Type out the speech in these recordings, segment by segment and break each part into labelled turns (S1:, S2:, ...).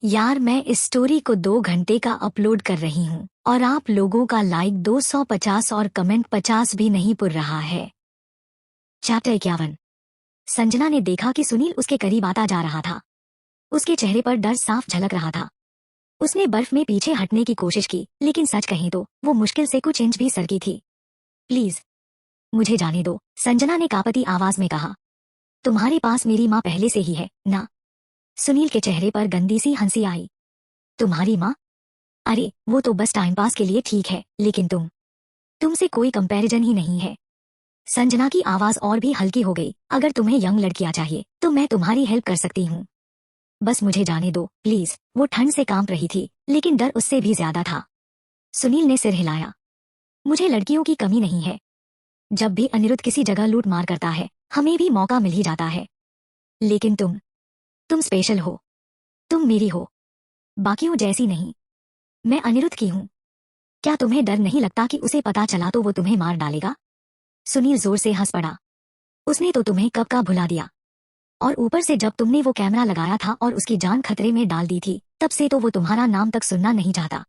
S1: यार मैं इस स्टोरी को 2 घंटे का अपलोड कर रही हूँ और आप लोगों का लाइक 250 और कमेंट 50 भी नहीं पुर रहा है। चैप्टर 51। संजना ने देखा कि सुनील उसके करीब आता जा रहा था। उसके चेहरे पर डर साफ झलक रहा था। उसने बर्फ में पीछे हटने की कोशिश की, लेकिन सच कहें तो वो मुश्किल से कुछ इंच भी सरकी थी। प्लीज मुझे जाने दो, संजना ने कांपती आवाज में कहा। तुम्हारे पास मेरी माँ पहले से ही है ना? सुनील के चेहरे पर गंदी सी हंसी आई। तुम्हारी माँ? अरे वो तो बस टाइम पास के लिए ठीक है, लेकिन तुमसे कोई कंपैरिजन ही नहीं है। संजना की आवाज और भी हल्की हो गई। अगर तुम्हें यंग लड़कियां चाहिए तो मैं तुम्हारी हेल्प कर सकती हूँ। बस मुझे जाने दो प्लीज। वो ठंड से कांप रही थी, लेकिन डर उससे भी ज्यादा था। सुनील ने सिर हिलाया। मुझे लड़कियों की कमी नहीं है। जब भी अनिरुद्ध किसी जगह लूट मार करता है, हमें भी मौका मिल ही जाता है। लेकिन तुम स्पेशल हो। तुम मेरी हो, बाकियों जैसी नहीं। मैं अनिरुद्ध की हूँ। क्या तुम्हें डर नहीं लगता कि उसे पता चला तो वो तुम्हें मार डालेगा? सुनील जोर से हंस पड़ा। उसने तो तुम्हें कब का भुला दिया। और ऊपर से जब तुमने वो कैमरा लगाया था और उसकी जान खतरे में डाल दी थी, तब से तो वो तुम्हारा नाम तक सुनना नहीं चाहता।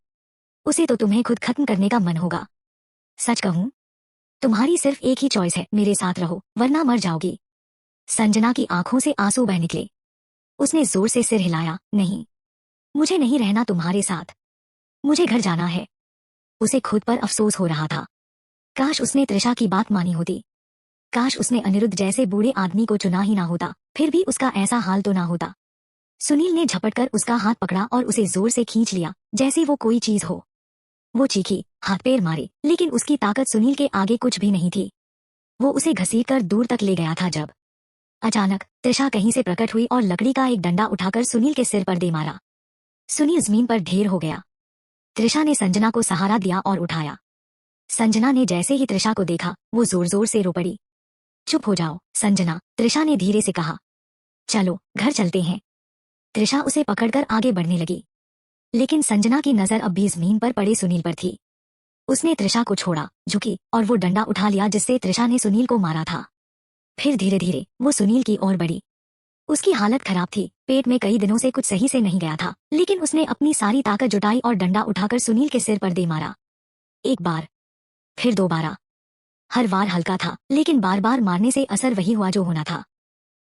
S1: उसे तो तुम्हें खुद खत्म करने का मन होगा। सच कहूं, तुम्हारी सिर्फ एक ही चॉइस है, मेरे साथ रहो वरना मर जाओगी। संजना की आंखों से आंसू बह निकले। उसने जोर से सिर हिलाया। नहीं, मुझे नहीं रहना तुम्हारे साथ। मुझे घर जाना है। उसे खुद पर अफसोस हो रहा था। काश उसने त्रिशा की बात मानी होती। काश उसने अनिरुद्ध जैसे बूढ़े आदमी को चुना ही ना होता, फिर भी उसका ऐसा हाल तो ना होता। सुनील ने झपटकर उसका हाथ पकड़ा और उसे जोर से खींच लिया, जैसे वो कोई चीज हो। वो चीखी, हाथ पैर मारे, लेकिन उसकी ताकत सुनील के आगे कुछ भी नहीं थी। वो उसे घसीटकर दूर तक ले गया था जब अचानक त्रिशा कहीं से प्रकट हुई और लकड़ी का एक डंडा उठाकर सुनील के सिर पर दे मारा। सुनील जमीन पर ढेर हो गया। त्रिशा ने संजना को सहारा दिया और उठाया। संजना ने जैसे ही त्रिशा को देखा, वो जोर जोर से रो पड़ी। चुप हो जाओ संजना, त्रिशा ने धीरे से कहा। चलो घर चलते हैं। त्रिशा उसे पकड़कर आगे बढ़ने लगी, लेकिन संजना की नजर अब भी जमीन पर पड़े सुनील पर थी। उसने त्रिशा को छोड़ा, झुकी और वो डंडा उठा लिया जिससे त्रिशा ने सुनील को मारा था। फिर धीरे धीरे वो सुनील की ओर बढ़ी। उसकी हालत खराब थी, पेट में कई दिनों से कुछ सही से नहीं गया था, लेकिन उसने अपनी सारी ताकत जुटाई और डंडा उठाकर सुनील के सिर पर दे मारा। एक बार, फिर दोबारा। हर बार हल्का था, लेकिन बार बार मारने से असर वही हुआ जो होना था।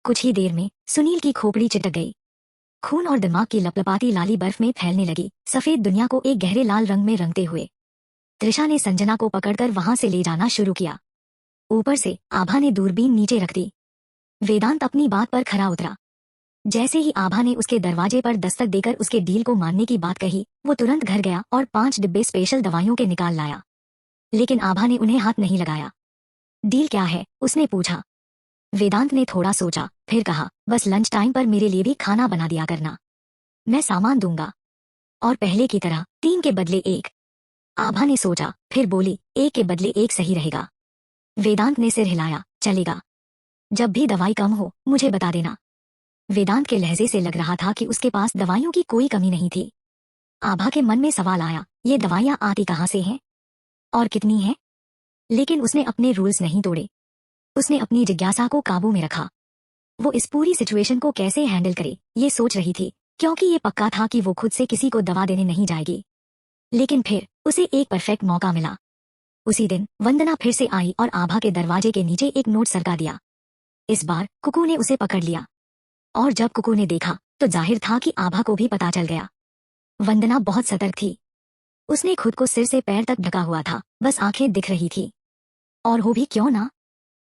S1: कुछ ही देर में सुनील की खोपड़ी चिटक गई। खून और दिमाग की लपलपाती लाली बर्फ में फैलने लगी, सफेद दुनिया को एक गहरे लाल रंग में रंगते हुए। त्रिशा ने संजना को पकड़कर वहां से ले जाना शुरू किया। ऊपर से आभा ने दूरबीन नीचे रख दी। वेदांत अपनी बात पर खरा उतरा। जैसे ही आभा ने उसके दरवाजे पर दस्तक देकर उसके डील को मानने की बात कही, वो तुरंत घर गया और 5 डिब्बे स्पेशल दवाइयों के निकाल लाया। लेकिन आभा ने उन्हें हाथ नहीं लगाया। डील क्या है? उसने पूछा। वेदांत ने थोड़ा सोचा, फिर कहा, बस लंच टाइम पर मेरे लिए भी खाना बना दिया करना। मैं सामान दूंगा। और पहले की तरह 3 के बदले 1। आभा ने सोचा, फिर बोली, 1 के बदले 1 सही रहेगा। वेदांत ने सिर हिलाया। चलेगा। जब भी दवाई कम हो मुझे बता देना। वेदांत के लहजे से लग रहा था कि उसके पास दवाइयों की कोई कमी नहीं थी। आभा के मन में सवाल आया, ये दवाइयां आती कहाँ से हैं? और कितनी हैं? लेकिन उसने अपने रूल्स नहीं तोड़े। उसने अपनी जिज्ञासा को काबू में रखा। वो इस पूरी सिचुएशन को कैसे हैंडल करे, ये सोच रही थी, क्योंकि ये पक्का था कि वो खुद से किसी को दवा देने नहीं जाएगी। लेकिन फिर उसे एक परफेक्ट मौका मिला। उसी दिन वंदना फिर से आई और आभा के दरवाजे के नीचे एक नोट सरका दिया। इस बार कुकू ने उसे पकड़ लिया। और जब कुकू ने देखा तो जाहिर था कि आभा को भी पता चल गया। वंदना बहुत सतर्क थी। उसने खुद को सिर से पैर तक ढका हुआ था, बस आंखें दिख रही थी। और हो भी क्यों ना,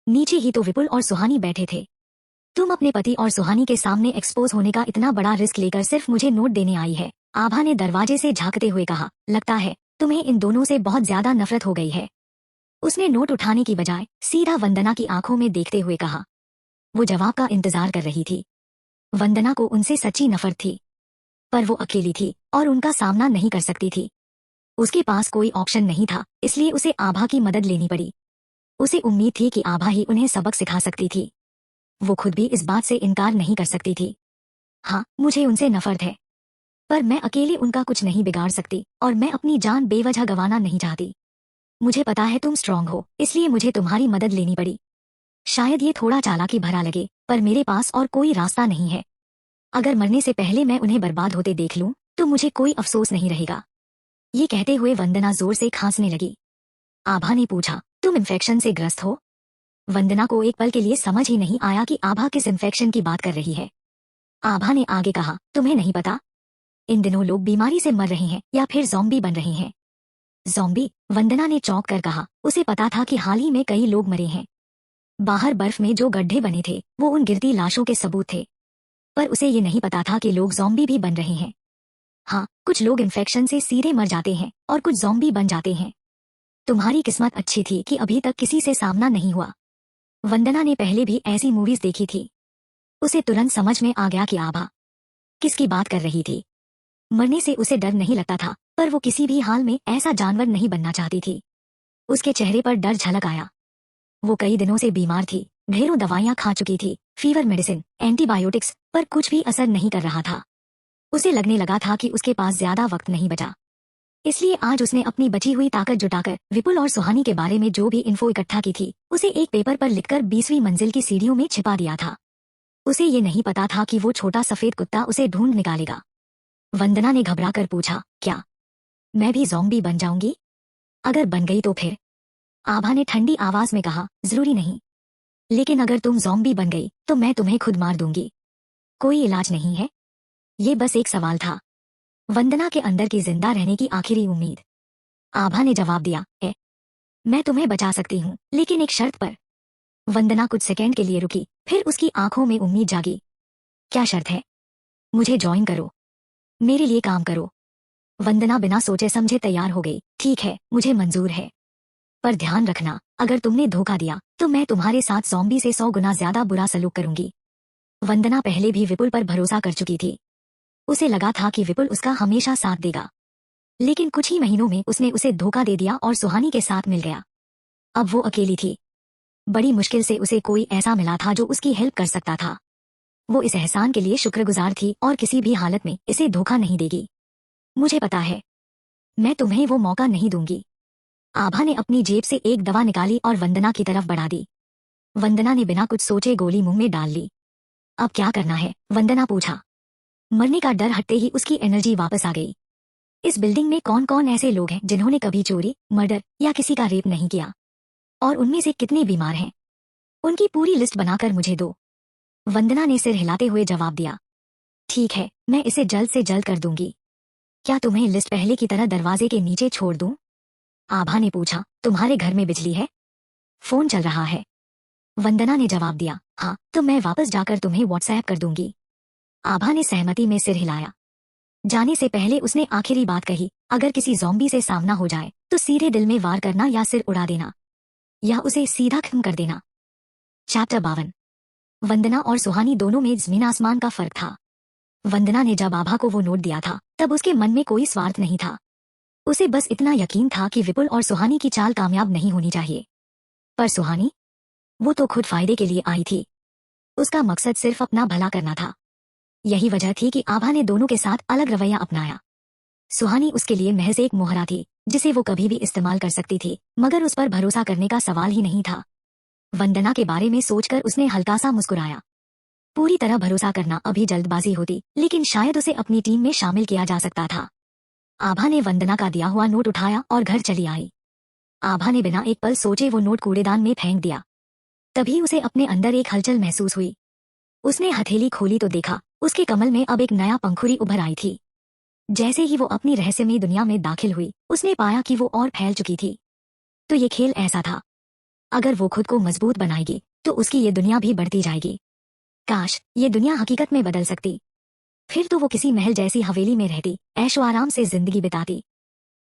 S1: नीचे ही तो विपुल और सुहानी बैठे थे। तुम अपने पति और सुहानी के सामने एक्सपोज होने का इतना बड़ा रिस्क लेकर सिर्फ मुझे नोट देने आई है? आभा ने दरवाजे से झांकते हुए कहा। लगता है तुम्हें इन दोनों से बहुत ज्यादा नफरत हो गई है। उसने नोट उठाने की बजाय सीधा वंदना की आंखों में देखते हुए कहा। वो जवाब का इंतजार कर रही थी। वंदना को उनसे सच्ची नफरत थी, पर वो अकेली थी और उनका सामना नहीं कर सकती थी। उसके पास कोई ऑप्शन नहीं था, इसलिए उसे आभा की मदद लेनी पड़ी। उसे उम्मीद थी कि आभा ही उन्हें सबक सिखा सकती थी। वो खुद भी इस बात से इनकार नहीं कर सकती थी। हाँ, मुझे उनसे नफरत है, पर मैं अकेले उनका कुछ नहीं बिगाड़ सकती और मैं अपनी जान बेवजह गंवाना नहीं चाहती। मुझे पता है तुम स्ट्रांग हो, इसलिए मुझे तुम्हारी मदद लेनी पड़ी। शायद ये थोड़ा चालाकी भरा लगे, पर मेरे पास और कोई रास्ता नहीं है। अगर मरने से पहले मैं उन्हें बर्बाद होते देख लूं, तो मुझे कोई अफसोस नहीं रहेगा। ये कहते हुए वंदना जोर से खांसने लगी। आभा ने पूछा, तुम इन्फेक्शन से ग्रस्त हो? वंदना को एक पल के लिए समझ ही नहीं आया कि आभा किस इन्फेक्शन की बात कर रही है। आभा ने आगे कहा, तुम्हें नहीं पता? इन दिनों लोग बीमारी से मर रहे हैं या फिर ज़ॉम्बी बन रहे हैं। ज़ॉम्बी? वंदना ने चौंक कर कहा। उसे पता था कि हाल ही में कई लोग मरे हैं। बाहर बर्फ में जो गड्ढे बने थे वो उन गिरती लाशों के सबूत थे, पर उसे ये नहीं पता था कि लोग ज़ॉम्बी भी बन रहे हैं। हाँ, कुछ लोग इन्फेक्शन से सीधे मर जाते हैं और कुछ ज़ॉम्बी बन जाते हैं। तुम्हारी किस्मत अच्छी थी कि अभी तक किसी से सामना नहीं हुआ। वंदना ने पहले भी ऐसी मूवीज देखी थी। उसे तुरंत समझ में आ गया कि आभा किसकी बात कर रही थी। मरने से उसे डर नहीं लगता था, पर वो किसी भी हाल में ऐसा जानवर नहीं बनना चाहती थी। उसके चेहरे पर डर झलक आया। वो कई दिनों से बीमार थी, ढेरों दवाइयां खा चुकी थी, फीवर मेडिसिन, एंटीबायोटिक्स, पर कुछ भी असर नहीं कर रहा था। उसे लगने लगा था कि उसके पास ज्यादा वक्त नहीं बचा। इसलिए आज उसने अपनी बची हुई ताकत जुटाकर विपुल और सुहानी के बारे में जो भी इन्फो इकट्ठा की थी, उसे एक पेपर पर लिखकर 20वीं मंजिल की सीढ़ियों में छिपा दिया था। उसे ये नहीं पता था कि वो छोटा सफेद कुत्ता उसे ढूंढ निकालेगा। वंदना ने घबराकर पूछा, क्या मैं भी ज़ॉम्बी बन जाऊंगी? अगर बन गई तो फिर? आभा ने ठंडी आवाज में कहा, जरूरी नहीं। लेकिन अगर तुम ज़ॉम्बी बन गई तो मैं तुम्हें खुद मार दूंगी। कोई इलाज नहीं है। ये बस एक सवाल था। वंदना के अंदर की जिंदा रहने की आखिरी उम्मीद। आभा ने जवाब दिया, मैं तुम्हें बचा सकती हूँ, लेकिन एक शर्त पर। वंदना कुछ सेकंड के लिए रुकी, फिर उसकी आंखों में उम्मीद जागी। क्या शर्त है? मुझे ज्वाइन करो, मेरे लिए काम करो। वंदना बिना सोचे समझे तैयार हो गई। ठीक है, मुझे मंजूर है, पर ध्यान रखना, अगर तुमने धोखा दिया तो मैं तुम्हारे साथ ज़ॉम्बी से 100 गुना ज्यादा बुरा सलूक करूंगी। वंदना पहले भी विपुल पर भरोसा कर चुकी थी। उसे लगा था कि विपुल उसका हमेशा साथ देगा, लेकिन कुछ ही महीनों में उसने उसे धोखा दे दिया और सुहानी के साथ मिल गया। अब वो अकेली थी। बड़ी मुश्किल से उसे कोई ऐसा मिला था जो उसकी हेल्प कर सकता था। वो इस एहसान के लिए शुक्रगुजार थी और किसी भी हालत में इसे धोखा नहीं देगी। मुझे पता है, मैं तुम्हें वो मौका नहीं दूंगी। आभा ने अपनी जेब से एक दवा निकाली और वंदना की तरफ बढ़ा दी। वंदना ने बिना कुछ सोचे गोली मुंह में डाल ली। अब क्या करना है? वंदना पूछा। मरने का डर हटते ही उसकी एनर्जी वापस आ गई। इस बिल्डिंग में कौन कौन ऐसे लोग हैं जिन्होंने कभी चोरी, मर्डर या किसी का रेप नहीं किया? और उनमें से कितने बीमार हैं? उनकी पूरी लिस्ट बनाकर मुझे दो। वंदना ने सिर हिलाते हुए जवाब दिया। ठीक है, मैं इसे जल्द से जल्द कर दूंगी। क्या तुम्हें लिस्ट पहले की तरह दरवाजे के नीचे छोड़ दूं? आभा ने पूछा। तुम्हारे घर में बिजली है? फोन चल रहा है? वंदना ने जवाब दिया, हाँ, तो मैं वापस जाकर तुम्हें व्हाट्सएप कर दूंगी। आभा ने सहमति में सिर हिलाया। जाने से पहले उसने आखिरी बात कही, अगर किसी ज़ॉम्बी से सामना हो जाए तो सीधे दिल में वार करना या सिर उड़ा देना, या उसे सीधा खत्म कर देना। चैप्टर 52। वंदना और सुहानी दोनों में जमीन आसमान का फर्क था। वंदना ने जब आभा को वो नोट दिया था तब उसके मन में कोई स्वार्थ नहीं था। उसे बस इतना यकीन था कि विपुल और सुहानी की चाल कामयाब नहीं होनी चाहिए। पर सुहानी, वो तो खुद फायदे के लिए आई थी। उसका मकसद सिर्फ अपना भला करना था। यही वजह थी कि आभा ने दोनों के साथ अलग रवैया अपनाया। सुहानी उसके लिए महज एक मोहरा थी जिसे वो कभी भी इस्तेमाल कर सकती थी, मगर उस पर भरोसा करने का सवाल ही नहीं था। वंदना के बारे में सोचकर उसने हल्का सा मुस्कुराया। पूरी तरह भरोसा करना अभी जल्दबाजी होती, लेकिन शायद उसे अपनी टीम में शामिल किया जा सकता था। आभा ने वंदना का दिया हुआ नोट उठाया और घर चली आई। आभा ने बिना एक पल सोचे वो नोट कूड़ेदान में फेंक दिया। तभी उसे अपने अंदर एक हलचल महसूस हुई। उसने हथेली खोली तो देखा उसके कमल में अब एक नया पंखुड़ी उभर आई थी। जैसे ही वो अपनी रहस्यमयी दुनिया में दाखिल हुई, उसने पाया कि वो और फैल चुकी थी। तो ये खेल ऐसा था, अगर वो खुद को मजबूत बनाएगी तो उसकी ये दुनिया भी बढ़ती जाएगी। काश ये दुनिया हकीकत में बदल सकती। फिर तो वो किसी महल जैसी हवेली में रहती, ऐशो आराम से जिंदगी बिताती।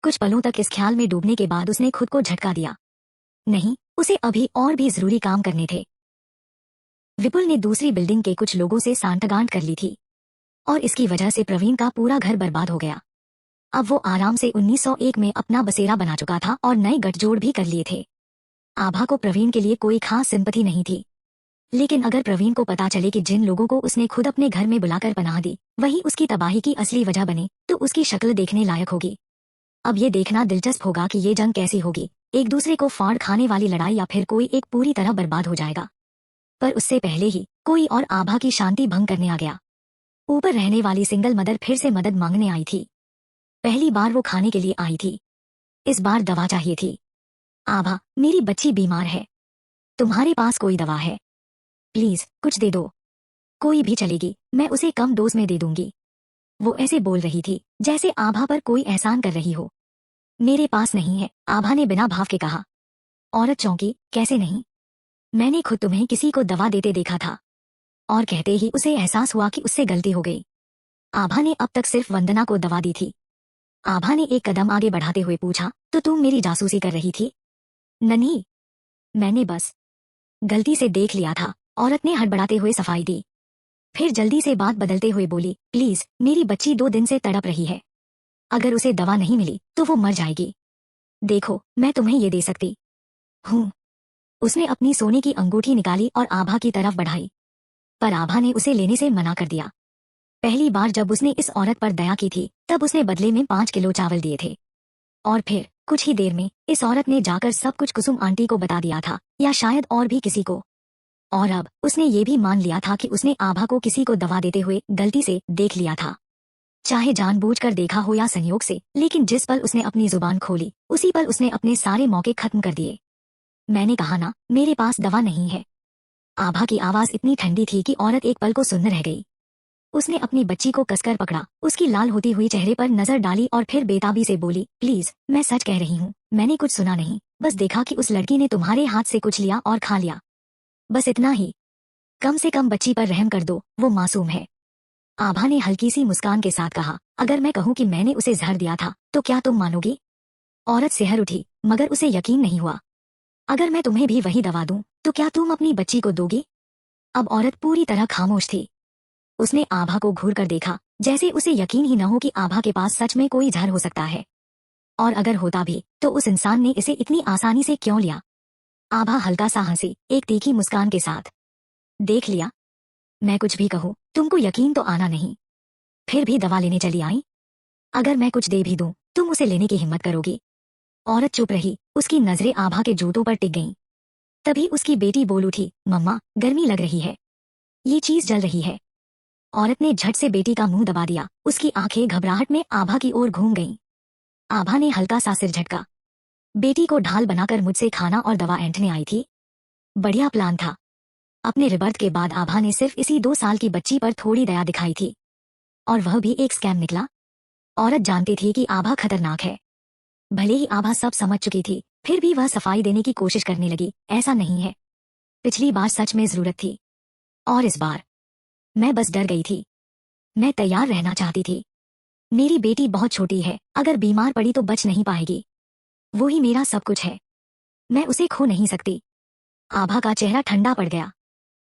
S1: कुछ पलों तक इस ख्याल में डूबने के बाद उसने खुद को झटका दिया। नहीं, उसे अभी और भी जरूरी काम करने थे। विपुल ने दूसरी बिल्डिंग के कुछ लोगों से सांठगांठ कर ली थी और इसकी वजह से प्रवीण का पूरा घर बर्बाद हो गया। अब वो आराम से 1901 में अपना बसेरा बना चुका था और नए गठजोड़ भी कर लिए थे। आभा को प्रवीण के लिए कोई खास सिंपैथी नहीं थी, लेकिन अगर प्रवीण को पता चले कि जिन लोगों को उसने खुद अपने घर में बुलाकर पनाह दी वही उसकी तबाही की असली वजह बने, तो उसकी शक्ल देखने लायक होगी। अब ये देखना दिलचस्प होगा कि ये जंग कैसी होगी, एक दूसरे को फाड़ खाने वाली लड़ाई या फिर कोई एक पूरी तरह बर्बाद हो जाएगा। पर उससे पहले ही कोई और आभा की शांति भंग करने आ गया। ऊपर रहने वाली सिंगल मदर फिर से मदद मांगने आई थी। पहली बार वो खाने के लिए आई थी, इस बार दवा चाहिए थी। आभा, मेरी बच्ची बीमार है, तुम्हारे पास कोई दवा है? प्लीज कुछ दे दो। कोई भी चलेगी, मैं उसे कम डोज में दे दूंगी। वो ऐसे बोल रही थी जैसे आभा पर कोई एहसान कर रही हो। मेरे पास नहीं है, आभा ने बिना भाव के कहा। औरत चौंकी, कैसे नहीं? मैंने खुद तुम्हें किसी को दवा देते देखा था। और कहते ही उसे एहसास हुआ कि उससे गलती हो गई। आभा ने अब तक सिर्फ वंदना को दवा दी थी। आभा ने एक कदम आगे बढ़ाते हुए पूछा, तो तुम मेरी जासूसी कर रही थी? नहीं, मैंने बस गलती से देख लिया था। औरत ने हड़बड़ाते हुए सफाई दी। फिर जल्दी से बात बदलते हुए बोली, प्लीज, मेरी बच्ची 2 दिन से तड़प रही है। अगर उसे दवा नहीं मिली तो वो मर जाएगी। देखो, मैं तुम्हें ये दे सकती हूँ। उसने अपनी सोने की अंगूठी निकाली और आभा की तरफ बढ़ाई, पर आभा ने उसे लेने से मना कर दिया। पहली बार जब उसने इस औरत पर दया की थी तब उसने बदले में 5 किलो चावल दिए थे। और फिर कुछ ही देर में इस औरत ने जाकर सब कुछ कुसुम आंटी को बता दिया था, या शायद और भी किसी को। और अब उसने ये भी मान लिया था कि उसने आभा को किसी को दवा देते हुए गलती से देख लिया था। चाहे जानबूझकर देखा हो या संयोग से, लेकिन जिस पल उसने अपनी जुबान खोली उसी पल उसने अपने सारे मौके खत्म कर दिए। मैंने कहा ना, मेरे पास दवा नहीं है। आभा की आवाज इतनी ठंडी थी कि औरत एक पल को सुन्न रह गई। उसने अपनी बच्ची को कसकर पकड़ा, उसकी लाल होती हुई चेहरे पर नजर डाली और फिर बेताबी से बोली, प्लीज, मैं सच कह रही हूँ, मैंने कुछ सुना नहीं, बस देखा कि उस लड़की ने तुम्हारे हाथ से कुछ लिया और खा लिया। बस इतना ही। कम से कम बच्ची पर रहम कर दो, वो मासूम है। आभा ने हल्की सी मुस्कान के साथ कहा, अगर मैं कहूँ कि मैंने उसे जहर दिया था तो क्या तुम मानोगी? औरत सिहर उठी, मगर उसे यकीन नहीं हुआ। अगर मैं तुम्हें भी वही दवा दूं तो क्या तुम अपनी बच्ची को दोगी? अब औरत पूरी तरह खामोश थी। उसने आभा को घूर कर देखा, जैसे उसे यकीन ही न हो कि आभा के पास सच में कोई जहर हो सकता है। और अगर होता भी तो उस इंसान ने इसे इतनी आसानी से क्यों लिया? आभा हल्का सा हंसी, एक तीखी मुस्कान के साथ। देख लिया, मैं कुछ भी कहूँ तुमको यकीन तो आना नहीं। फिर भी दवा लेने चली आई। अगर मैं कुछ दे भी दूं तुम उसे लेने की हिम्मत करोगी? औरत चुप रही, उसकी नजरें आभा के जूतों पर टिक गईं। तभी उसकी बेटी बोल उठी, मम्मा, गर्मी लग रही है, ये चीज जल रही है। औरत ने झट से बेटी का मुंह दबा दिया, उसकी आंखें घबराहट में आभा की ओर घूम गईं। आभा ने हल्का सा सिर झटका। बेटी को ढाल बनाकर मुझसे खाना और दवा ऐंठने आई थी। बढ़िया प्लान था। अपने रिबर्थ के बाद आभा ने सिर्फ इसी 2 साल की बच्ची पर थोड़ी दया दिखाई थी, और वह भी एक स्कैम निकला। औरत जानती थी कि आभा खतरनाक है। भले ही आभा सब समझ चुकी थी, फिर भी वह सफाई देने की कोशिश करने लगी, ऐसा नहीं है। पिछली बार सच में जरूरत थी, और इस बार मैं बस डर गई थी। मैं तैयार रहना चाहती थी। मेरी बेटी बहुत छोटी है, अगर बीमार पड़ी तो बच नहीं पाएगी। वो ही मेरा सब कुछ है, मैं उसे खो नहीं सकती। आभा का चेहरा ठंडा पड़ गया।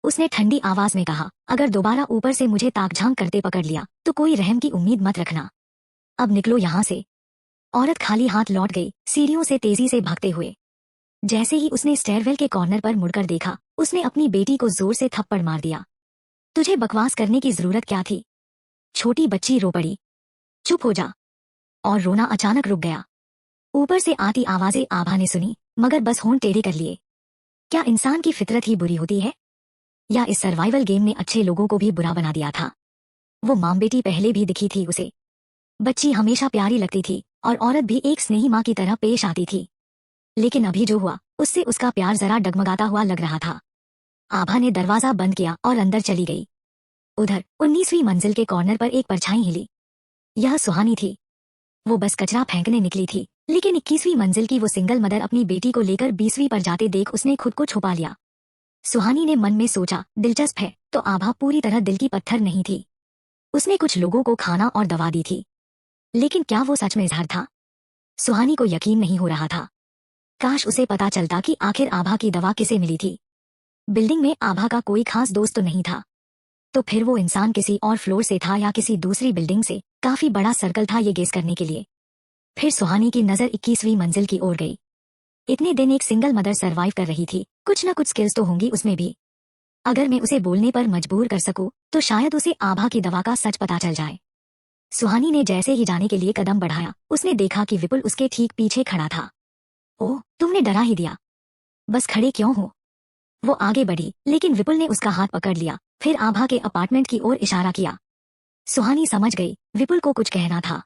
S1: उसने ठंडी आवाज में कहा, अगर दोबारा ऊपर से मुझे ताकझांक करते पकड़ लिया तो कोई रहम की उम्मीद मत रखना। अब निकलो यहाँ से। औरत खाली हाथ लौट गई, सीढ़ियों से तेजी से भागते हुए। जैसे ही उसने स्टेयरवेल के कॉर्नर पर मुड़कर देखा, उसने अपनी बेटी को जोर से थप्पड़ मार दिया। तुझे बकवास करने की जरूरत क्या थी? छोटी बच्ची रो पड़ी। चुप हो जा। और रोना अचानक रुक गया। ऊपर से आती आवाजें आभा ने सुनी, मगर बस होंठ टेढ़े कर लिए। क्या इंसान की फितरत ही बुरी होती है, या इस सर्वाइवल गेम ने अच्छे लोगों को भी बुरा बना दिया था? वो मां बेटी पहले भी दिखी थी उसे। बच्ची हमेशा प्यारी लगती थी और औरत भी एक स्नेही माँ की तरह पेश आती थी। लेकिन अभी जो हुआ उससे उसका प्यार जरा डगमगाता हुआ लग रहा था। आभा ने दरवाजा बंद किया और अंदर चली गई। उधर 19वीं मंजिल के कॉर्नर पर एक परछाई हिली। यह सुहानी थी। वो बस कचरा फेंकने निकली थी, लेकिन 21वीं मंजिल की वो सिंगल मदर अपनी बेटी को लेकर 20वीं पर जाते देख उसने खुद को छुपा लिया। सुहानी ने मन में सोचा, दिलचस्प है, तो आभा पूरी तरह दिल की पत्थर नहीं थी। उसने कुछ लोगों को खाना और दवा दी थी, लेकिन क्या वो सच में जहर था? सुहानी को यकीन नहीं हो रहा था। काश उसे पता चलता कि आखिर आभा की दवा किसे मिली थी। बिल्डिंग में आभा का कोई खास दोस्त तो नहीं था, तो फिर वो इंसान किसी और फ्लोर से था या किसी दूसरी बिल्डिंग से। काफी बड़ा सर्कल था ये गेस करने के लिए। फिर सुहानी की नजर 21वीं मंजिल की ओर गई। इतने दिन एक सिंगल मदर सरवाइव कर रही थी, कुछ न कुछ स्किल्स तो होंगी उसमें भी। अगर मैं उसे बोलने पर मजबूर कर सकूं, तो शायद उसे आभा की दवा का सच पता चल जाए। सुहानी ने जैसे ही जाने के लिए कदम बढ़ाया, उसने देखा कि विपुल उसके ठीक पीछे खड़ा था। ओह, तुमने डरा ही दिया। बस खड़े क्यों हो? वो आगे बढ़ी, लेकिन विपुल ने उसका हाथ पकड़ लिया, फिर आभा के अपार्टमेंट की ओर इशारा किया। सुहानी समझ गई विपुल को कुछ कहना था।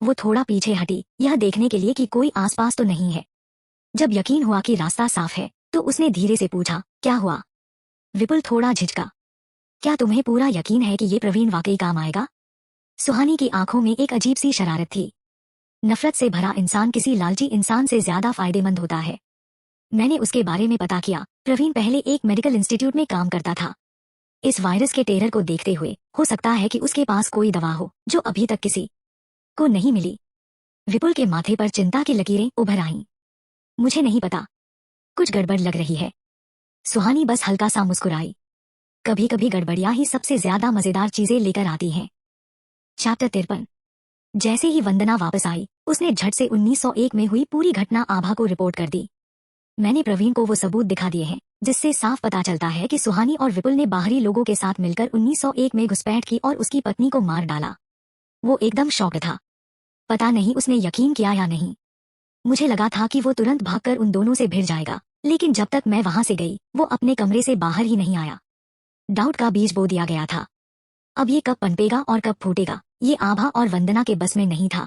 S1: वो थोड़ा पीछे हटी, यह देखने के लिए कि कोई आसपास तो नहीं है। जब यकीन हुआ कि रास्ता साफ है तो उसने धीरे से पूछा, क्या हुआ? विपुल थोड़ा झिझका। क्या तुम्हें पूरा यकीन है कि ये प्रवीण वाकई काम आएगा? सुहानी की आंखों में एक अजीब सी शरारत थी। नफरत से भरा इंसान किसी लालची इंसान से ज्यादा फायदेमंद होता है। मैंने उसके बारे में पता किया। प्रवीण पहले एक मेडिकल इंस्टीट्यूट में काम करता था। इस वायरस के टेरर को देखते हुए हो सकता है कि उसके पास कोई दवा हो जो अभी तक किसी को नहीं मिली। विपुल के माथे पर चिंता की लकीरें उभर आईं। मुझे नहीं पता, कुछ गड़बड़ लग रही है। सुहानी बस हल्का सा मुस्कुराई। कभी कभी गड़बड़ियां ही सबसे ज्यादा मजेदार चीजें लेकर आती हैं। चैप्टर 53। जैसे ही वंदना वापस आई उसने झट से 1901 में हुई पूरी घटना आभा को रिपोर्ट कर दी। मैंने प्रवीण को वो सबूत दिखा दिए हैं जिससे साफ पता चलता है कि सुहानी और विपुल ने बाहरी लोगों के साथ मिलकर 1901 में घुसपैठ की और उसकी पत्नी को मार डाला। वो एकदम शॉक्ड था। पता नहीं उसने यकीन किया या नहीं। मुझे लगा था कि वो तुरंत भागकर उन दोनों से भिड़ जाएगा, लेकिन जब तक मैं वहां से गई वो अपने कमरे से बाहर ही नहीं आया। डाउट का बीज बो दिया गया था। अब ये कब पनपेगा और कब फूटेगा ये आभा और वंदना के बस में नहीं था।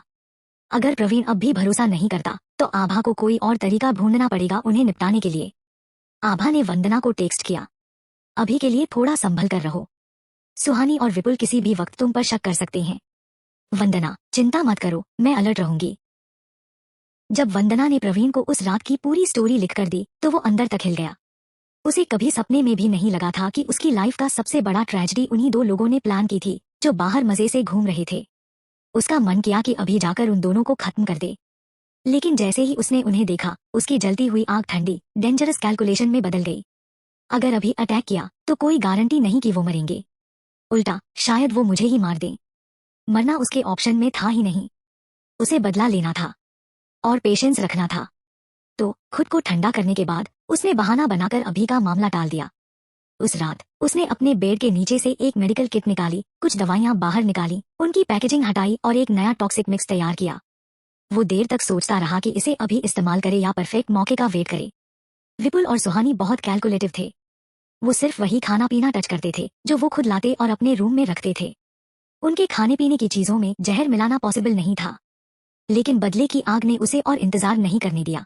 S1: अगर प्रवीण अब भी भरोसा नहीं करता तो आभा को कोई और तरीका ढूंढना पड़ेगा उन्हें निपटाने के लिए। आभा ने वंदना को टेक्स्ट किया, अभी के लिए थोड़ा संभल कर रहो। सुहानी और विपुल किसी भी वक्त तुम पर शक कर सकते हैं। वंदना, चिंता मत करो, मैं अलर्ट रहूंगी। जब वंदना ने प्रवीण को उस रात की पूरी स्टोरी लिखकर दी तो वो अंदर तक हिल गया। उसे कभी सपने में भी नहीं लगा था कि उसकी लाइफ का सबसे बड़ा ट्रेजेडी उन्हीं दो लोगों ने प्लान की थी जो बाहर मजे से घूम रहे थे। उसका मन किया कि अभी जाकर उन दोनों को खत्म कर दे, लेकिन जैसे ही उसने उन्हें देखा उसकी जलती हुई आंख ठंडी डेंजरस कैलकुलेशन में बदल गई। अगर अभी अटैक किया तो कोई गारंटी नहीं कि वो मरेंगे, उल्टा शायद वो मुझे ही मार दें। मरना उसके ऑप्शन में था ही नहीं। उसे बदला लेना था और पेशेंस रखना था। तो खुद को ठंडा करने के बाद उसने बहाना बनाकर अभी का मामला टाल दिया। उस रात उसने अपने बेड के नीचे से एक मेडिकल किट निकाली, कुछ दवाइयां बाहर निकाली, उनकी पैकेजिंग हटाई और एक नया टॉक्सिक मिक्स तैयार किया। वो देर तक सोचता रहा कि इसे अभी इस्तेमाल करे या परफेक्ट मौके का वेट करे। विपुल और सुहानी बहुत कैलकुलेटिव थे। वो सिर्फ वही खाना पीना टच करते थे जो वो खुद लाते और अपने रूम में रखते थे। उनके खाने पीने की चीजों में जहर मिलाना पॉसिबल नहीं था, लेकिन बदले की आग ने उसे और इंतजार नहीं करने दिया।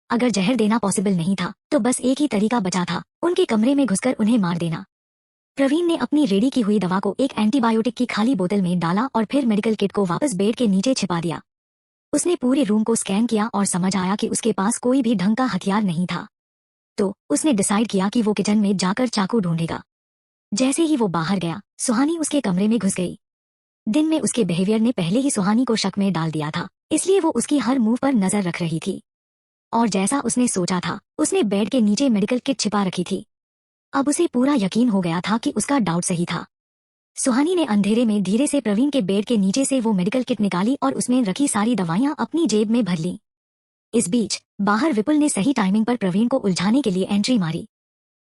S1: अगर जहर देना पॉसिबल नहीं था तो बस एक ही तरीका बचा था, उनके कमरे में घुसकर उन्हें मार देना। प्रवीण ने अपनी रेडी की हुई दवा को एक एंटीबायोटिक की खाली बोतल में डाला और फिर मेडिकल किट को वापस बेड के नीचे छिपा दिया। उसने पूरे रूम को स्कैन किया और समझ आया कि उसके पास कोई भी ढंग का हथियार नहीं था। तो उसने डिसाइड किया कि वो किचन में जाकर चाकू ढूंढेगा। जैसे ही वो बाहर गया सुहानी उसके कमरे में घुस गई। दिन में उसके बिहेवियर ने पहले ही सुहानी को शक में डाल दिया था, इसलिए वो उसकी हर मूव पर नजर रख रही थी। और जैसा उसने सोचा था उसने बेड के नीचे मेडिकल किट छिपा रखी थी। अब उसे पूरा यकीन हो गया था कि उसका डाउट सही था। सुहानी ने अंधेरे में धीरे से प्रवीण के बेड के नीचे से वो मेडिकल किट निकाली और उसमें रखी सारी दवाइयां अपनी जेब में भर ली। इस बीच बाहर विपुल ने सही टाइमिंग पर प्रवीण को उलझाने के लिए एंट्री मारी।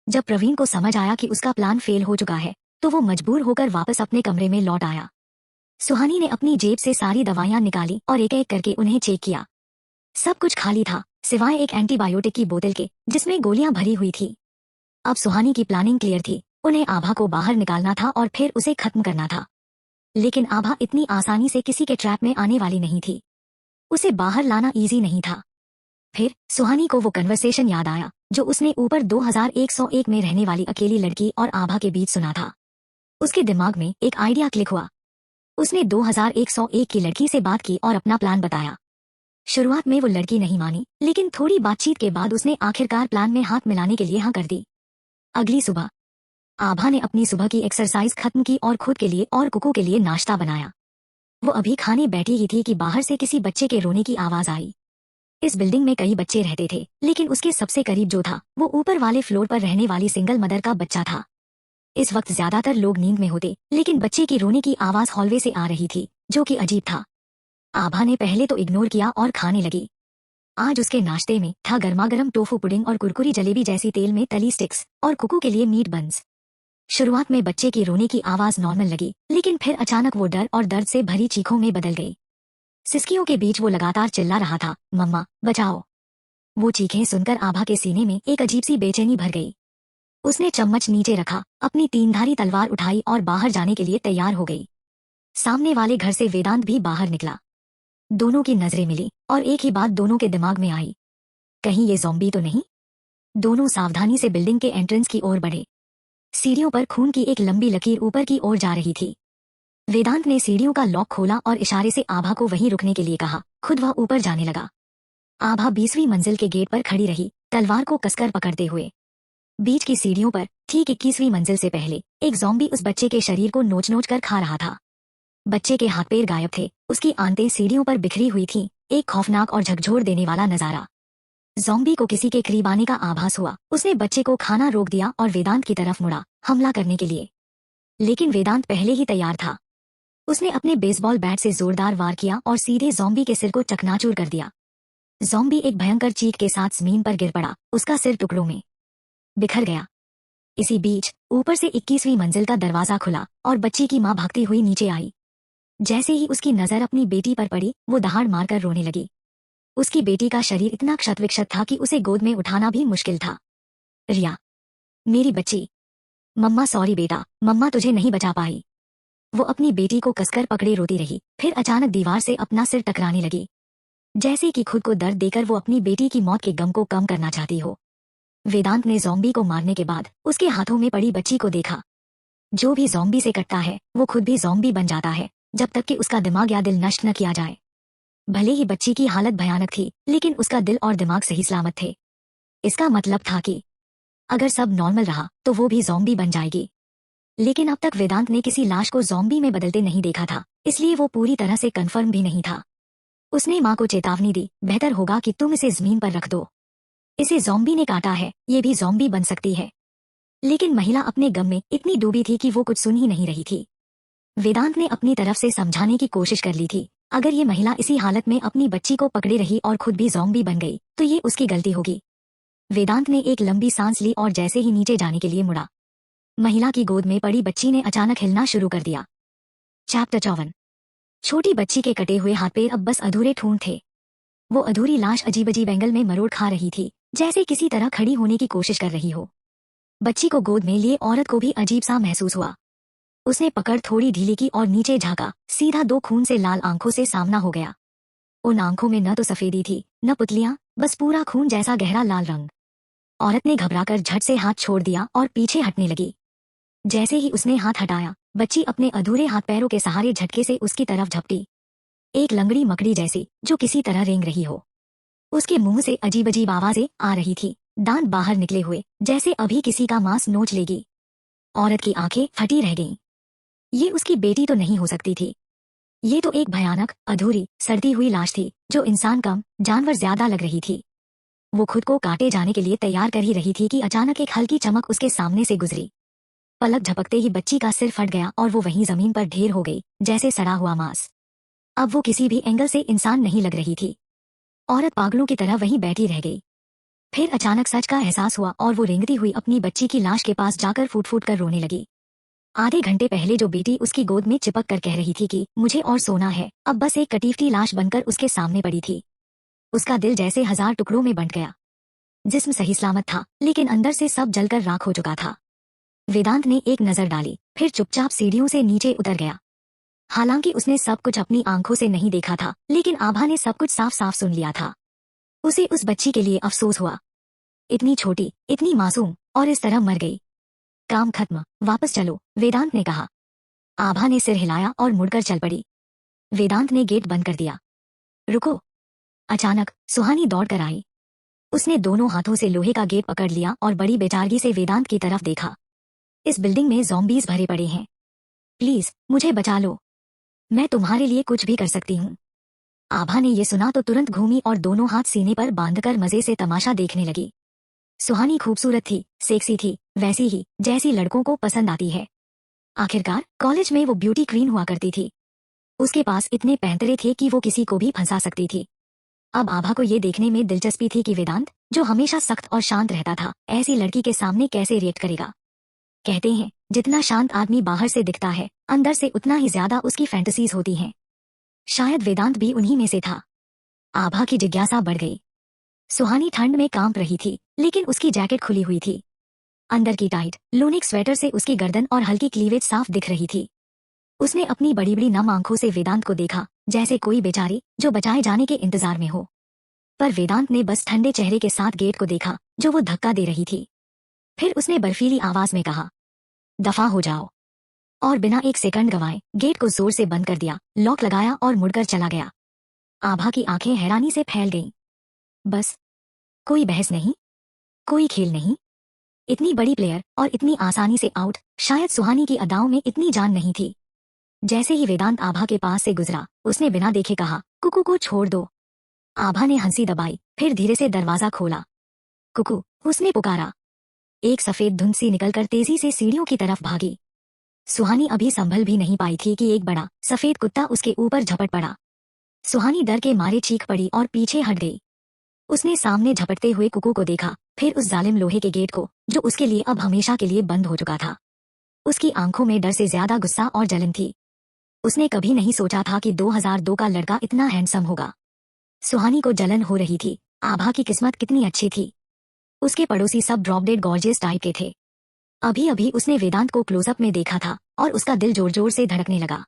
S1: जब प्रवीण को समझ आया कि उसका प्लान फेल हो चुका है तो वो मजबूर होकर वापस अपने कमरे में लौट आया। सुहानी ने अपनी जेब से सारी दवाइयां निकाली और एक एक करके उन्हें चेक किया। सब कुछ खाली था सिवाय एक एंटीबायोटिक की बोतल के जिसमें गोलियां भरी हुई थी। अब सुहानी की प्लानिंग क्लियर थी, उन्हें आभा को बाहर निकालना था और फिर उसे खत्म करना था। लेकिन आभा इतनी आसानी से किसी के ट्रैप में आने वाली नहीं थी। उसे बाहर लाना इजी नहीं था। फिर सुहानी को वो कन्वर्सेशन याद आया जो उसने ऊपर 2101 में रहने वाली अकेली लड़की और आभा के बीच सुना था। उसके दिमाग में एक आइडिया क्लिक हुआ। उसने 2101 की लड़की से बात की और अपना प्लान बताया। शुरुआत में वो लड़की नहीं मानी, लेकिन थोड़ी बातचीत के बाद उसने आखिरकार प्लान में हाथ मिलाने के लिए हाँ कर दी। अगली सुबह आभा ने अपनी सुबह की एक्सरसाइज खत्म की और खुद के लिए और कुकू के लिए नाश्ता बनाया। वो अभी खाने बैठी ही थी कि बाहर से किसी बच्चे के रोने की आवाज आई। इस बिल्डिंग में कई बच्चे रहते थे, लेकिन उसके सबसे करीब जो था वो ऊपर वाले फ्लोर पर रहने वाली सिंगल मदर का बच्चा था। इस वक्त ज्यादातर लोग नींद में होते, लेकिन बच्चे की रोने की आवाज हॉलवे से आ रही थी जो कि अजीब था। आभा ने पहले तो इग्नोर किया और खाने लगी। आज उसके नाश्ते में था गर्मागर्म टोफू पुडिंग और कुरकुरी जलेबी जैसी तेल में तली स्टिक्स और कुकू के लिए मीट बन्स। शुरुआत में बच्चे की रोने की आवाज नॉर्मल लगी, लेकिन फिर अचानक वो डर और दर्द से भरी चीखों में बदल गई। सिसकियों के बीच वो लगातार चिल्ला रहा था, मम्मा बचाओ। वो चीखें सुनकर आभा के सीने में एक अजीब सी बेचैनी भर गई। उसने चम्मच नीचे रखा, अपनी तीनधारी तलवार उठाई और बाहर जाने के लिए तैयार हो गई। सामने वाले घर से वेदांत भी बाहर निकला। दोनों की नजरें मिली और एक ही बात दोनों के दिमाग में आई, कहीं ये ज़ॉम्बी तो नहीं। दोनों सावधानी से बिल्डिंग के एंट्रेंस की ओर बढ़े। सीढ़ियों पर खून की एक लंबी लकीर ऊपर की ओर जा रही थी। वेदांत ने सीढ़ियों का लॉक खोला और इशारे से आभा को वहीं रुकने के लिए कहा। खुद वह ऊपर जाने लगा। आभा 20वीं मंजिल के गेट पर खड़ी रही, तलवार को कसकर पकड़ते हुए। बीच की सीढ़ियों पर ठीक 21वीं मंजिल से पहले एक ज़ॉम्बी उस बच्चे के शरीर को नोच नोच कर खा रहा था। बच्चे के हाथ पैर गायब थे, उसकी आंतें सीढ़ियों पर बिखरी हुई थीं। एक खौफनाक और झकझोर देने वाला नजारा। ज़ॉम्बी को किसी के करीब आने का आभास हुआ। उसने बच्चे को खाना रोक दिया और वेदांत की तरफ मुड़ा, हमला करने के लिए। लेकिन वेदांत पहले ही तैयार था। उसने अपने बेसबॉल बैट से जोरदार वार किया और सीधे ज़ॉम्बी के सिर को चकनाचूर कर दिया। ज़ॉम्बी एक भयंकर चीख के साथ जमीन पर गिर पड़ा, उसका सिर टुकड़ों में बिखर गया। इसी बीच ऊपर से 21वीं मंजिल का दरवाजा खुला और बच्ची की मां भागती हुई नीचे आई। जैसे ही उसकी नजर अपनी बेटी पर पड़ी, वो दहाड़ मारकर रोने लगी। उसकी बेटी का शरीर इतना क्षत-विक्षत था कि उसे गोद में उठाना भी मुश्किल था। रिया, मेरी बच्ची। मम्मा सॉरी बेटा, मम्मा तुझे नहीं बचा पाई। वो अपनी बेटी को कसकर पकड़े रोती रही, फिर अचानक दीवार से अपना सिर टकराने लगी, जैसे कि खुद को दर्द देकर वो अपनी बेटी की मौत के गम को कम करना चाहती हो। वेदांत ने ज़ॉम्बी को मारने के बाद उसके हाथों में पड़ी बच्ची को देखा। जो भी ज़ॉम्बी से कटता है वो खुद भी ज़ॉम्बी बन जाता है, जब तक कि उसका दिमाग या दिल नष्ट न किया जाए। भले ही बच्ची की हालत भयानक थी, लेकिन उसका दिल और दिमाग सही सलामत थे। इसका मतलब था कि अगर सब नॉर्मल रहा तो वो भी ज़ॉम्बी बन जाएगी। लेकिन अब तक वेदांत ने किसी लाश को ज़ॉम्बी में बदलते नहीं देखा था, इसलिए वो पूरी तरह से कन्फर्म भी नहीं था। उसने माँ को चेतावनी दी, बेहतर होगा कि तुम इसे जमीन पर रख दो। इसे ज़ॉम्बी ने काटा है, ये भी ज़ॉम्बी बन सकती है। लेकिन महिला अपने गम में इतनी डूबी थी कि वो कुछ सुन ही नहीं रही थी। वेदांत ने अपनी तरफ से समझाने की कोशिश कर ली थी, अगर ये महिला इसी हालत में अपनी बच्ची को पकड़े रही और खुद भी ज़ॉम्बी बन गई तो ये उसकी गलती होगी। वेदांत ने एक लंबी सांस ली और जैसे ही नीचे जाने के लिए मुड़ा, महिला की गोद में पड़ी बच्ची ने अचानक हिलना शुरू कर दिया। चैप्टर 54। छोटी बच्ची के कटे हुए हाथ पैर अब बस अधूरे ठूंठ थे। वो अधूरी लाश अजीब अजीब एंगल में मरोड़ खा रही थी, जैसे किसी तरह खड़ी होने की कोशिश कर रही हो। बच्ची को गोद में लिए औरत को भी अजीब सा महसूस हुआ। उसने पकड़ थोड़ी ढीली की और नीचे झांका, सीधा 2 खून से लाल आंखों से सामना हो गया। उन आंखों में न तो सफेदी थी न पुतलियां, बस पूरा खून जैसा गहरा लाल रंग। औरत ने घबराकर झट से हाथ छोड़ दिया और पीछे हटने लगी। जैसे ही उसने हाथ हटाया, बच्ची अपने अधूरे हाथ पैरों के सहारे झटके से उसकी तरफ झपटी, एक लंगड़ी मकड़ी जैसी जो किसी तरह रेंग रही हो। उसके मुंह से अजीब अजीब आवाजें आ रही थी, दांत बाहर निकले हुए, जैसे अभी किसी का मांस नोच लेगी। औरत की आंखें फटी रह गईं। ये उसकी बेटी तो नहीं हो सकती थी। ये तो एक भयानक, अधूरी, सड़ती हुई लाश थी, जो इंसान कम, जानवर ज्यादा लग रही थी। वो खुद को काटे जाने के लिए तैयार कर ही रही थी कि अचानक एक हल्की चमक उसके सामने से गुजरी। पलक झपकते ही बच्ची का सिर फट गया और वो वहीं जमीन पर ढेर हो गई, जैसे सड़ा हुआ मांस। अब वो किसी भी एंगल से इंसान नहीं लग रही थी। औरत पागलों की तरह वहीं बैठी रह गई। फिर अचानक सच का एहसास हुआ और वो रेंगती हुई अपनी बच्ची की लाश के पास जाकर फूट फूट कर रोने लगी। आधे घंटे पहले जो बेटी उसकी गोद में चिपक कर कह रही थी कि मुझे और सोना है, अब बस एक कटीफती लाश बनकर उसके सामने पड़ी थी। उसका दिल जैसे 1000 टुकड़ों में बंट गया। जिस्म सही सलामत था, लेकिन अंदर से सब जलकर राख हो चुका था। वेदांत ने एक नजर डाली, फिर चुपचाप सीढ़ियों से नीचे उतर गया। हालांकि उसने सब कुछ अपनी आंखों से नहीं देखा था, लेकिन आभा ने सब कुछ साफ साफ सुन लिया था। उसे उस बच्ची के लिए अफसोस हुआ। इतनी छोटी, इतनी मासूम, और इस तरह मर गई। काम खत्म, वापस चलो, वेदांत ने कहा। आभा ने सिर हिलाया और मुड़कर चल पड़ी। वेदांत ने गेट बंद कर दिया। रुको। अचानक सुहानी दौड़ कर आई। उसने दोनों हाथों से लोहे का गेट पकड़ लिया और बड़ी बेचारगी से वेदांत की तरफ देखा। इस बिल्डिंग में ज़ॉम्बीज भरे पड़े हैं, प्लीज मुझे बचा लो, मैं तुम्हारे लिए कुछ भी कर सकती हूँ। आभा ने ये सुना तो तुरंत घूमी और दोनों हाथ सीने पर बांधकर मजे से तमाशा देखने लगी। सुहानी खूबसूरत थी, सेक्सी थी, वैसी ही जैसी लड़कों को पसंद आती है। आखिरकार कॉलेज में वो ब्यूटी क्वीन हुआ करती थी। उसके पास इतने पैंतरे थे कि वो किसी को भी फंसा सकती थी। अब आभा को ये देखने में दिलचस्पी थी कि वेदांत, जो हमेशा सख्त और शांत रहता था, ऐसी लड़की के सामने कैसे रिएक्ट करेगा। कहते हैं, जितना शांत आदमी बाहर से दिखता है, अंदर से उतना ही ज्यादा उसकी फैंटेसीज होती हैं। शायद वेदांत भी उन्हीं में से था। आभा की जिज्ञासा बढ़ गई। सुहानी ठंड में कांप रही थी, लेकिन उसकी जैकेट खुली हुई थी। अंदर की टाइट लूनिक स्वेटर से उसकी गर्दन और हल्की क्लीवेज साफ दिख रही थी। उसने अपनी बड़ी बड़ी नम आंखों से वेदांत को देखा, जैसे कोई बेचारी जो बचाए जाने के इंतजार में हो। पर वेदांत ने बस ठंडे चेहरे के साथ गेट को देखा जो वो धक्का दे रही थी। फिर उसने बर्फीली आवाज में कहा, दफा हो जाओ, और बिना एक सेकंड गंवाए गेट को जोर से बंद कर दिया, लॉक लगाया और मुड़कर चला गया। आभा की आंखें हैरानी से फैल गईं। बस, कोई बहस नहीं, कोई खेल नहीं। इतनी बड़ी प्लेयर और इतनी आसानी से आउट, शायद सुहानी की अदाओं में इतनी जान नहीं थी। जैसे ही वेदांत आभा के पास से गुजरा, उसने बिना देखे कहा, कुकू को छोड़ दो। आभा ने हंसी दबाई, फिर धीरे से दरवाजा खोला। कुकू, उसने पुकारा। एक सफेद धुंध सी निकलकर तेजी से सीढ़ियों की तरफ भागी। सुहानी अभी संभल भी नहीं पाई थी कि एक बड़ा सफेद कुत्ता उसके ऊपर झपट पड़ा। सुहानी डर के मारे चीख पड़ी और पीछे हट गई। उसने सामने झपटते हुए कुकू को देखा, फिर उस जालिम लोहे के गेट को जो उसके लिए अब हमेशा के लिए बंद हो चुका था। उसकी आंखों में डर से ज्यादा गुस्सा और जलन थी। उसने कभी नहीं सोचा था कि 2002 का लड़का इतना हैंडसम होगा। सुहानी को जलन हो रही थी। आभा की किस्मत कितनी अच्छी थी। उसके पड़ोसी सब ड्रॉप डेड गॉर्जियस टाइप के थे। अभी अभी उसने वेदांत को क्लोजअप में देखा था और उसका दिल जोर जोर से धड़कने लगा।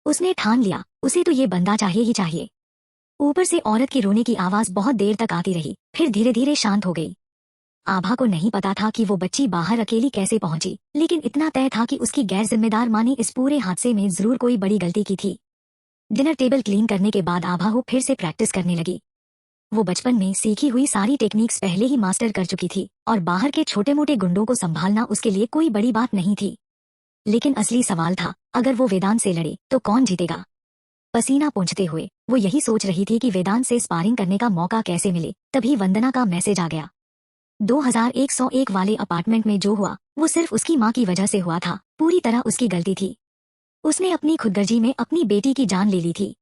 S1: उसने ठान लिया, उसे तो ये बंदा चाहिए ही चाहिए। ऊपर से औरत की रोने की आवाज बहुत देर तक आती रही, फिर धीरे धीरे शांत हो गई। आभा को नहीं पता था कि वो बच्ची बाहर अकेली कैसे पहुंची, लेकिन इतना तय था कि उसकी गैर जिम्मेदार माँ ने इस पूरे हादसे में जरूर कोई बड़ी गलती की थी। डिनर टेबल क्लीन करने के बाद आभा वो फिर से प्रैक्टिस करने लगी। वो बचपन में सीखी हुई सारी टेक्निक्स पहले ही मास्टर कर चुकी थी और बाहर के छोटे मोटे गुंडों को संभालना उसके लिए कोई बड़ी बात नहीं थी। लेकिन असली सवाल था, अगर वो वेदांत से लड़े तो कौन जीतेगा। पसीना पोंछते हुए वो यही सोच रही थी कि वेदांत से स्पारिंग करने का मौका कैसे मिले, तभी वंदना का मैसेज आ गया। 2101 वाले अपार्टमेंट में जो हुआ वो सिर्फ उसकी माँ की वजह से हुआ था, पूरी तरह उसकी गलती थी। उसने अपनी खुदगर्जी में अपनी बेटी की जान ले ली थी।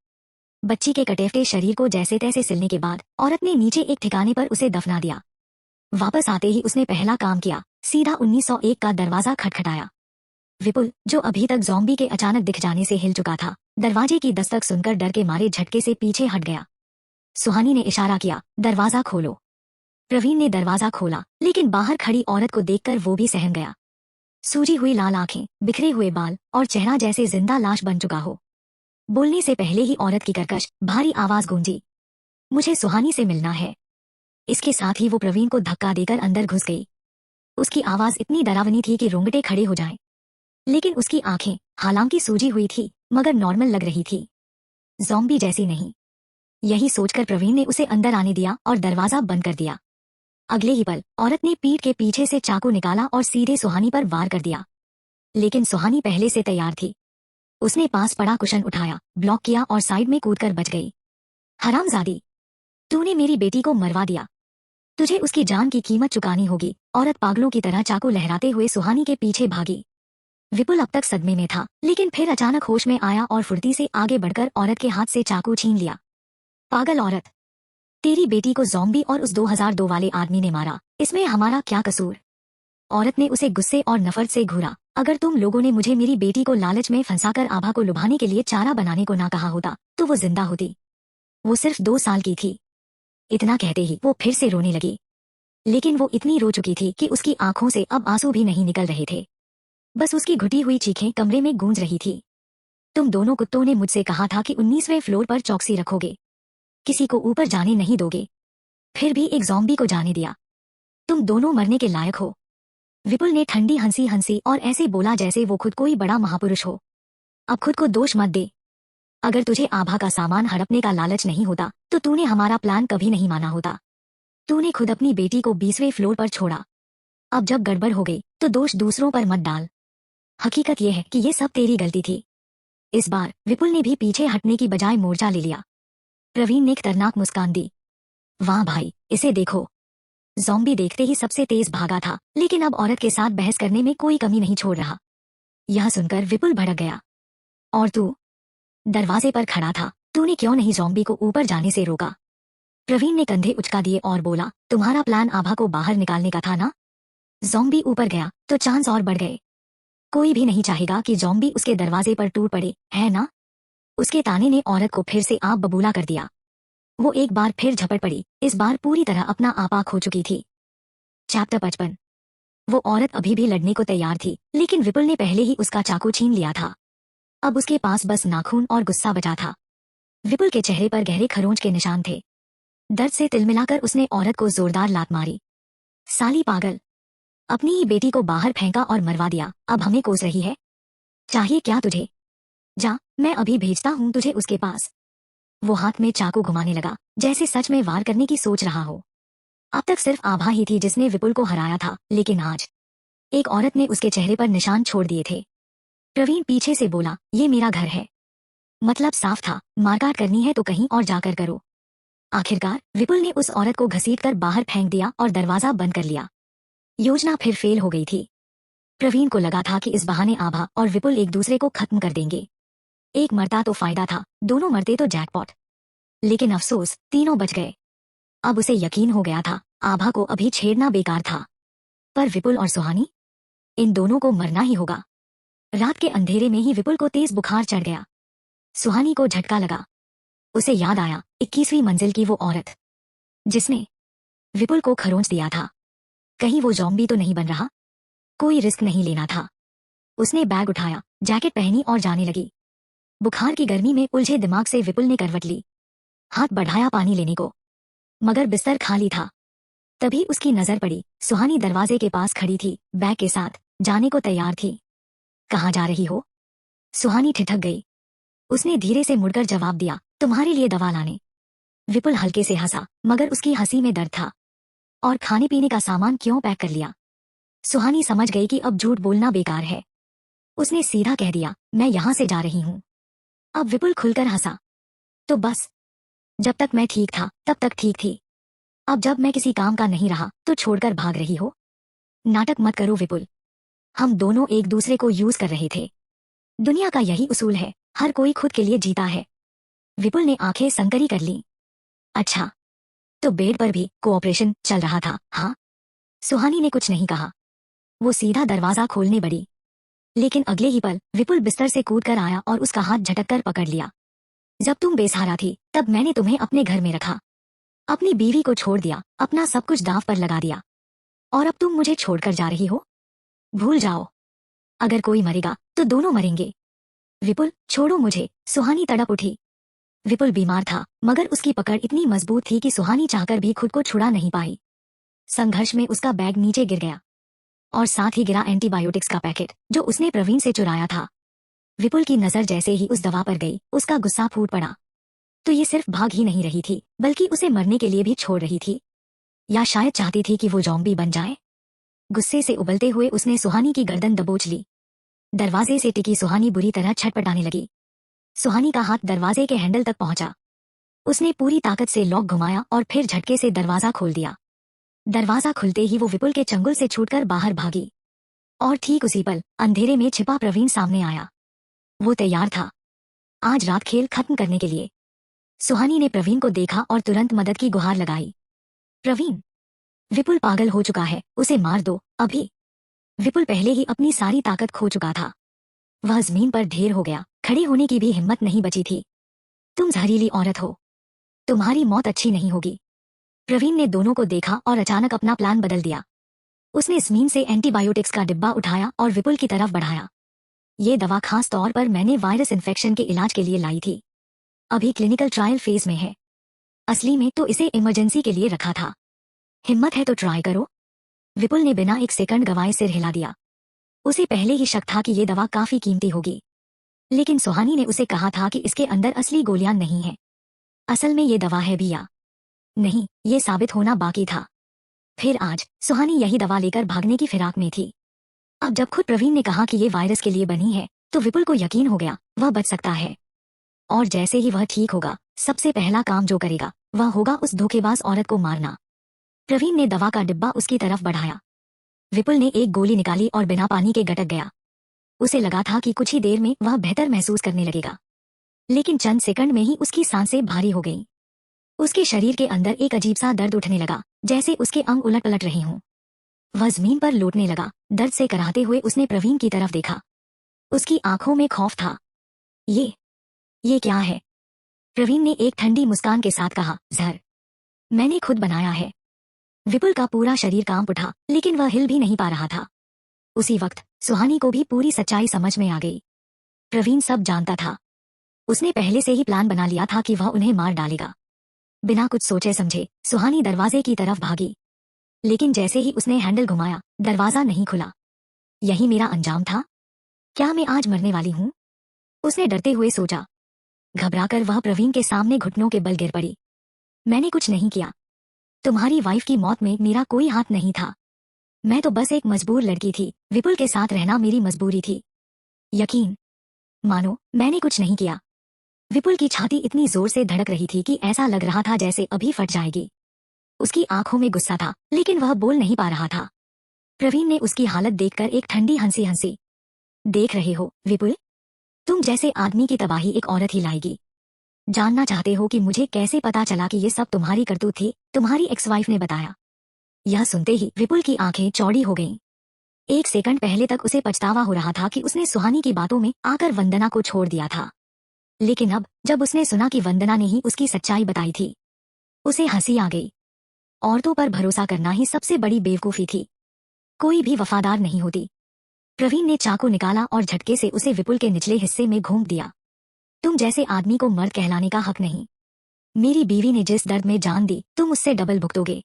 S1: बच्ची के कटेफटे शरीर को जैसे तैसे सिलने के बाद औरत ने नीचे एक ठिकाने पर उसे दफना दिया। वापस आते ही उसने पहला काम किया, सीधा 1901 का दरवाजा खटखटाया। विपुल, जो अभी तक ज़ॉम्बी के अचानक दिख जाने से हिल चुका था, दरवाजे की दस्तक सुनकर डर के मारे झटके से पीछे हट गया। सुहानी ने इशारा किया, दरवाजा खोलो। प्रवीण ने दरवाजा खोला, लेकिन बाहर खड़ी औरत को देखकर वो भी सहम गया। सूजी हुई लाल आंखें, बिखरे हुए बाल और चेहरा जैसे जिंदा लाश बन चुका हो। बोलने से पहले ही औरत की कर्कश भारी आवाज गूंजी, मुझे सुहानी से मिलना है। इसके साथ ही वो प्रवीण को धक्का देकर अंदर घुस गई। उसकी आवाज इतनी डरावनी थी कि रोंगटे खड़े हो जाएं। लेकिन उसकी आंखें हालांकि सूजी हुई थी मगर नॉर्मल लग रही थी, ज़ॉम्बी जैसी नहीं। यही सोचकर प्रवीण ने उसे अंदर आने दिया और दरवाजा बंद कर दिया। अगले ही पल औरत ने पीठ के पीछे से चाकू निकाला और सीधे सुहानी पर वार कर दिया। लेकिन सुहानी पहले से तैयार थी। उसने पास पड़ा कुशन उठाया, ब्लॉक किया और साइड में कूदकर बच गई। हरामजादी, तूने मेरी बेटी को मरवा दिया, तुझे उसकी जान की कीमत चुकानी होगी। औरत पागलों की तरह चाकू लहराते हुए सुहानी के पीछे भागी। विपुल अब तक सदमे में था, लेकिन फिर अचानक होश में आया और फुर्ती से आगे बढ़कर औरत के हाथ से चाकू छीन लिया। पागल औरत, तेरी बेटी को ज़ॉम्बी और उस 2002 वाले आदमी ने मारा, इसमें हमारा क्या कसूर। औरत ने उसे गुस्से और नफरत से घूरा। अगर तुम लोगों ने मुझे मेरी बेटी को लालच में फंसाकर आभा को लुभाने के लिए चारा बनाने को ना कहा होता तो वो जिंदा होती। वो सिर्फ 2 साल की थी। इतना कहते ही वो फिर से रोने लगी, लेकिन वो इतनी रो चुकी थी कि उसकी आंखों से अब आंसू भी नहीं निकल रहे थे। बस उसकी घुटी हुई चीखें कमरे में गूंज रही थी। तुम दोनों कुत्तों ने मुझसे कहा था कि 19वें फ्लोर पर चौकसी रखोगे, किसी को ऊपर जाने नहीं दोगे, फिर भी एक ज़ॉम्बी को जाने दिया। तुम दोनों मरने के लायक हो। विपुल ने ठंडी हंसी हंसी और ऐसे बोला जैसे वो खुद कोई बड़ा महापुरुष हो। अब खुद को दोष मत दे। अगर तुझे आभा का सामान हड़पने का लालच नहीं होता तो तूने हमारा प्लान कभी नहीं माना होता। तूने खुद अपनी बेटी को 20वें फ्लोर पर छोड़ा। अब जब गड़बड़ हो गई तो दोष दूसरों पर मत डाल। हकीकत यह है कि ये सब तेरी गलती थी। इस बार विपुल ने भी पीछे हटने की बजाय मोर्चा ले लिया। प्रवीण ने एक खतरनाक मुस्कान दी। वाह भाई, इसे देखो। ज़ॉम्बी देखते ही सबसे तेज भागा था, लेकिन अब औरत के साथ बहस करने में कोई कमी नहीं छोड़ रहा। यह सुनकर विपुल भड़क गया। और तू दरवाजे पर खड़ा था, तूने क्यों नहीं ज़ॉम्बी को ऊपर जाने से रोका। प्रवीण ने कंधे उचका दिए और बोला, तुम्हारा प्लान आभा को बाहर निकालने का था ना। ज़ॉम्बी ऊपर गया तो चांस और बढ़ गए। कोई भी नहीं चाहेगा कि ज़ॉम्बी उसके दरवाजे पर टूट पड़े, है ना। उसके ताने ने औरत को फिर से आप बबूला कर दिया। वो एक बार फिर झपट पड़ी, इस बार पूरी तरह अपना आपा खो चुकी थी। चैप्टर 55। वो औरत अभी भी लड़ने को तैयार थी, लेकिन विपुल ने पहले ही उसका चाकू छीन लिया था। अब उसके पास बस नाखून और गुस्सा बचा था। विपुल के चेहरे पर गहरे खरोंच के निशान थे। दर्द से तिलमिलाकर उसने औरत को जोरदार लात मारी। साली पागल, अपनी ही बेटी को बाहर फेंका और मरवा दिया, अब हमें कोस रही है? चाहिए क्या तुझे? जा, मैं अभी भेजता हूँ तुझे उसके पास। वो हाथ में चाकू घुमाने लगा, जैसे सच में वार करने की सोच रहा हो। अब तक सिर्फ आभा ही थी जिसने विपुल को हराया था, लेकिन आज एक औरत ने उसके चेहरे पर निशान छोड़ दिए थे। प्रवीण पीछे से बोला, ये मेरा घर है। मतलब साफ था, मारकाट करनी है तो कहीं और जाकर करो। आखिरकार विपुल ने उस औरत को घसीटकर बाहर फेंक दिया और दरवाजा बंद कर लिया। योजना फिर फेल हो गई थी। प्रवीण को लगा था कि इस बहाने आभा और विपुल एक दूसरे को खत्म कर देंगे। एक मरता तो फायदा था, दोनों मरते तो जैकपॉट। लेकिन अफसोस, तीनों बच गए। अब उसे यकीन हो गया था, आभा को अभी छेड़ना बेकार था। पर विपुल और सुहानी, इन दोनों को मरना ही होगा। रात के अंधेरे में ही विपुल को तेज बुखार चढ़ गया। सुहानी को झटका लगा। उसे याद आया 21वीं मंजिल की वो औरत जिसने विपुल को खरोंच दिया था। कहीं वो ज़ॉम्बी तो नहीं बन रहा? कोई रिस्क नहीं लेना था। उसने बैग उठाया, जैकेट पहनी और जाने लगी। बुखार की गर्मी में उलझे दिमाग से विपुल ने करवट ली। हाथ बढ़ाया पानी लेने को, मगर बिस्तर खाली था। तभी उसकी नजर पड़ी, सुहानी दरवाजे के पास खड़ी थी, बैग के साथ, जाने को तैयार थी। कहाँ जा रही हो? सुहानी ठिठक गई। उसने धीरे से मुड़कर जवाब दिया, तुम्हारे लिए दवा लाने। विपुल हल्के से हंसा, मगर उसकी हंसी में दर्द था। और खाने पीने का सामान क्यों पैक कर लिया? सुहानी समझ गई कि अब झूठ बोलना बेकार है। उसने सीधा कह दिया, मैं यहां से जा रही हूं। अब विपुल खुलकर हंसा। तो बस, जब तक मैं ठीक था तब तक ठीक थी। अब जब मैं किसी काम का नहीं रहा तो छोड़कर भाग रही हो? नाटक मत करो विपुल। हम दोनों एक दूसरे को यूज कर रहे थे। दुनिया का यही उसूल है, हर कोई खुद के लिए जीता है। विपुल ने आंखें संकरी कर ली। अच्छा, तो बेड पर भी कोऑपरेशन चल रहा था, हाँ? सुहानी ने कुछ नहीं कहा। वो सीधा दरवाजा खोलने बढ़ी। लेकिन अगले ही पल विपुल बिस्तर से कूद कर आया और उसका हाथ झटक कर पकड़ लिया। जब तुम बेसहारा थी तब मैंने तुम्हें अपने घर में रखा। अपनी बीवी को छोड़ दिया, अपना सब कुछ दांव पर लगा दिया। और अब तुम मुझे छोड़कर जा रही हो? भूल जाओ, अगर कोई मरेगा तो दोनों मरेंगे। विपुल, छोड़ो मुझे। सुहानी तड़प उठी। विपुल बीमार था, मगर उसकी पकड़ इतनी मजबूत थी कि सुहानी चाहकर भी खुद को छुड़ा नहीं पाई। संघर्ष में उसका बैग नीचे गिर गया और साथ ही गिरा एंटीबायोटिक्स का पैकेट जो उसने प्रवीण से चुराया था। विपुल की नजर जैसे ही उस दवा पर गई, उसका गुस्सा फूट पड़ा। तो ये सिर्फ भाग ही नहीं रही थी, बल्कि उसे मरने के लिए भी छोड़ रही थी। या शायद चाहती थी कि वो ज़ॉम्बी बन जाए। गुस्से से उबलते हुए उसने सुहानी की गर्दन दबोच ली। दरवाजे से टिकी सुहानी बुरी तरह छटपटाने लगी। सुहानी का हाथ दरवाजे के हैंडल तक पहुंचा। उसने पूरी ताकत से लॉक घुमाया और फिर झटके से दरवाजा खोल दिया। दरवाजा खुलते ही वो विपुल के चंगुल से छूटकर बाहर भागी। और ठीक उसी पल अंधेरे में छिपा प्रवीण सामने आया। वो तैयार था, आज रात खेल खत्म करने के लिए। सुहानी ने प्रवीण को देखा और तुरंत मदद की गुहार लगाई। प्रवीण, विपुल पागल हो चुका है, उसे मार दो, अभी। विपुल पहले ही अपनी सारी ताकत खो चुका था। वह जमीन पर ढेर हो गया, खड़े होने की भी हिम्मत नहीं बची थी। तुम जहरीली औरत हो, तुम्हारी मौत अच्छी नहीं होगी। प्रवीण ने दोनों को देखा और अचानक अपना प्लान बदल दिया। उसने जमीन से एंटीबायोटिक्स का डिब्बा उठाया और विपुल की तरफ बढ़ाया। ये दवा खास तौर पर मैंने वायरस इन्फेक्शन के इलाज के लिए लाई थी। अभी क्लिनिकल ट्रायल फेज में है। असली में तो इसे इमरजेंसी के लिए रखा था। हिम्मत है तो ट्राई करो। विपुल ने बिना एक सेकंड गवाए सिर हिला दिया। उसे पहले ही शक था कि ये दवा काफी कीमती होगी। लेकिन सुहानी ने उसे कहा था कि इसके अंदर असली गोलियां नहीं है। असल में ये दवा है भी या नहीं, ये साबित होना बाकी था। फिर आज सुहानी यही दवा लेकर भागने की फिराक में थी। अब जब खुद प्रवीण ने कहा कि ये वायरस के लिए बनी है, तो विपुल को यकीन हो गया वह बच सकता है। और जैसे ही वह ठीक होगा, सबसे पहला काम जो करेगा वह होगा उस धोखेबाज औरत को मारना। प्रवीण ने दवा का डिब्बा उसकी तरफ बढ़ाया। विपुल ने एक गोली निकाली और बिना पानी के गटक गया। उसे लगा था कि कुछ ही देर में वह बेहतर महसूस करने लगेगा। लेकिन चंद सेकंड में ही उसकी सांसें भारी हो गईं। उसके शरीर के अंदर एक अजीब सा दर्द उठने लगा, जैसे उसके अंग उलट पलट रहे हों। वह जमीन पर लौटने लगा। दर्द से कराहते हुए उसने प्रवीण की तरफ देखा। उसकी आंखों में खौफ था। ये क्या है? प्रवीण ने एक ठंडी मुस्कान के साथ कहा, जहर। मैंने खुद बनाया है। विपुल का पूरा शरीर कांप उठा, लेकिन वह हिल भी नहीं पा रहा था। उसी वक्त सुहानी को भी पूरी सच्चाई समझ में आ गई। प्रवीण सब जानता था। उसने पहले से ही प्लान बना लिया था कि वह उन्हें मार डालेगा। बिना कुछ सोचे समझे सुहानी दरवाजे की तरफ भागी, लेकिन जैसे ही उसने हैंडल घुमाया दरवाजा नहीं खुला। यही मेरा अंजाम था? क्या मैं आज मरने वाली हूँ? उसने डरते हुए सोचा। घबराकर वह प्रवीण के सामने घुटनों के बल गिर पड़ी। मैंने कुछ नहीं किया। तुम्हारी वाइफ की मौत में मेरा कोई हाथ नहीं था। मैं तो बस एक मजबूर लड़की थी। विपुल के साथ रहना मेरी मजबूरी थी। यकीन मानो मैंने कुछ नहीं किया। विपुल की छाती इतनी जोर से धड़क रही थी कि ऐसा लग रहा था जैसे अभी फट जाएगी। उसकी आंखों में गुस्सा था, लेकिन वह बोल नहीं पा रहा था। प्रवीण ने उसकी हालत देखकर एक ठंडी हंसी हंसी। देख रहे हो विपुल, तुम जैसे आदमी की तबाही एक औरत ही लाएगी। जानना चाहते हो कि मुझे कैसे पता चला कि ये सब तुम्हारी करतूत थी? तुम्हारी एक्स वाइफ ने बताया। यह सुनते ही विपुल की आंखें चौड़ी हो गईं। एक सेकंड पहले तक उसे पछतावा हो रहा था कि उसने सुहानी की बातों में आकर वंदना को छोड़ दिया था, लेकिन अब जब उसने सुना कि वंदना ने ही उसकी सच्चाई बताई थी, उसे हंसी आ गई। औरतों पर भरोसा करना ही सबसे बड़ी बेवकूफी थी। कोई भी वफादार नहीं होती। प्रवीण ने चाकू निकाला और झटके से उसे विपुल के निचले हिस्से में घोंप दिया। तुम जैसे आदमी को मर्द कहलाने का हक नहीं। मेरी बीवी ने जिस दर्द में जान दी, तुम उससे डबल भुगतोगे।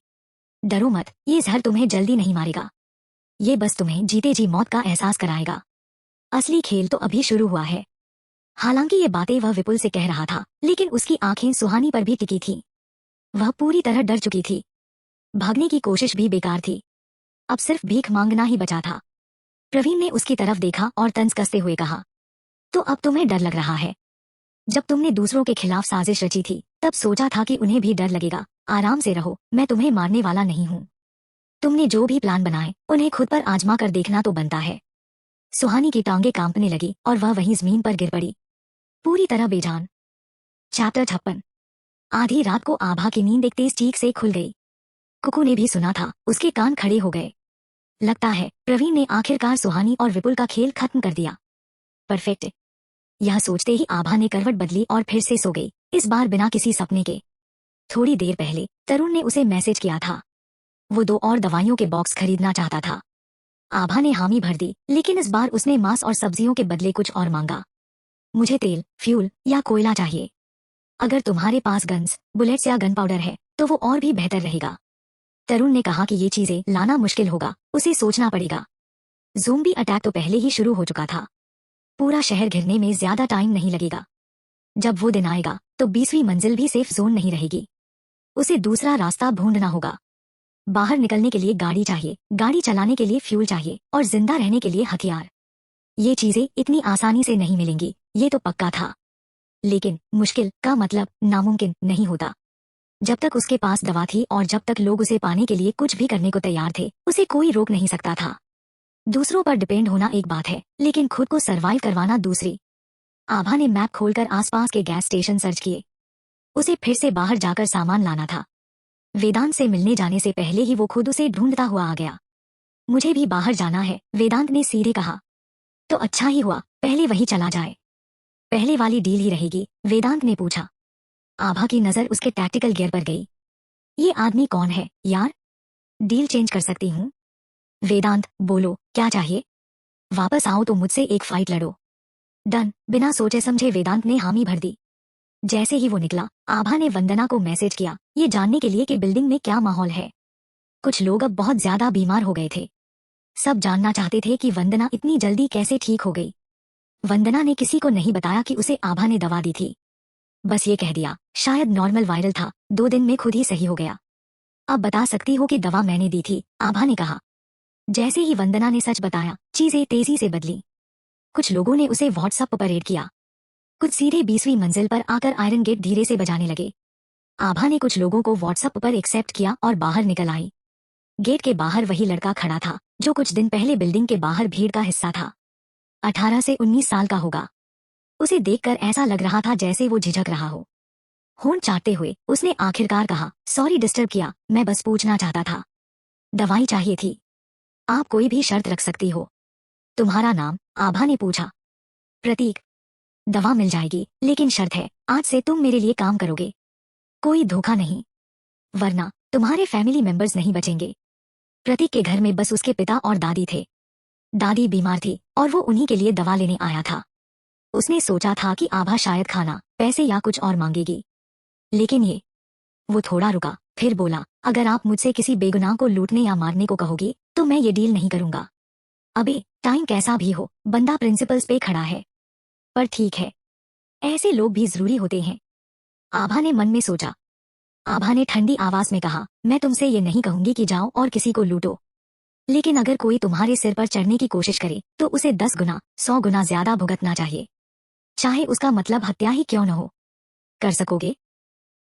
S1: डरो मत, ये जहर तुम्हें जल्दी नहीं मारेगा। ये बस तुम्हें जीते जी मौत का एहसास कराएगा। असली खेल तो अभी शुरू हुआ है। हालांकि ये बातें वह विपुल से कह रहा था, लेकिन उसकी आंखें सुहानी पर भी टिकी थीं। वह पूरी तरह डर चुकी थी। भागने की कोशिश भी बेकार थी। अब सिर्फ भीख मांगना ही बचा था। प्रवीण ने उसकी तरफ देखा और तंज कसते हुए कहा, तो अब तुम्हें डर लग रहा है? जब तुमने दूसरों के खिलाफ साजिश रची थी, तब सोचा था कि उन्हें भी डर लगेगा। आराम से रहो, मैं तुम्हें मारने वाला नहीं हूँ। तुमने जो भी प्लान बनाए, उन्हें खुद पर आजमा कर देखना तो बनता है। सुहानी की टांगे कांपने लगी और वह वहीं जमीन पर गिर पड़ी, पूरी तरह बेजान। चैप्टर 56। आधी रात को आभा की नींद एक तेज चीख से खुल गई। कुकू ने भी सुना था। उसके कान खड़े हो गए। लगता है प्रवीण ने आखिरकार सुहानी और विपुल का खेल खत्म कर दिया। परफेक्ट। यह सोचते ही आभा ने करवट बदली और फिर से सो गई, इस बार बिना किसी सपने के। थोड़ी देर पहले तरुण ने उसे मैसेज किया था। वो 2 और दवाइयों के बॉक्स खरीदना चाहता था। आभा ने हामी भर दी, लेकिन इस बार उसने मांस और सब्जियों के बदले कुछ और मांगा। मुझे तेल, फ्यूल या कोयला चाहिए। अगर तुम्हारे पास गन्स, बुलेट्स या गन पाउडर है तो वो और भी बेहतर रहेगा। तरुण ने कहा कि ये चीजें लाना मुश्किल होगा, उसे सोचना पड़ेगा। ज़ोंबी अटैक तो पहले ही शुरू हो चुका था। पूरा शहर घिरने में ज्यादा टाइम नहीं लगेगा। जब वो दिन आएगा तो 20वीं मंजिल भी सेफ जोन नहीं रहेगी। उसे दूसरा रास्ता ढूंढना होगा। बाहर निकलने के लिए गाड़ी चाहिए, गाड़ी चलाने के लिए फ्यूल चाहिए और जिंदा रहने के लिए हथियार। ये चीजें इतनी आसानी से नहीं मिलेंगी, ये तो पक्का था। लेकिन मुश्किल का मतलब नामुमकिन नहीं होता। जब तक उसके पास दवा थी और जब तक लोग उसे पाने के लिए कुछ भी करने को तैयार थे, उसे कोई रोक नहीं सकता था। दूसरों पर डिपेंड होना एक बात है, लेकिन खुद को सरवाइव करवाना दूसरी। आभा ने मैप खोलकर आसपास के गैस स्टेशन सर्च किए। उसे फिर से बाहर जाकर सामान लाना था। वेदांत से मिलने जाने से पहले ही वो खुद उसे ढूंढता हुआ आ गया। मुझे भी बाहर जाना है, वेदांत ने सीधे कहा। तो अच्छा ही हुआ, पहले वही चला जाए। पहले वाली डील ही रहेगी, वेदांत ने पूछा। आभा की नजर उसके टैक्टिकल गियर पर गई। ये आदमी कौन है यार? डील चेंज कर सकती हूँ। वेदांत, बोलो क्या चाहिए? वापस आओ तो मुझसे एक फाइट लड़ो। डन। बिना सोचे समझे वेदांत ने हामी भर दी। जैसे ही वो निकला, आभा ने वंदना को मैसेज किया, ये जानने के लिए कि बिल्डिंग में क्या माहौल है। कुछ लोग अब बहुत ज्यादा बीमार हो गए थे। सब जानना चाहते थे कि वंदना इतनी जल्दी कैसे ठीक हो गई। वंदना ने किसी को नहीं बताया कि उसे आभा ने दवा दी थी। बस ये कह दिया, शायद नॉर्मल वायरल था, 2 दिन में खुद ही सही हो गया। अब बता सकती हो कि दवा मैंने दी थी, आभा ने कहा। जैसे ही वंदना ने सच बताया, चीजें तेजी से बदली। कुछ लोगों ने उसे व्हाट्सएप पर ऐड किया। कुछ सीधे 20वीं मंजिल पर आकर आयरन गेट धीरे से बजाने लगे। आभा ने कुछ लोगों को व्हाट्सएप पर एक्सेप्ट किया और बाहर निकल आई। गेट के बाहर वही लड़का खड़ा था जो कुछ दिन पहले बिल्डिंग के बाहर भीड़ का हिस्सा था। 18 से 19 साल का होगा। उसे देखकर ऐसा लग रहा था जैसे वो झिझक रहा हो। होंठ चाटते हुए उसने आखिरकार कहा, सॉरी डिस्टर्ब किया, मैं बस पूछना चाहता था। दवाई चाहिए थी। आप कोई भी शर्त रख सकती हो। तुम्हारा नाम? आभा ने पूछा। प्रतीक। दवा मिल जाएगी, लेकिन शर्त है, आज से तुम मेरे लिए काम करोगे। कोई धोखा नहीं, वरना तुम्हारे फैमिली मेंबर्स नहीं बचेंगे। प्रतीक के घर में बस उसके पिता और दादी थे। दादी बीमार थी और वो उन्हीं के लिए दवा लेने आया था। उसने सोचा था कि आभा शायद खाना, पैसे या कुछ और मांगेगी, लेकिन वो थोड़ा रुका, फिर बोला, अगर आप मुझसे किसी बेगुनाह को लूटने या मारने को कहोगी तो मैं ये डील नहीं करूंगा। अबे टाइम कैसा भी हो, बंदा प्रिंसिपल्स पे खड़ा है। पर ठीक है, ऐसे लोग भी जरूरी होते हैं, आभा ने मन में सोचा। आभा ने ठंडी आवाज में कहा, मैं तुमसे ये नहीं कहूंगी कि जाओ और किसी को लूटो, लेकिन अगर कोई तुम्हारे सिर पर चढ़ने की कोशिश करे तो उसे 10 गुना 100 गुना ज्यादा भुगतना चाहिए, चाहे उसका मतलब हत्या ही क्यों न हो। कर सकोगे?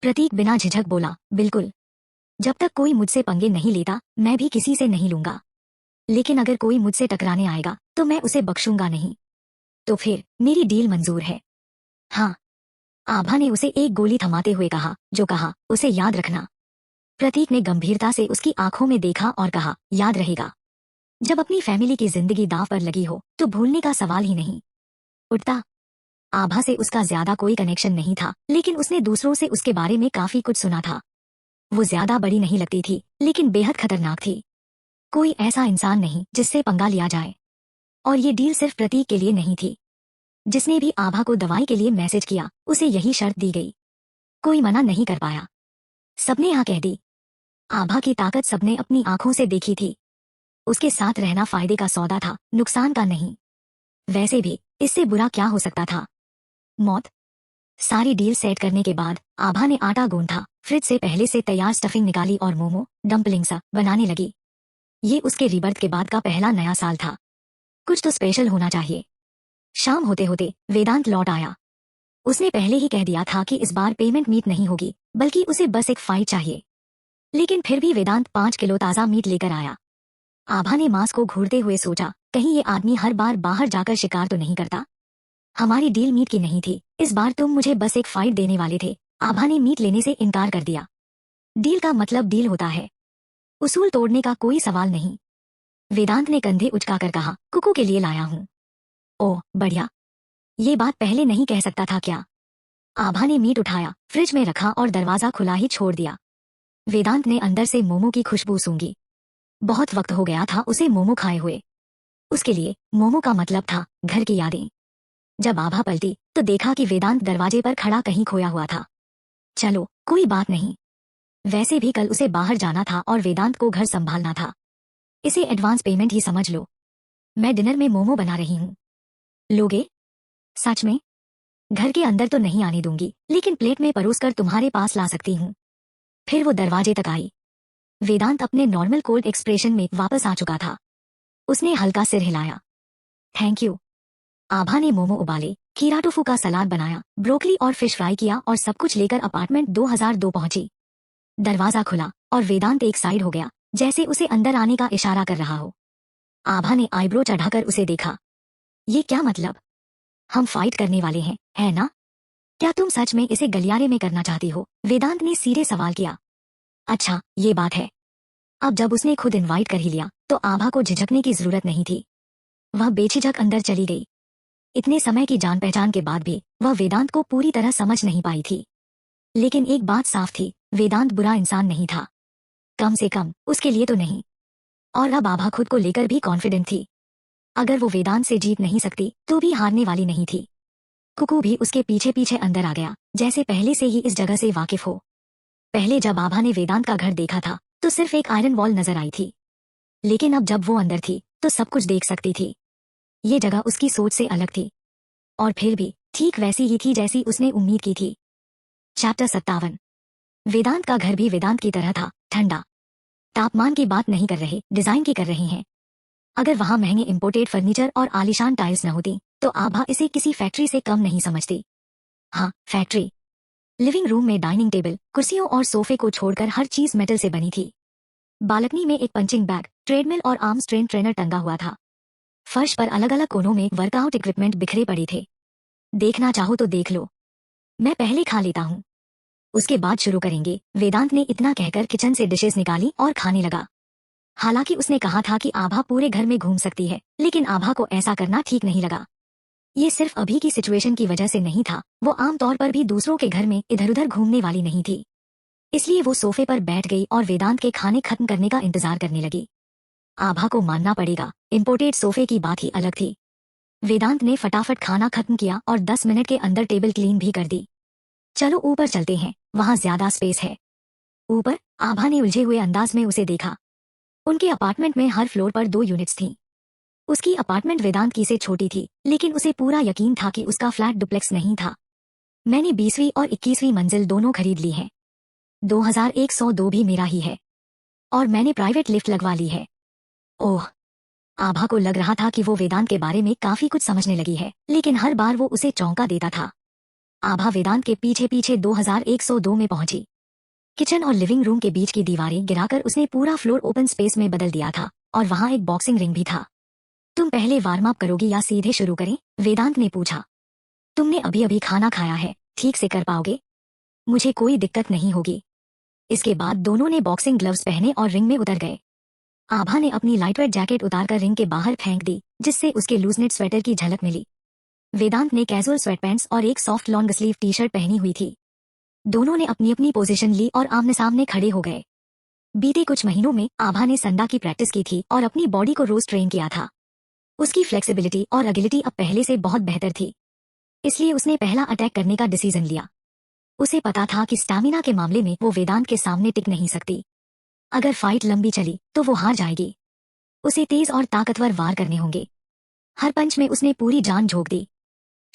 S1: प्रतीक बिना झिझक बोला, बिल्कुल। जब तक कोई मुझसे पंगे नहीं लेता मैं भी किसी से नहीं लूंगा, लेकिन अगर कोई मुझसे टकराने आएगा तो मैं उसे बख्शूंगा नहीं। तो फिर मेरी डील मंजूर है? हाँ, आभा ने उसे एक गोली थमाते हुए कहा, जो कहा उसे याद रखना। प्रतीक ने गंभीरता से उसकी आंखों में देखा और कहा, याद रहेगा। जब अपनी फैमिली की जिंदगी दांव पर लगी हो तो भूलने का सवाल ही नहीं उठता। आभा से उसका ज्यादा कोई कनेक्शन नहीं था, लेकिन उसने दूसरों से उसके बारे में काफी कुछ सुना था। वो ज्यादा बड़ी नहीं लगती थी, लेकिन बेहद खतरनाक थी। कोई ऐसा इंसान नहीं जिससे पंगा लिया जाए। और ये डील सिर्फ प्रतीक के लिए नहीं थी। जिसने भी आभा को दवाई के लिए मैसेज किया उसे यही शर्त दी गई। कोई मना नहीं कर पाया, सबने हाँ कह दी। आभा की ताकत सबने अपनी आंखों से देखी थी। उसके साथ रहना फायदे का सौदा था, नुकसान का नहीं। वैसे भी इससे बुरा क्या हो सकता था? मौत। सारी डील सेट करने के बाद आभा ने आटा गूंथा, फ्रिज से पहले से तैयार स्टफिंग निकाली और मोमो डम्पलिंग सा बनाने लगी। ये उसके रीबर्थ के बाद का पहला नया साल था। कुछ तो स्पेशल होना चाहिए। शाम होते होते वेदांत लौट आया। उसने पहले ही कह दिया था कि इस बार पेमेंट मीट नहीं होगी, बल्कि उसे बस एक फाइट चाहिए। लेकिन फिर भी वेदांत 5 किलो ताजा मीट लेकर आया। आभा ने मांस को घूरते हुए सोचा, कहीं ये आदमी हर बार बाहर जाकर शिकार तो नहीं करता। हमारी डील मीट की नहीं थी, इस बार तुम मुझे बस एक फाइट देने वाले थे। आभा ने मीट लेने से इनकार कर दिया। डील का मतलब डील होता है, उसूल तोड़ने का कोई सवाल नहीं। वेदांत ने कंधे उचकाकर कहा, कुकू के लिए लाया हूँ। ओह बढ़िया, ये बात पहले नहीं कह सकता था क्या? आभा ने मीट उठाया, फ्रिज में रखा और दरवाजा खुला ही छोड़ दिया। वेदांत ने अंदर से मोमो की खुशबू सूंघी। बहुत वक्त हो गया था उसे मोमो खाए हुए। उसके लिए मोमो का मतलब था घर की यादें। जब आभा पलटी तो देखा कि वेदांत दरवाजे पर खड़ा कहीं खोया हुआ था। चलो कोई बात नहीं, वैसे भी कल उसे बाहर जाना था और वेदांत को घर संभालना था। इसे एडवांस पेमेंट ही समझ लो। मैं डिनर में मोमो बना रही हूँ, लोगे? सच में? घर के अंदर तो नहीं आने दूंगी, लेकिन प्लेट में परोसकर तुम्हारे पास ला सकती हूँ। फिर वो दरवाजे तक आई। वेदांत अपने नॉर्मल कोल्ड एक्सप्रेशन में वापस आ चुका था। उसने हल्का सिर हिलाया। Thank you. आभा ने मोमो उबाले, खीरा टोफू का सलाद बनाया, ब्रोकली और फिश फ्राई किया और सब कुछ लेकर अपार्टमेंट 2002 पहुंची। दरवाजा खुला और वेदांत एक साइड हो गया, जैसे उसे अंदर आने का इशारा कर रहा हो। आभा ने आईब्रो चढ़ाकर उसे देखा। ये क्या मतलब? हम फाइट करने वाले हैं, है ना? क्या तुम सच में इसे गलियारे में करना चाहती हो? वेदांत ने सीधे सवाल किया। अच्छा ये बात है। अब जब उसने खुद इनवाइट कर ही लिया तो आभा को झिझकने की जरूरत नहीं थी। वह बेझिझक अंदर चली गई। इतने समय की जान पहचान के बाद भी वह वेदांत को पूरी तरह समझ नहीं पाई थी, लेकिन एक बात साफ थी, वेदांत बुरा इंसान नहीं था, कम से कम उसके लिए तो नहीं। और अब आभा खुद को लेकर भी कॉन्फिडेंट थी। अगर वो वेदांत से जीत नहीं सकती तो भी हारने वाली नहीं थी। कुकू भी उसके पीछे पीछे अंदर आ गया, जैसे पहले से ही इस जगह से वाकिफ हो। पहले जब आभा ने वेदांत का घर देखा था तो सिर्फ एक आयरन वॉल नजर आई थी, लेकिन अब जब वो अंदर थी तो सब कुछ देख सकती थी। ये जगह उसकी सोच से अलग थी, और फिर भी ठीक वैसी ही थी जैसी उसने उम्मीद की थी। चैप्टर 57। वेदांत का घर भी वेदांत की तरह था, ठंडा। तापमान की बात नहीं कर रहे, डिजाइन की कर रहे हैं। अगर वहां महंगे इंपोर्टेड फर्नीचर और आलीशान टाइल्स न होती तो आभा इसे किसी फैक्ट्री से कम नहीं समझती। हाँ, फैक्ट्री। लिविंग रूम में डाइनिंग टेबल, कुर्सियों और सोफे को छोड़कर हर चीज मेटल से बनी थी। बालकनी में एक पंचिंग बैग, ट्रेडमिल और आर्म स्ट्रेन ट्रेनर टंगा हुआ था। फर्श पर अलग अलग कोनों में वर्कआउट इक्विपमेंट बिखरे पड़े थे। देखना चाहो तो देख लो, मैं पहले खा लेता हूँ, उसके बाद शुरू करेंगे। वेदांत ने इतना कहकर किचन से डिशेस निकाली और खाने लगा। हालांकि उसने कहा था कि आभा पूरे घर में घूम सकती है, लेकिन आभा को ऐसा करना ठीक नहीं लगा। ये सिर्फ अभी की सिचुएशन की वजह से नहीं था, वो आमतौर पर भी दूसरों के घर में इधर उधर घूमने वाली नहीं थी। इसलिए वो सोफे पर बैठ गई और वेदांत के खाने खत्म करने का इंतजार करने लगी। आभा को मानना पड़ेगा, इंपोर्टेड सोफे की बात ही अलग थी। वेदांत ने फटाफट खाना खत्म किया और 10 मिनट के अंदर टेबल क्लीन भी कर दी। चलो ऊपर चलते हैं, वहां ज्यादा स्पेस है। ऊपर? आभा ने उलझे हुए अंदाज में उसे देखा। उनके अपार्टमेंट में हर फ्लोर पर 2 यूनिट्स थीं। उसकी अपार्टमेंट वेदांत की से छोटी थी, लेकिन उसे पूरा यकीन था कि उसका फ्लैट डुप्लेक्स नहीं था। मैंने 20वीं और 21वीं मंजिल दोनों खरीद ली हैं। 2102 भी मेरा ही है। और मैंने प्राइवेट लिफ्ट लगवा ली है। ओह! आभा को लग रहा था कि वो वेदांत के बारे में काफी कुछ समझने लगी है, लेकिन हर बार वो उसे चौंका देता था। आभा वेदांत के पीछे पीछे 2102 में पहुंची। किचन और लिविंग रूम के बीच की दीवारें गिराकर उसने पूरा फ्लोर ओपन स्पेस में बदल दिया था, और वहां एक बॉक्सिंग रिंग भी था। तुम पहले वार्म अप करोगी या सीधे शुरू करें? वेदांत ने पूछा। तुमने अभी अभी खाना खाया है, ठीक से कर पाओगे? मुझे कोई दिक्कत नहीं होगी। इसके बाद दोनों ने बॉक्सिंग ग्लव्स पहने और रिंग में उतर गए। आभा ने अपनी लाइटवेट जैकेट उतारकर रिंग के बाहर फेंक दी, जिससे उसके लूजनेट स्वेटर की झलक मिली। वेदांत ने कैजुअल स्वेटपैंट्स और एक soft long sleeve T shirt पहनी हुई थी। दोनों ने अपनी अपनी पोजीशन ली और आमने सामने खड़े हो गए। बीते कुछ महीनों में आभा ने संडा की प्रैक्टिस की थी और अपनी बॉडी को रोज ट्रेन किया था। उसकी फ्लेक्सिबिलिटी और एगिलिटी अब पहले से बहुत बेहतर थी, इसलिए उसने पहला अटैक करने का डिसीजन लिया। उसे पता था कि स्टैमिना के मामले में वो वेदांत के सामने टिक नहीं सकती। अगर फाइट लंबी चली तो वो हार जाएगी। उसे तेज और ताकतवर वार करने होंगे। हर पंच में उसने पूरी जान झोंक दी।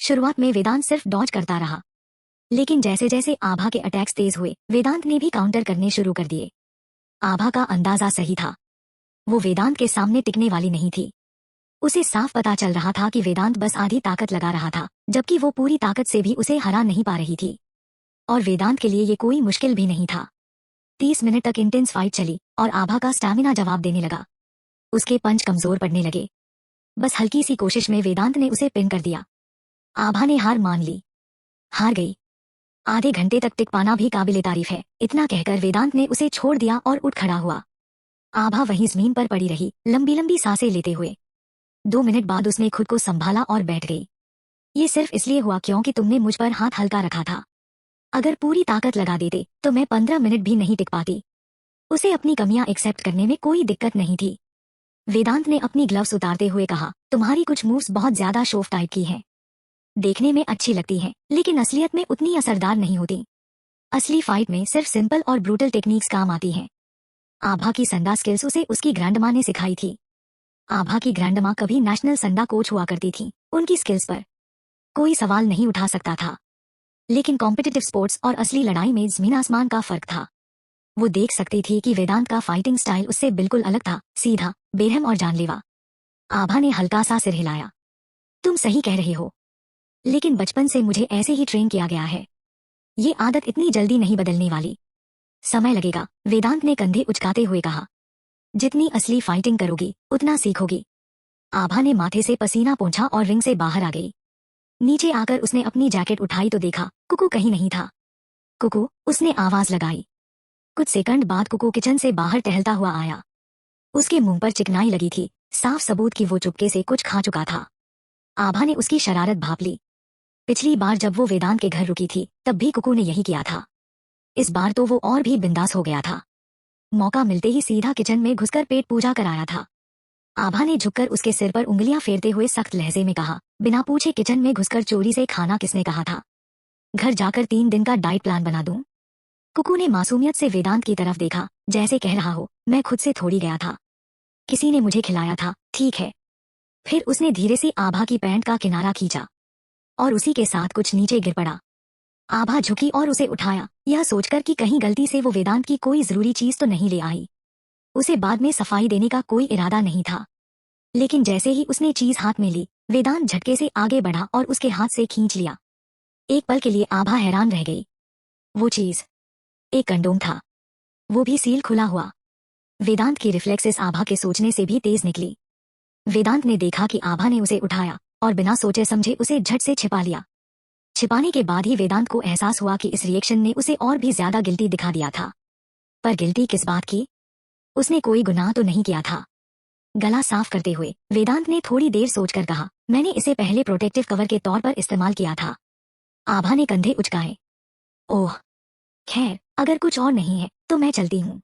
S1: शुरुआत में वेदांत सिर्फ डॉज करता रहा, लेकिन जैसे जैसे आभा के अटैक्स तेज हुए, वेदांत ने भी काउंटर करने शुरू कर दिए। आभा का अंदाजा सही था। वो वेदांत के सामने टिकने वाली नहीं थी। उसे साफ पता चल रहा था कि वेदांत बस आधी ताकत लगा रहा था, जबकि वो पूरी ताकत से भी उसे हरा नहीं पा रही थी। और वेदांत के लिए ये कोई मुश्किल भी नहीं था। 30 मिनट तक इंटेंस फाइट चली और आभा का स्टैमिना जवाब देने लगा। उसके पंच कमजोर पड़ने लगे। बस हल्की सी कोशिश में वेदांत ने उसे पिन कर दिया। आभा ने हार मान ली। हार गई। आधे घंटे तक टिक पाना भी काबिले तारीफ है। इतना कहकर वेदांत ने उसे छोड़ दिया और उठ खड़ा हुआ। आभा वहीं जमीन पर पड़ी रही, लंबी लंबी सांसें लेते हुए। 2 मिनट बाद उसने खुद को संभाला और बैठ गई। ये सिर्फ इसलिए हुआ क्योंकि तुमने मुझ पर हाथ हल्का रखा था। अगर पूरी ताकत लगा देते तो मैं 15 मिनट भी नहीं टिक पाती। उसे अपनी कमियां एक्सेप्ट करने में कोई दिक्कत नहीं थी। वेदांत ने अपनी ग्लव्स उतारते हुए कहा, तुम्हारी कुछ मूव्स बहुत ज्यादा शोफ टाइप की हैं। देखने में अच्छी लगती हैं, लेकिन असलियत में उतनी असरदार नहीं होती। असली फाइट में सिर्फ सिंपल और ब्रूटल टेक्निक्स काम आती हैं। आभा की संडा स्किल्स उसे उसकी ग्रैंडमा ने सिखाई थी। आभा की ग्रैंडमा कभी नेशनल संडा कोच हुआ करती थी। उनकी स्किल्स पर कोई सवाल नहीं उठा सकता था, लेकिन कॉम्पिटिटिव स्पोर्ट्स और असली लड़ाई में जमीन आसमान का फर्क था। वो देख सकती थी कि वेदांत का फाइटिंग स्टाइल उससे बिल्कुल अलग था, सीधा, बेरहम और जानलेवा। आभा ने हल्का सा सिर हिलाया। तुम सही कह रहे हो, लेकिन बचपन से मुझे ऐसे ही ट्रेन किया गया है। ये आदत इतनी जल्दी नहीं बदलने वाली। समय लगेगा, वेदांत ने कंधे उचकाते हुए कहा। जितनी असली फाइटिंग करोगी, उतना सीखोगी। आभा ने माथे से पसीना पोंछा और रिंग से बाहर आ गई। नीचे आकर उसने अपनी जैकेट उठाई तो देखा, कुकू कहीं नहीं था। कुकू, उसने आवाज लगाई। कुछ सेकंड बाद कुकू किचन से बाहर टहलता हुआ आया। उसके मुंह पर चिकनाई लगी थी, साफ सबूत कि वो चुपके से कुछ खा चुका था। आभा ने उसकी शरारत भांप ली। पिछली बार जब वो वेदांत के घर रुकी थी, तब भी कुकू ने यही किया था। इस बार तो वो और भी बिंदास हो गया था। मौका मिलते ही सीधा किचन में घुसकर पेट पूजा कराया था। आभा ने झुककर उसके सिर पर उंगलियां फेरते हुए सख्त लहजे में कहा, बिना पूछे किचन में घुसकर चोरी से खाना किसने कहा था? घर जाकर 3 दिन का डाइट प्लान बना दूं? कुकू ने मासूमियत से वेदांत की तरफ देखा, जैसे कह रहा हो, मैं खुद से थोड़ी गया था। किसी ने मुझे खिलाया था, ठीक है। फिर उसने धीरे से आभा की पैंट का किनारा खींचा और उसी के साथ कुछ नीचे गिर पड़ा। आभा झुकी और उसे उठाया, यह सोचकर कि कहीं गलती से वो वेदांत की कोई जरूरी चीज तो नहीं ले आई। उसे बाद में सफाई देने का कोई इरादा नहीं था, लेकिन जैसे ही उसने चीज हाथ में ली, वेदांत झटके से आगे बढ़ा और उसके हाथ से खींच लिया। एक पल के लिए आभा हैरान रह गई। वो चीज एक कंडोम था, वो भी सील खुला हुआ। वेदांत की रिफ्लेक्सेस आभा के सोचने से भी तेज निकली। वेदांत ने देखा कि आभा ने उसे उठाया और बिना सोचे समझे उसे झट से छिपा लिया। छिपाने के बाद ही वेदांत को एहसास हुआ कि इस रिएक्शन ने उसे और भी ज्यादा गिल्टी दिखा दिया था। पर गिल्टी किस बात की? उसने कोई गुनाह तो नहीं किया था। गला साफ करते हुए वेदांत ने थोड़ी देर सोचकर कहा, मैंने इसे पहले प्रोटेक्टिव कवर के तौर पर इस्तेमाल किया था। आभा ने कंधे उचकाए। ओह, खैर, अगर कुछ और नहीं है तो मैं चलती हूँ।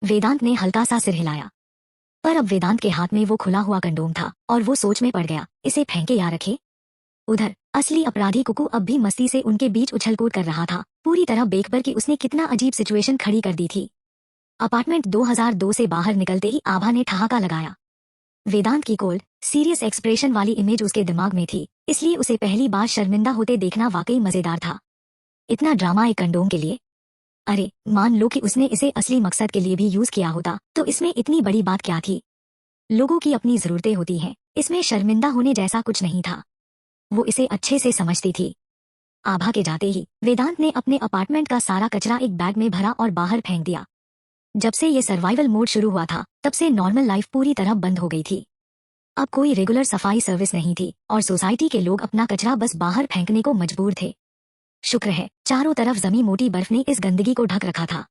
S1: वेदांत ने हल्का सा सिर हिलाया। पर अब वेदांत के हाथ में वो खुला हुआ कंडोम था और वो सोच में पड़ गया, इसे फेंके या रखे। उधर असली अपराधी कुकू अब भी मस्ती से उनके बीच उछलकूद कर रहा था, पूरी तरह बेखबर कि उसने कितना अजीब सिचुएशन खड़ी कर दी थी। अपार्टमेंट 2002 से बाहर निकलते ही आभा ने ठहाका लगाया। वेदांत की कोल्ड सीरियस एक्सप्रेशन वाली इमेज उसके दिमाग में थी, इसलिए उसे पहली बार शर्मिंदा होते देखना वाकई मजेदार था। इतना ड्रामा एक कंडोम के लिए? अरे मान लो कि उसने इसे असली मकसद के लिए भी यूज किया होता तो इसमें इतनी बड़ी बात क्या थी। लोगों की अपनी जरूरतें होती हैं, इसमें शर्मिंदा होने जैसा कुछ नहीं था। वो इसे अच्छे से समझती थी। आभा के जाते ही वेदांत ने अपने अपार्टमेंट का सारा कचरा एक बैग में भरा और बाहर फेंक दिया। जब से ये सर्वाइवल मोड शुरू हुआ था तब से नॉर्मल लाइफ पूरी तरह बंद हो गई थी। अब कोई रेगुलर सफाई सर्विस नहीं थी और सोसाइटी के लोग अपना कचरा बस बाहर फेंकने को मजबूर थे। शुक्र है चारों तरफ जमी मोटी बर्फ ने इस गंदगी को ढक रखा था।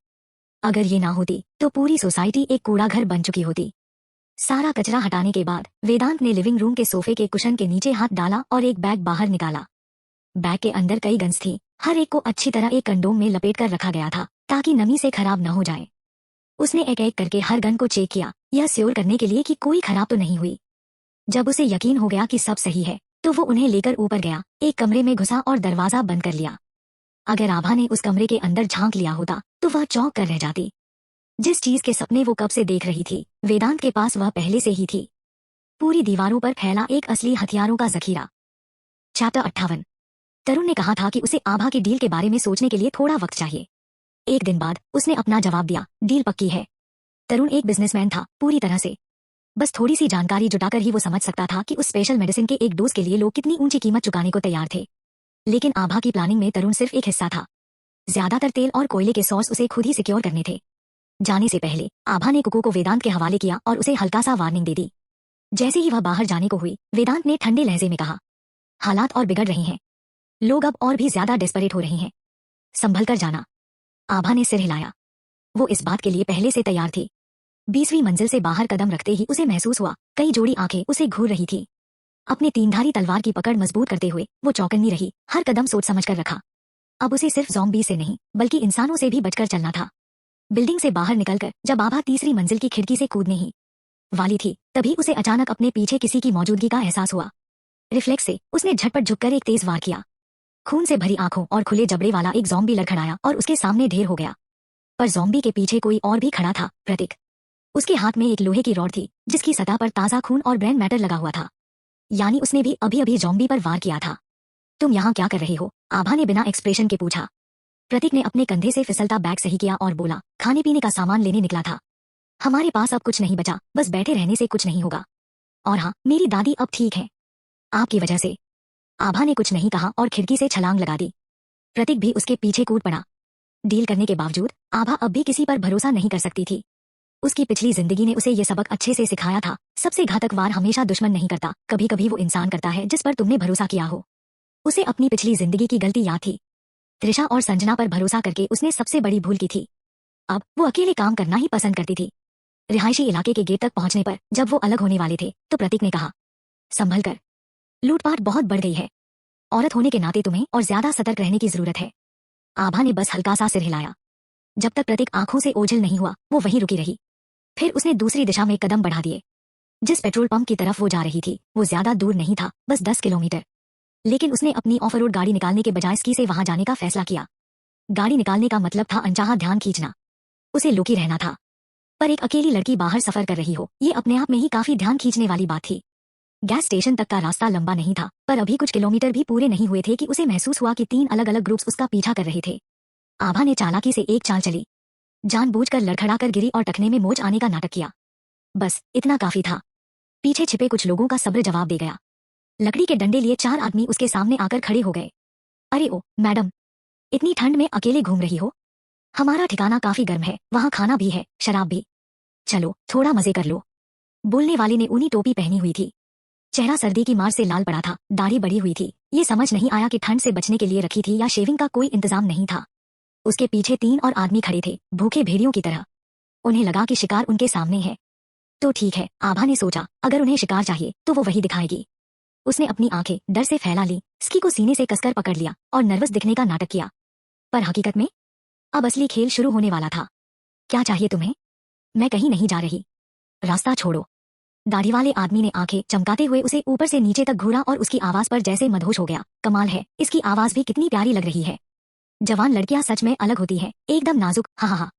S1: अगर ये ना होती तो पूरी सोसाइटी एक कूड़ा घर बन चुकी होती। सारा कचरा हटाने के बाद वेदांत ने लिविंग रूम के सोफे के कुशन के नीचे हाथ डाला और एक बैग बाहर निकाला। बैग के अंदर कई गन्स थी, हर एक को अच्छी तरह एक कंडोम में लपेट कर रखा गया था ताकि नमी से खराब न हो जाए। उसने एक एक करके हर गन को चेक किया, यह श्योर करने के लिए कि कोई खराब तो नहीं हुई। जब उसे यकीन हो गया कि सब सही है तो वो उन्हें लेकर ऊपर गया, एक कमरे में घुसा और दरवाजा बंद कर लिया। अगर आभा ने उस कमरे के अंदर झांक लिया होता तो वह चौंक कर रह जाती। जिस चीज के सपने वो कब से देख रही थी वेदांत के पास वह पहले से ही थी। पूरी दीवारों पर फैला एक असली हथियारों का जखीरा। चैप्टर 58। तरुण ने कहा था कि उसे आभा के डील के बारे में सोचने के लिए थोड़ा वक्त चाहिए। एक दिन बाद उसने अपना जवाब दिया, डील पक्की है। तरुण एक बिजनेसमैन था पूरी तरह से। बस थोड़ी सी जानकारी जुटाकर ही वो समझ सकता था कि उस स्पेशल मेडिसिन के एक डोज के लिए लोग कितनी ऊंची कीमत चुकाने को तैयार थे। लेकिन आभा की प्लानिंग में तरुण सिर्फ एक हिस्सा था। ज्यादातर तेल और कोयले के सोर्स उसे खुद ही सिक्योर करने थे। जाने से पहले आभा ने कुकू को वेदांत के हवाले किया और उसे हल्का सा वार्निंग दे दी। जैसे ही वह बाहर जाने को हुई वेदांत ने ठंडे लहजे में कहा, हालात और बिगड़ रहे हैं, लोग अब और भी ज्यादा डेस्परेट हो रहे हैं, संभल कर जाना। आभा ने सिर हिलाया। वो इस बात के लिए पहले से तैयार थी। 20वीं मंजिल से बाहर कदम रखते ही उसे महसूस हुआ कई जोड़ी आंखें उसे घूर रही थी। अपने तीनधारी तलवार की पकड़ मजबूत करते हुए वो चौकन्नी रही, हर कदम सोच समझ कर रखा। अब उसे सिर्फ ज़ॉम्बी से नहीं बल्कि इंसानों से भी बचकर चलना था। बिल्डिंग से बाहर निकलकर जब आभा तीसरी मंजिल की खिड़की से कूदने ही वाली थी तभी उसे अचानक अपने पीछे किसी की मौजूदगी का एहसास हुआ। रिफ्लेक्स से उसने झटपट झुककर एक तेज वार किया। खून से भरी आंखों और खुले जबड़े वाला एक ज़ॉम्बी लड़खड़ाया और उसके सामने ढेर हो गया। पर ज़ॉम्बी के पीछे कोई और भी खड़ा था, प्रतीक। उसके हाथ में एक लोहे की रॉड थी जिसकी सतह पर ताज़ा खून और ब्रेन मैटर लगा हुआ था। यानी उसने भी अभी अभी ज़ॉम्बी पर वार किया था। तुम यहाँ क्या कर रहे हो? आभा ने बिना एक्सप्रेशन के पूछा। प्रतीक ने अपने कंधे से फिसलता बैग सही किया और बोला, खाने पीने का सामान लेने निकला था। हमारे पास अब कुछ नहीं बचा, बस बैठे रहने से कुछ नहीं होगा। और हाँ, मेरी दादी अब ठीक है, आपकी वजह से। आभा ने कुछ नहीं कहा और खिड़की से छलांग लगा दी। प्रतीक भी उसके पीछे कूद पड़ा। डील करने के बावजूद आभा अब भी किसी पर भरोसा नहीं कर सकती थी। उसकी पिछली जिंदगी ने उसे ये सबक अच्छे से सिखाया था, सबसे घातक वार हमेशा दुश्मन नहीं करता, कभी कभी वो इंसान करता है जिस पर तुमने भरोसा किया हो। उसे अपनी पिछली जिंदगी की गलती याद थी। त्रिशा और संजना पर भरोसा करके उसने सबसे बड़ी भूल की थी। अब वो अकेले काम करना ही पसंद करती थी। रिहायशी इलाके के गेट तक पहुंचने पर जब वो अलग होने वाले थे तो प्रतीक ने कहा, संभल कर, लूटपाट बहुत बढ़ गई है। औरत होने के नाते तुम्हें और ज्यादा सतर्क रहने की जरूरत है। आभा ने बस हल्का सा सिर हिलाया। जब तक प्रतीक आंखों से ओझल नहीं हुआ वो वहीं रुकी रही। फिर उसने दूसरी दिशा में कदम बढ़ा दिए। जिस पेट्रोल पंप की तरफ वो जा रही थी वो ज्यादा दूर नहीं था, बस 10 किलोमीटर। लेकिन उसने अपनी ऑफ रोड गाड़ी निकालने के बजाय स्की से वहां जाने का फैसला किया। गाड़ी निकालने का मतलब था अनचाहा ध्यान खींचना। उसे लुकी रहना था। पर एक अकेली लड़की बाहर सफर कर रही हो, ये अपने आप में ही काफी ध्यान खींचने वाली बात थी। गैस स्टेशन तक का रास्ता लंबा नहीं था, पर अभी कुछ किलोमीटर भी पूरे नहीं हुए थे कि उसे महसूस हुआ कि 3 अलग अलग ग्रुप्स उसका पीछा कर रहे थे। आभा ने चालाकी से एक चाल चली, जानबूझकर लड़खड़ा कर गिरी और टखने में मोच आने का नाटक किया। बस इतना काफी था। पीछे छिपे कुछ लोगों का सब्र जवाब दे गया। लकड़ी के डंडे लिए 4 आदमी उसके सामने आकर खड़े हो गए। अरे ओ मैडम, इतनी ठंड में अकेले घूम रही हो? हमारा ठिकाना काफी गर्म है, वहाँ खाना भी है, शराब भी। चलो थोड़ा मजे कर लो। बोलने वाले ने ऊनी टोपी पहनी हुई थी। चेहरा सर्दी की मार से लाल पड़ा था, दाढ़ी बड़ी हुई थी। ये समझ नहीं आया कि ठंड से बचने के लिए रखी थी या शेविंग का कोई इंतजाम नहीं था। उसके पीछे 3 और आदमी खड़े थे, भूखे भेड़ियों की तरह। उन्हें लगा कि शिकार उनके सामने है। तो ठीक है, आभा ने सोचा, अगर उन्हें शिकार चाहिए तो वो वही दिखाएगी। उसने अपनी आंखें डर से फैला ली, स्की को सीने से कसकर पकड़ लिया और नर्वस दिखने का नाटक किया। पर हकीकत में अब असली खेल शुरू होने वाला था। क्या चाहिए तुम्हें? मैं कहीं नहीं जा रही। रास्ता छोड़ो। दाढ़ी वाले आदमी ने आंखें चमकाते हुए उसे ऊपर से नीचे तक घूरा और उसकी आवाज पर जैसे मदहोश हो गया। कमाल है, इसकी आवाज भी कितनी प्यारी लग रही है। जवान लड़कियां सच में अलग होती है, एकदम नाजुक। हा हा हा।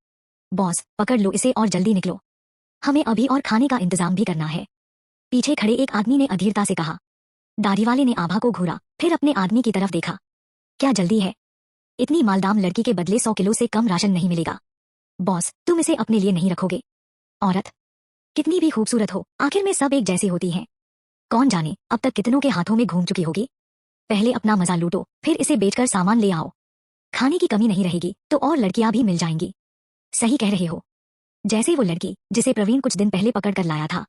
S1: बॉस, पकड़ लो इसे और जल्दी निकलो, हमें अभी और खाने का इंतजाम भी करना है, पीछे खड़े एक आदमी ने अधीरता से कहा। दाढ़ी वाले ने आभा को घूरा, फिर अपने आदमी की तरफ देखा। क्या जल्दी है? इतनी मालदाम लड़की के बदले 100 किलो से कम राशन नहीं मिलेगा। बॉस, तुम इसे अपने लिए नहीं रखोगे? औरत कितनी भी खूबसूरत हो, आखिर में सब एक जैसी होती हैं। कौन जाने अब तक कितनों के हाथों में घूम चुकी होगी। पहले अपना मजा लूटो, फिर इसे बेचकर सामान ले आओ। खाने की कमी नहीं रहेगी तो और लड़कियां भी मिल जाएंगी। सही कह रहे हो। जैसे वो लड़की जिसे प्रवीण कुछ दिन पहले पकड़ कर लाया था।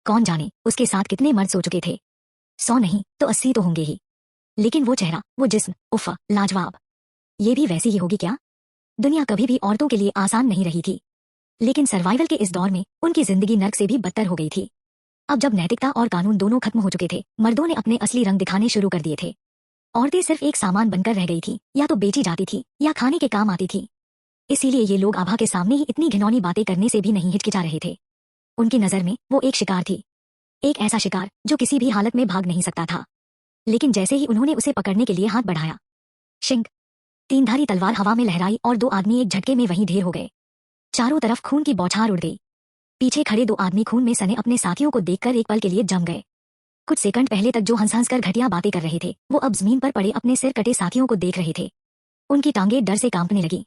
S1: कौन जाने उसके साथ कितने मर्द सो चुके थे। 100 नहीं तो 80 तो होंगे ही। लेकिन वो चेहरा, वो जिस्म, उफ़, लाजवाब। ये भी वैसी ही होगी क्या? दुनिया कभी भी औरतों के लिए आसान नहीं रही थी, लेकिन सर्वाइवल के इस दौर में उनकी जिंदगी नर्क से भी बदतर हो गई थी। अब जब नैतिकता और कानून दोनों खत्म हो चुके थे, मर्दों ने अपने असली रंग दिखाने शुरू कर दिए थे। औरतें सिर्फ एक सामान बनकर रह गई थी, या तो बेची जाती थी या खाने के काम आती थी। इसीलिए ये लोग आभा के सामने ही इतनी घिनौनी बातें करने से भी नहीं हिचकिचा रहे थे। उनकी नजर में वो एक शिकार थी, एक ऐसा शिकार जो किसी भी हालत में भाग नहीं सकता था। लेकिन जैसे ही उन्होंने उसे पकड़ने के लिए हाथ बढ़ाया, शिंग, तीनधारी तलवार हवा में लहराई और दो आदमी एक झटके में वहीं ढेर हो गए। चारों तरफ खून की बौछार उड़ गई। पीछे खड़े दो आदमी खून में सने अपने साथियों को देखकर एक पल के लिए जम गए। कुछ सेकंड पहले तक जो हंस हंस कर घटिया बातें कर रहे थे, वो अब जमीन पर पड़े अपने सिर कटे साथियों को देख रहे थे। उनकी टांगें डर से कांपने लगी।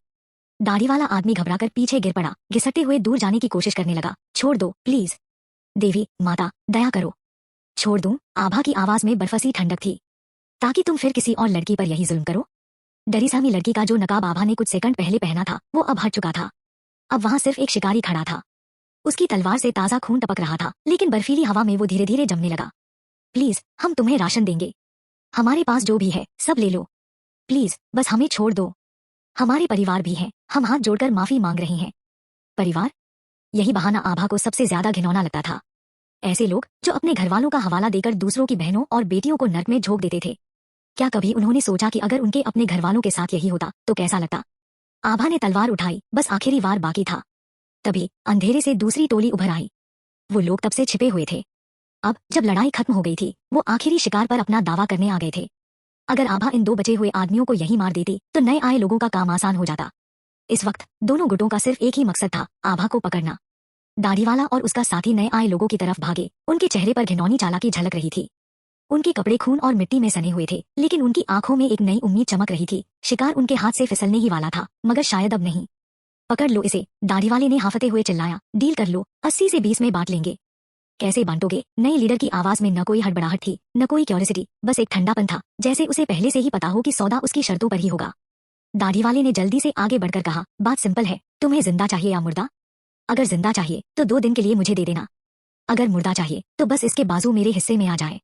S1: दाढ़ी वाला आदमी घबराकर पीछे गिर पड़ा, घिसटते हुए दूर जाने की कोशिश करने लगा। छोड़ दो प्लीज, देवी माता दया करो, छोड़ दूं। आभा की आवाज में बर्फसी ठंडक थी। ताकि तुम फिर किसी और लड़की पर यही जुल्म करो? डरी सहमी लड़की का जो नकाब आभा ने कुछ सेकंड पहले पहना था, वो अब हट चुका था। अब वहां सिर्फ एक शिकारी खड़ा था। उसकी तलवार से ताजा खून टपक रहा था, लेकिन बर्फीली हवा में वो धीरे धीरे जमने लगा। प्लीज, हम तुम्हें राशन देंगे, हमारे पास जो भी है सब ले लो, प्लीज बस हमें छोड़ दो। हमारे परिवार भी हैं, हम हाथ जोड़कर माफी मांग रहे हैं। परिवार? यही बहाना आभा को सबसे ज्यादा घिनौना लगता था। ऐसे लोग जो अपने घरवालों का हवाला देकर दूसरों की बहनों और बेटियों को नर्क में झोंक देते थे। क्या कभी उन्होंने सोचा कि अगर उनके अपने घरवालों के साथ यही होता तो कैसा लगता? आभा ने तलवार उठाई, बस आखिरी वार बाकी था। तभी अंधेरे से दूसरी टोली उभर आई। वो लोग तब से छिपे हुए थे। अब जब लड़ाई खत्म हो गई थी, वो आखिरी शिकार पर अपना दावा करने आ गए थे। अगर आभा इन दो बचे हुए आदमियों को यही मार देती तो नए आए लोगों का काम आसान हो जाता। इस वक्त दोनों गुटों का सिर्फ एक ही मकसद था, आभा को पकड़ना। दाढ़ीवाला और उसका साथी नए आए लोगों की तरफ भागे। उनके चेहरे पर घिनौनी चालाकी झलक रही थी। उनके कपड़े खून और मिट्टी में सने हुए थे, लेकिन उनकी आंखों में एक नई उम्मीद चमक रही थी। शिकार उनके हाथ से फिसलने ही वाला था, मगर शायद अब नहीं। पकड़ लो इसे, दाढ़ीवाले ने हाफते हुए चिल्लाया। डील कर लो, 80 से 20 में बांट लेंगे। कैसे बांटोगे? नए लीडर की आवाज में न कोई हड़बड़ाहट थी, न कोई क्यूरियोसिटी, बस एक ठंडापन था, जैसे उसे पहले से ही पता हो कि सौदा उसकी शर्तों पर ही होगा। दाढ़ीवाले ने जल्दी से आगे बढ़कर कहा, बात सिंपल है, तुम्हें जिंदा चाहिए या मुर्दा? अगर जिंदा चाहिए तो 2 दिन के लिए मुझे दे देना। अगर मुर्दा चाहिए तो बस इसके बाजू मेरे हिस्से में आ जाए।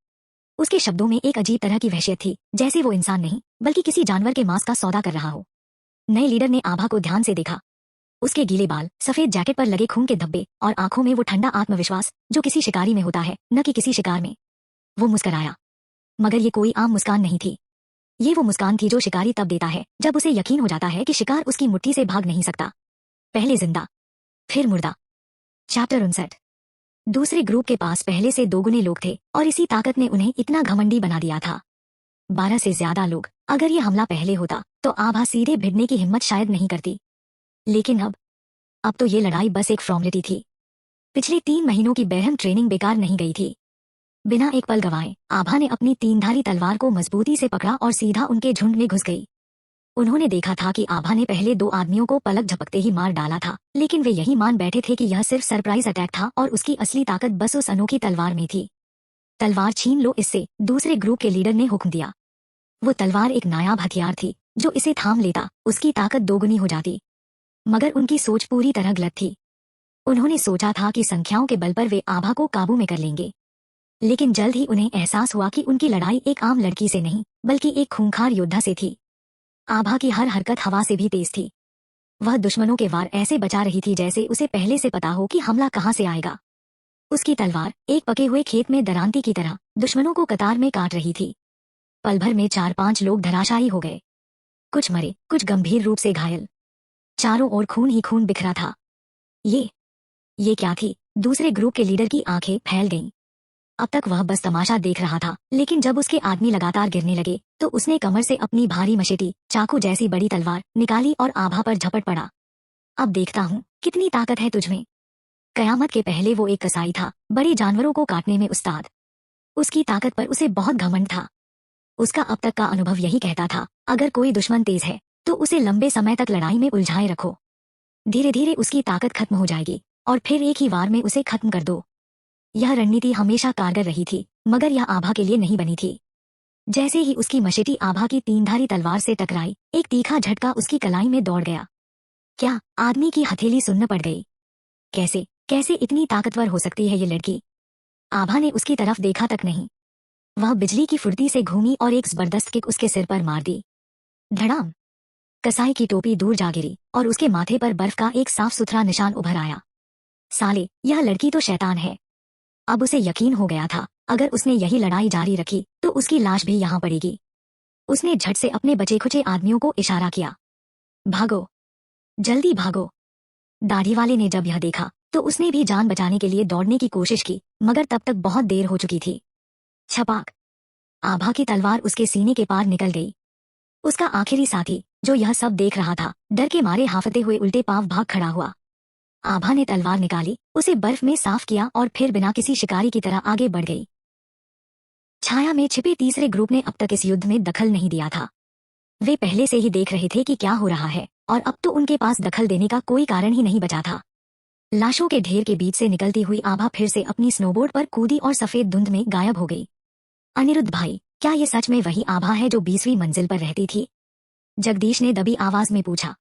S1: उसके शब्दों में एक अजीब तरह की वहशियत थी, जैसे वो इंसान नहीं बल्कि किसी जानवर के मांस का सौदा कर रहा हो। नए लीडर ने आभा को ध्यान से देखा। उसके गीले बाल, सफेद जैकेट पर लगे खून के धब्बे और आंखों में वो ठंडा आत्मविश्वास जो किसी शिकारी में होता है, न कि किसी शिकार में। वो मुस्कराया, मगर ये कोई आम मुस्कान नहीं थी। ये वो मुस्कान थी जो शिकारी तब देता है जब उसे यकीन हो जाता है कि शिकार उसकी मुट्ठी से भाग नहीं सकता। पहले जिंदा, फिर मुर्दा। चैप्टर 59। दूसरे ग्रुप के पास पहले से 2 गुने लोग थे और इसी ताकत ने उन्हें इतना घमंडी बना दिया था। 12 से ज्यादा लोग। अगर ये हमला पहले होता तो आभा सीधे भिड़ने की हिम्मत शायद नहीं करती। लेकिन अब तो ये लड़ाई बस एक फॉर्मेलिटी थी। पिछले 3 महीनों की बेरहम ट्रेनिंग बेकार नहीं गई थी। बिना एक पल गंवाए आभा ने अपनी तीनधारी तलवार को मजबूती से पकड़ा और सीधा उनके झुंड में घुस गई। उन्होंने देखा था कि आभा ने पहले 2 आदमियों को पलक झपकते ही मार डाला था, लेकिन वे यही मान बैठे थे कि यह सिर्फ सरप्राइज अटैक था और उसकी असली ताकत बस उस अनोखी तलवार में थी। तलवार छीन लो इससे, दूसरे ग्रुप के लीडर ने हुक्म दिया। वो तलवार एक नायाब हथियार थी, जो इसे थाम लेता उसकी ताकत 2 गुनी हो जाती। मगर उनकी सोच पूरी तरह गलत थी। उन्होंने सोचा था कि संख्याओं के बल पर वे आभा को काबू में कर लेंगे, लेकिन जल्द ही उन्हें एहसास हुआ कि उनकी लड़ाई एक आम लड़की से नहीं बल्कि एक खूंखार योद्धा से थी। आभा की हर हरकत हवा से भी तेज थी। वह दुश्मनों के वार ऐसे बचा रही थी जैसे उसे पहले से पता हो कि हमला कहां से आएगा। उसकी तलवार एक पके हुए खेत में दरांती की तरह दुश्मनों को कतार में काट रही थी। पल भर में 4-5 लोग धराशायी हो गए। कुछ मरे, कुछ गंभीर रूप से घायल। चारों ओर खून ही खून बिखरा था। ये ये क्या थी? दूसरे ग्रुप के लीडर की आंखें फैल गईं। अब तक वह बस तमाशा देख रहा था, लेकिन जब उसके आदमी लगातार गिरने लगे तो उसने कमर से अपनी भारी मशेटी, चाकू जैसी बड़ी तलवार निकाली और आभा पर झपट पड़ा। अब देखता हूँ कितनी ताकत है तुझमें। कयामत के पहले वो एक कसाई था, बड़े जानवरों को काटने में उस्ताद। उसकी ताकत पर उसे बहुत घमंड था। उसका अब तक का अनुभव यही कहता था, अगर कोई दुश्मन तेज है तो उसे लंबे समय तक लड़ाई में उलझाए रखो। धीरे धीरे उसकी ताकत खत्म हो जाएगी और फिर एक ही वार में उसे खत्म कर दो। यह रणनीति हमेशा कारगर रही थी, मगर यह आभा के लिए नहीं बनी थी। जैसे ही उसकी मशेटी आभा की तीनधारी तलवार से टकराई, एक तीखा झटका उसकी कलाई में दौड़ गया। क्या? आदमी की हथेली सुन्न पड़ गई। कैसे कैसे इतनी ताकतवर हो सकती है ये लड़की? आभा ने उसकी तरफ देखा तक नहीं। वह बिजली की फुर्ती से घूमी और एक जबरदस्त किक उसके सिर पर मार दी। धड़ाम! कसाई की टोपी दूर जा गिरी और उसके माथे पर बर्फ का एक साफ सुथरा निशान उभर आया। साले, यह लड़की तो शैतान है। अब उसे यकीन हो गया था, अगर उसने यही लड़ाई जारी रखी तो उसकी लाश भी यहाँ पड़ेगी। उसने झट से अपने बचे खुचे आदमियों को इशारा किया। भागो, जल्दी भागो। दाढ़ी वाले ने जब यह देखा तो उसने भी जान बचाने के लिए दौड़ने की कोशिश की, मगर तब तक बहुत देर हो चुकी थी। छपाक! आभा की तलवार उसके सीने के पार निकल गई। उसका आखिरी साथी, जो यह सब देख रहा था, डर के मारे हांफते हुए उल्टे पांव भाग खड़ा हुआ। आभा ने तलवार निकाली, उसे बर्फ में साफ किया और फिर बिना किसी शिकारी की तरह आगे बढ़ गई। छाया में छिपे तीसरे ग्रुप ने अब तक इस युद्ध में दखल नहीं दिया था। वे पहले से ही देख रहे थे कि क्या हो रहा है, और अब तो उनके पास दखल देने का कोई कारण ही नहीं बचा था। लाशों के ढेर के बीच से निकलती हुई आभा फिर से अपनी स्नोबोर्ड पर कूदी और सफेद धुंध में गायब हो गई। अनिरुद्ध भाई, क्या ये सच में वही आभा है जो 20वीं मंजिल पर रहती थी? जगदीश ने दबी आवाज में पूछा।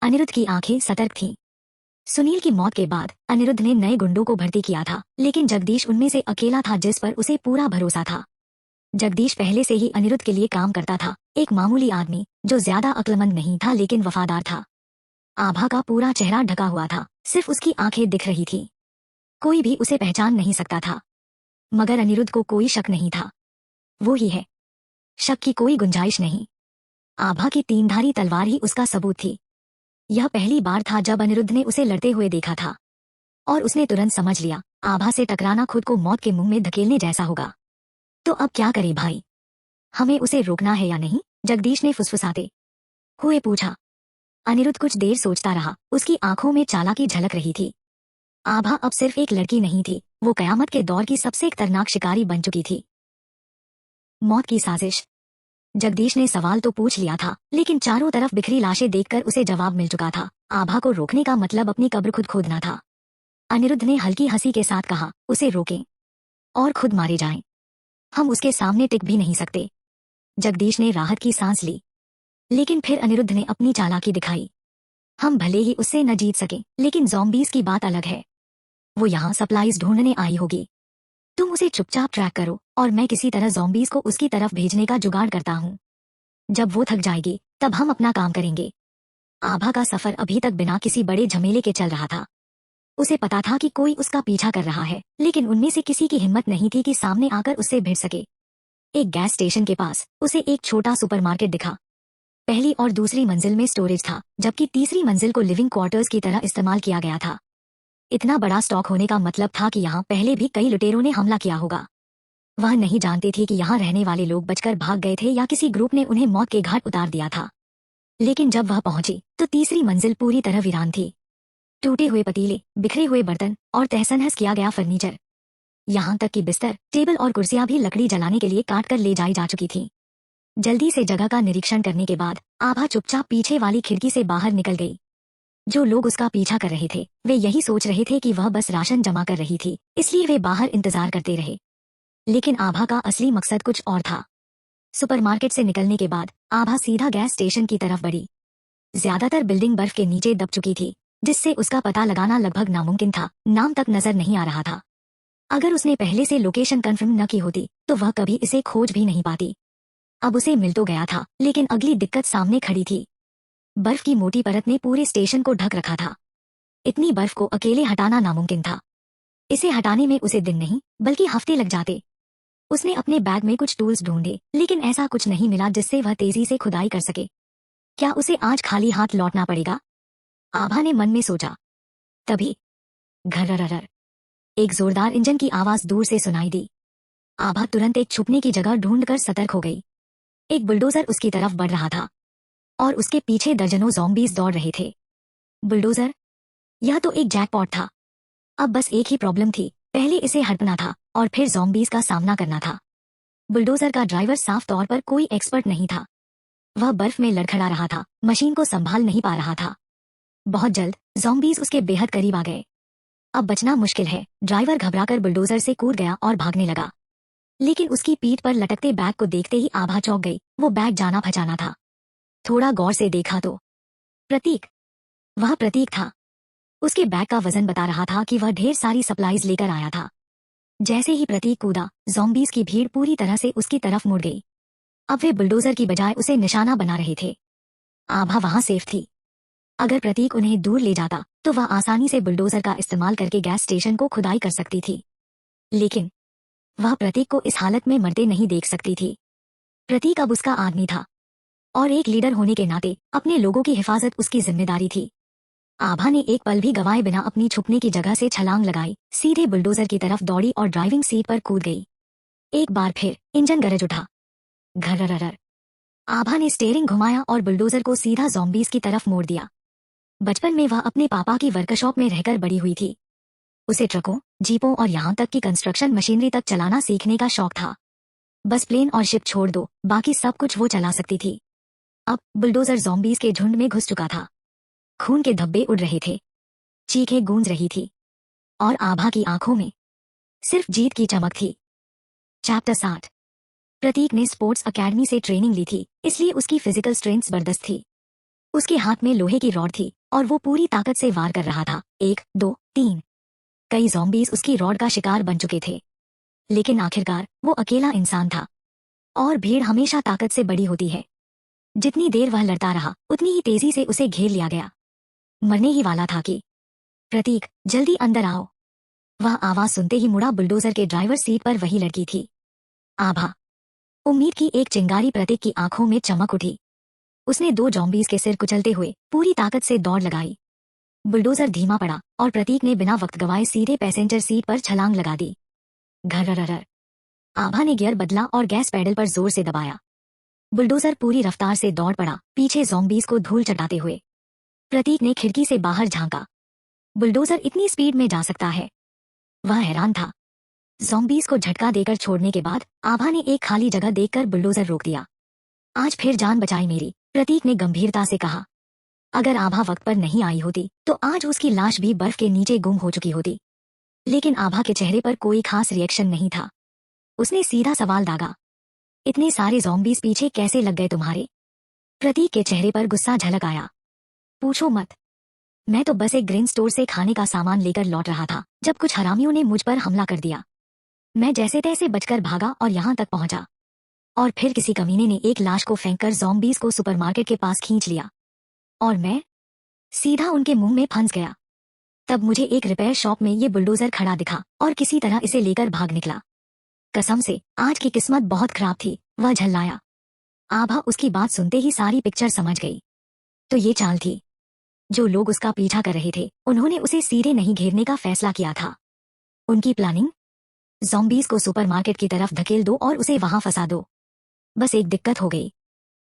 S1: अनिरुद्ध की आंखें सतर्क थीं। सुनील की मौत के बाद अनिरुद्ध ने नए गुंडों को भर्ती किया था, लेकिन जगदीश उनमें से अकेला था जिस पर उसे पूरा भरोसा था। जगदीश पहले से ही अनिरुद्ध के लिए काम करता था, एक मामूली आदमी जो ज्यादा अक्लमंद नहीं था लेकिन वफादार था। आभा का पूरा चेहरा ढका हुआ था, सिर्फ उसकी आंखें दिख रही थी। कोई भी उसे पहचान नहीं सकता था, मगर अनिरुद्ध को कोई शक नहीं था। वो ही है, शक की कोई गुंजाइश नहीं। आभा की तीनधारी तलवार ही उसका सबूत थी। यह पहली बार था जब अनिरुद्ध ने उसे लड़ते हुए देखा था, और उसने तुरंत समझ लिया, आभा से टकराना खुद को मौत के मुंह में धकेलने जैसा होगा। तो अब क्या करे भाई? हमें उसे रोकना है या नहीं? जगदीश ने फुसफुसाते हुए पूछा। अनिरुद्ध कुछ देर सोचता रहा, उसकी आंखों में चालाकी झलक रही थी। आभा अब सिर्फ एक लड़की नहीं थी, वो कयामत के दौर की सबसे खतरनाक शिकारी बन चुकी थी। मौत की साजिश। जगदीश ने सवाल तो पूछ लिया था, लेकिन चारों तरफ बिखरी लाशें देखकर उसे जवाब मिल चुका था। आभा को रोकने का मतलब अपनी कब्र खुद खोदना था। अनिरुद्ध ने हल्की हंसी के साथ कहा, उसे रोकें और खुद मारे जाएं। हम उसके सामने टिक भी नहीं सकते। जगदीश ने राहत की सांस ली, लेकिन फिर अनिरुद्ध ने अपनी चालाकी दिखाई। हम भले ही उससे न जीत सके, लेकिन ज़ॉम्बीज़ की बात अलग है। वो यहाँ सप्लाईज ढूंढने आई होगी। तुम उसे चुपचाप ट्रैक करो और मैं किसी तरह ज़ॉम्बीज़ को उसकी तरफ भेजने का जुगाड़ करता हूँ। जब वो थक जाएगी तब हम अपना काम करेंगे। आभा का सफर अभी तक बिना किसी बड़े झमेले के चल रहा था। उसे पता था कि कोई उसका पीछा कर रहा है, लेकिन उनमें से किसी की हिम्मत नहीं थी कि सामने आकर उससे भिड़ सके। एक गैस स्टेशन के पास उसे एक छोटा सुपरमार्केट दिखा। पहली और दूसरी मंजिल में स्टोरेज था, जबकि तीसरी मंजिल को लिविंग क्वार्टर्स की तरह इस्तेमाल किया गया था। इतना बड़ा स्टॉक होने का मतलब था कि यहाँ पहले भी कई लुटेरों ने हमला किया होगा। वह नहीं जानते थे कि यहाँ रहने वाले लोग बचकर भाग गए थे या किसी ग्रुप ने उन्हें मौत के घाट उतार दिया था। लेकिन जब वह पहुंची तो तीसरी मंजिल पूरी तरह वीरान थी। टूटे हुए पतीले, बिखरे हुए बर्तन और तहस-नहस किया गया फर्नीचर। यहाँ तक कि बिस्तर, टेबल और कुर्सियां भी लकड़ी जलाने के लिए काट कर ले जाई जा चुकी थीं। जल्दी से जगह का निरीक्षण करने के बाद आभा चुपचाप पीछे वाली खिड़की से बाहर निकल गई। जो लोग उसका पीछा कर रहे थे वे यही सोच रहे थे कि वह बस राशन जमा कर रही थी, इसलिए वे बाहर इंतजार करते रहे। लेकिन आभा का असली मकसद कुछ और था। सुपरमार्केट से निकलने के बाद आभा सीधा गैस स्टेशन की तरफ बढ़ी। ज्यादातर बिल्डिंग बर्फ के नीचे दब चुकी थी, जिससे उसका पता लगाना लगभग नामुमकिन था। नाम तक नजर नहीं आ रहा था। अगर उसने पहले से लोकेशन कंफर्म न की होती तो वह कभी इसे खोज भी नहीं पाती। अब उसे मिल तो गया था, लेकिन अगली दिक्कत सामने खड़ी थी। बर्फ की मोटी परत ने पूरे स्टेशन को ढक रखा था। इतनी बर्फ को अकेले हटाना नामुमकिन था। इसे हटाने में उसे दिन नहीं बल्कि हफ्ते लग जाते। उसने अपने बैग में कुछ टूल्स ढूंढे, लेकिन ऐसा कुछ नहीं मिला जिससे वह तेजी से खुदाई कर सके। क्या उसे आज खाली हाथ लौटना पड़ेगा? आभा ने मन में सोचा। तभी घर्रररर। एक जोरदार इंजन की आवाज दूर से सुनाई दी। आभा तुरंत एक छुपने की जगह ढूंढकर सतर्क हो गई। एक बुलडोजर उसकी तरफ बढ़ रहा था और उसके पीछे दर्जनों ज़ॉम्बीज दौड़ रहे थे। बुलडोजर, यह तो एक जैकपॉट था। अब बस एक ही प्रॉब्लम थी, पहले इसे हटना था और फिर ज़ॉम्बीज का सामना करना था। बुलडोजर का ड्राइवर साफ तौर पर कोई एक्सपर्ट नहीं था। वह बर्फ में लड़खड़ा रहा था, मशीन को संभाल नहीं पा रहा था। बहुत जल्द ज़ॉम्बीज उसके बेहद करीब आ गए। अब बचना मुश्किल है। ड्राइवर घबराकर बुलडोजर से कूद गया और भागने लगा। लेकिन उसकी पीठ पर लटकते बैग को देखते ही आभा चौंक गई। वो बैग जाना पहचाना था। थोड़ा गौर से देखा तो प्रतीक, वह प्रतीक था। उसके बैग का वजन बता रहा था कि वह ढेर सारी सप्लाईज लेकर आया था। जैसे ही प्रतीक कूदा, ज़ॉम्बीज की भीड़ पूरी तरह से उसकी तरफ मुड़ गई। अब वे बुलडोजर की बजाय उसे निशाना बना रहे थे। आभा वहां सेफ थी। अगर प्रतीक उन्हें दूर ले जाता तो वह आसानी से बुलडोजर का इस्तेमाल करके गैस स्टेशन को खुदाई कर सकती थी। लेकिन वह प्रतीक को इस हालत में मरते नहीं देख सकती थी। प्रतीक अब उसका आदमी था और एक लीडर होने के नाते अपने लोगों की हिफाजत उसकी जिम्मेदारी थी। आभा ने एक पल भी गंवाए बिना अपनी छुपने की जगह से छलांग लगाई, सीधे बुलडोजर की तरफ दौड़ी और ड्राइविंग सीट पर कूद गई। एक बार फिर इंजन गरज उठा। घर्रररर। आभा ने स्टीयरिंग घुमाया और बुलडोजर को सीधा ज़ॉम्बीज की तरफ मोड़ दिया। बचपन में वह अपने पापा की वर्कशॉप में रहकर बड़ी हुई थी। उसे ट्रकों, जीपों और यहाँ तक कि कंस्ट्रक्शन मशीनरी तक चलाना सीखने का शौक था। बस प्लेन और शिप छोड़ दो, बाकी सब कुछ वो चला सकती थी। अब बुलडोजर ज़ॉम्बीज के झुंड में घुस चुका था। खून के धब्बे उड़ रहे थे, चीखें गूंज रही थी और आभा की आंखों में सिर्फ जीत की चमक थी। चैप्टर 60। प्रतीक ने स्पोर्ट्स अकेडमी से ट्रेनिंग ली थी, इसलिए उसकी फिजिकल स्ट्रेंथ जबरदस्त थी। उसके हाथ में लोहे की रॉड थी और वो पूरी ताकत से वार कर रहा था। 1, 2, 3। कई ज़ॉम्बीज उसकी रॉड का शिकार बन चुके थे। लेकिन आखिरकार वो अकेला इंसान था और भीड़ हमेशा ताकत से बड़ी होती है। जितनी देर वह लड़ता रहा, उतनी ही तेजी से उसे घेर लिया गया। मरने ही वाला था कि प्रतीक, जल्दी अंदर आओ। वह आवाज सुनते ही मुड़ा। बुलडोजर के ड्राइवर सीट पर वही लड़की थी, आभा। उम्मीद की एक चिंगारी प्रतीक की आंखों में चमक उठी। उसने 2 ज़ॉम्बीज के सिर कुचलते हुए पूरी ताकत से दौड़ लगाई। बुलडोजर धीमा पड़ा और प्रतीक ने बिना वक्त गवाए सीधे पैसेंजर सीट पर छलांग लगा दी। घर्रररर। आभा ने गियर बदला और गैस पैडल पर जोर से दबाया। बुलडोजर पूरी रफ्तार से दौड़ पड़ा, पीछे ज़ॉम्बीज को धूल चटाते हुए। प्रतीक ने खिड़की से बाहर झांका। बुलडोजर इतनी स्पीड में जा सकता है? वह हैरान था। ज़ॉम्बीज को झटका देकर छोड़ने के बाद आभा ने एक खाली जगह देखकर बुलडोजर रोक दिया। आज फिर जान बचाई मेरी, प्रतीक ने गंभीरता से कहा। अगर आभा वक्त पर नहीं आई होती तो आज उसकी लाश भी बर्फ के नीचे गुम हो चुकी होती। लेकिन आभा के चेहरे पर कोई खास रिएक्शन नहीं था। उसने सीधा सवाल दागा, इतने सारे ज़ॉम्बीज पीछे कैसे लग गए तुम्हारे? प्रतीक के चेहरे पर गुस्सा झलक आया। पूछो मत, मैं तो बस एक ग्रेन स्टोर से खाने का सामान लेकर लौट रहा था जब कुछ हरामियों ने मुझ पर हमला कर दिया। मैं जैसे तैसे बचकर भागा और यहाँ तक पहुंचा, और फिर किसी कमीने ने एक लाश को फेंककर ज़ॉम्बीज को सुपरमार्केट के पास खींच लिया और मैं सीधा उनके मुंह में फंस गया। तब मुझे एक रिपेयर शॉप में ये बुलडोजर खड़ा दिखा और किसी तरह इसे लेकर भाग निकला। कसम से आज की किस्मत बहुत खराब थी, वह झल्लाया। आभा उसकी बात सुनते ही सारी पिक्चर समझ गई। तो ये चाल थी। जो लोग उसका पीछा कर रहे थे उन्होंने उसे सीधे नहीं घेरने का फैसला किया था। उनकी प्लानिंग, ज़ॉम्बीज को सुपरमार्केट की तरफ धकेल दो और उसे वहां फंसा दो। बस एक दिक्कत हो गई,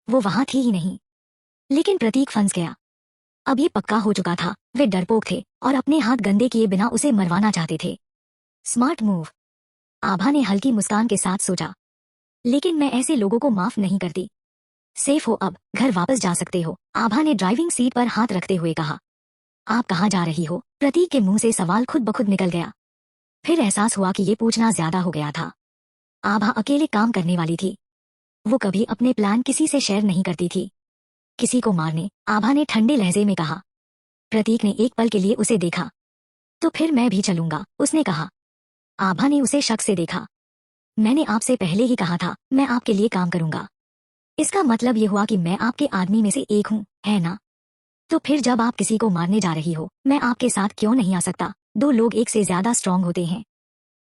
S1: वो वहां थी ही नहीं। लेकिन प्रतीक फंस गया। अब ये पक्का हो चुका था, वे डरपोक थे और अपने हाथ गंदे किए बिना उसे मरवाना चाहते थे। स्मार्ट मूव, आभा ने हल्की मुस्कान के साथ सोचा। लेकिन मैं ऐसे लोगों को माफ नहीं करती। सेफ हो, अब घर वापस जा सकते हो, आभा ने ड्राइविंग सीट पर हाथ रखते हुए कहा। आप कहाँ जा रही हो? प्रतीक के मुंह से सवाल खुद ब खुद निकल गया। फिर एहसास हुआ कि ये पूछना ज्यादा हो गया था। आभा अकेले काम करने वाली थी। वो कभी अपने प्लान किसी से शेयर नहीं करती थी। किसी को मारने, आभा ने ठंडे लहजे में कहा। प्रतीक ने एक पल के लिए उसे देखा। तो फिर मैं भी चलूंगा, उसने कहा। आभा ने उसे शक से देखा। मैंने आपसे पहले ही कहा था मैं आपके लिए काम करूंगा। इसका मतलब ये हुआ कि मैं आपके आदमी में से एक हूँ, है ना? तो फिर जब आप किसी को मारने जा रही हो, मैं आपके साथ क्यों नहीं आ सकता? 2 लोग एक से ज्यादा स्ट्रांग होते हैं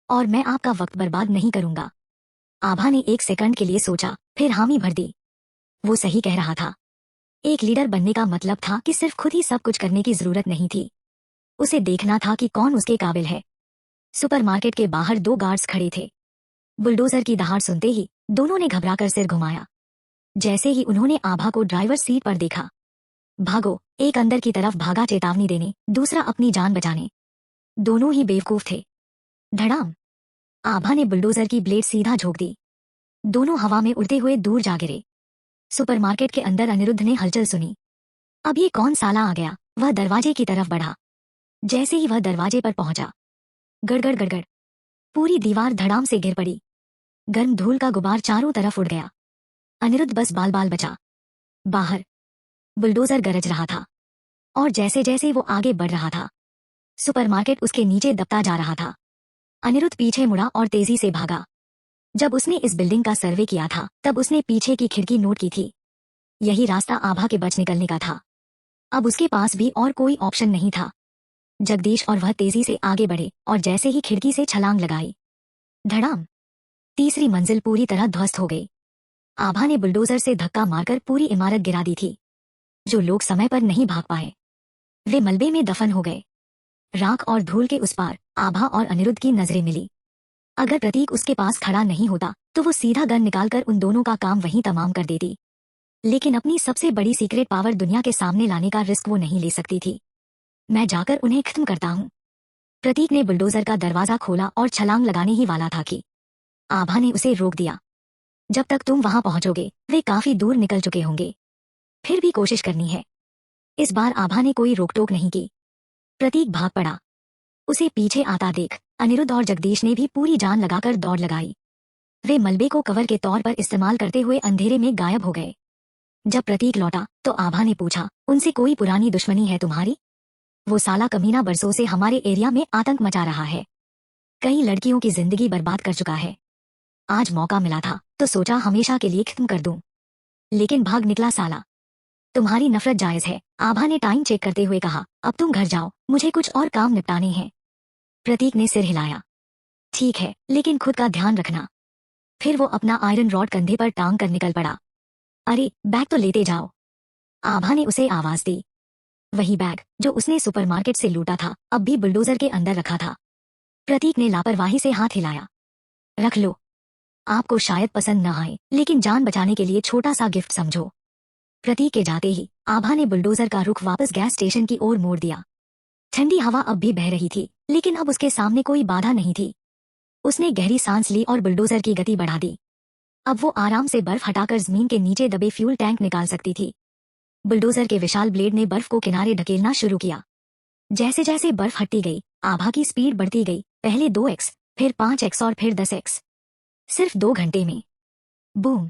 S1: और मैं आपका वक्त बर्बाद नहीं करूंगा। आभा ने एक सेकंड के लिए सोचा, फिर हामी भर दी। वो सही कह रहा था। एक लीडर बनने का मतलब था कि सिर्फ खुद ही सब कुछ करने की जरूरत नहीं थी। उसे देखना था कि कौन उसके काबिल है। सुपरमार्केट के बाहर 2 गार्ड्स खड़े थे। बुलडोजर की दहाड़ सुनते ही दोनों ने घबराकर सिर घुमाया। जैसे ही उन्होंने आभा को ड्राइवर सीट पर देखा, भागो, एक अंदर की तरफ भागा चेतावनी देने, दूसरा अपनी जान बचाने। दोनों ही बेवकूफ थे। धड़ाम, आभा ने बुलडोजर की ब्लेड सीधा झोंक दी। दोनों हवा में उड़ते हुए दूर जा गिरे। सुपरमार्केट के अंदर अनिरुद्ध ने हलचल सुनी। अब ये कौन साला आ गया? वह दरवाजे की तरफ बढ़ा। जैसे ही वह दरवाजे पर पहुंचा, गड़गड़ गड़गड़, पूरी दीवार धड़ाम से गिर पड़ी। गर्म धूल का गुबार चारों तरफ उड़ गया। अनिरुद्ध बस बाल बाल बचा। बाहर बुलडोजर गरज रहा था, और जैसे जैसे वो आगे बढ़ रहा था, सुपरमार्केट उसके नीचे दबता जा रहा था। अनिरुद्ध पीछे मुड़ा और तेजी से भागा। जब उसने इस बिल्डिंग का सर्वे किया था, तब उसने पीछे की खिड़की नोट की थी। यही रास्ता आभा के बच निकलने का था। अब उसके पास भी और कोई ऑप्शन नहीं था। जगदीश और वह तेजी से आगे बढ़े और जैसे ही खिड़की से छलांग लगाई, धड़ाम, तीसरी मंजिल पूरी तरह ध्वस्त हो गई। आभा ने बुलडोजर से धक्का मारकर पूरी इमारत गिरा दी थी। जो लोग समय पर नहीं भाग पाए, वे मलबे में दफन हो गए। राख और धूल के उस पार आभा और अनिरुद्ध की नजरें मिली। अगर प्रतीक उसके पास खड़ा नहीं होता तो वो सीधा गन निकालकर उन दोनों का काम वहीं तमाम कर देती। लेकिन अपनी सबसे बड़ी सीक्रेट पावर दुनिया के सामने लाने का रिस्क वो नहीं ले सकती थी। मैं जाकर उन्हें खत्म करता हूँ। प्रतीक ने बुलडोजर का दरवाजा खोला और छलांग लगाने ही वाला था कि आभा ने उसे रोक दिया। जब तक तुम वहां पहुंचोगे, वे काफी दूर निकल चुके होंगे। फिर भी कोशिश करनी है। इस बार आभा ने कोई रोक टोक नहीं की। प्रतीक भाग पड़ा। उसे पीछे आता देख अनिरुद्ध और जगदीश ने भी पूरी जान लगाकर दौड़ लगाई। वे मलबे को कवर के तौर पर इस्तेमाल करते हुए अंधेरे में गायब हो गए। जब प्रतीक लौटा तो आभा ने पूछा, उनसे कोई पुरानी दुश्मनी है तुम्हारी? वो साला कमीना बरसों से हमारे एरिया में आतंक मचा रहा है। कई लड़कियों की जिंदगी बर्बाद कर चुका है। आज मौका मिला था तो सोचा हमेशा के लिए खत्म कर दूं, लेकिन भाग निकला साला। तुम्हारी नफरत जायज है, आभा ने टाइम चेक करते हुए कहा। अब तुम घर जाओ, मुझे कुछ और काम निपटाने हैं। प्रतीक ने सिर हिलाया। ठीक है, लेकिन खुद का ध्यान रखना। फिर वो अपना आयरन रॉड कंधे पर टांग कर निकल पड़ा। अरे बैग तो लेते जाओ, आभा ने उसे आवाज दी। वही बैग जो उसने सुपरमार्केट से लूटा था, अब भी बुलडोजर के अंदर रखा था। प्रतीक ने लापरवाही से हाथ हिलाया। रख लो, आपको शायद पसंद न आए, लेकिन जान बचाने के लिए छोटा सा गिफ्ट समझो। प्रतीक के जाते ही आभा ने बुलडोजर का रुख वापस गैस स्टेशन की ओर मोड़ दिया। ठंडी हवा अब भी बह रही थी, लेकिन अब उसके सामने कोई बाधा नहीं थी। उसने गहरी सांस ली और बुलडोजर की गति बढ़ा दी। अब वो आराम से बर्फ हटाकर जमीन के नीचे दबे फ्यूल टैंक निकाल सकती थी। बुलडोजर के विशाल ब्लेड ने बर्फ को किनारे ढकेलना शुरू किया। जैसे जैसे बर्फ हटती गई, आभा की स्पीड बढ़ती गई। पहले 2x, फिर 5x और फिर 10x। सिर्फ 2 घंटे में। बूम,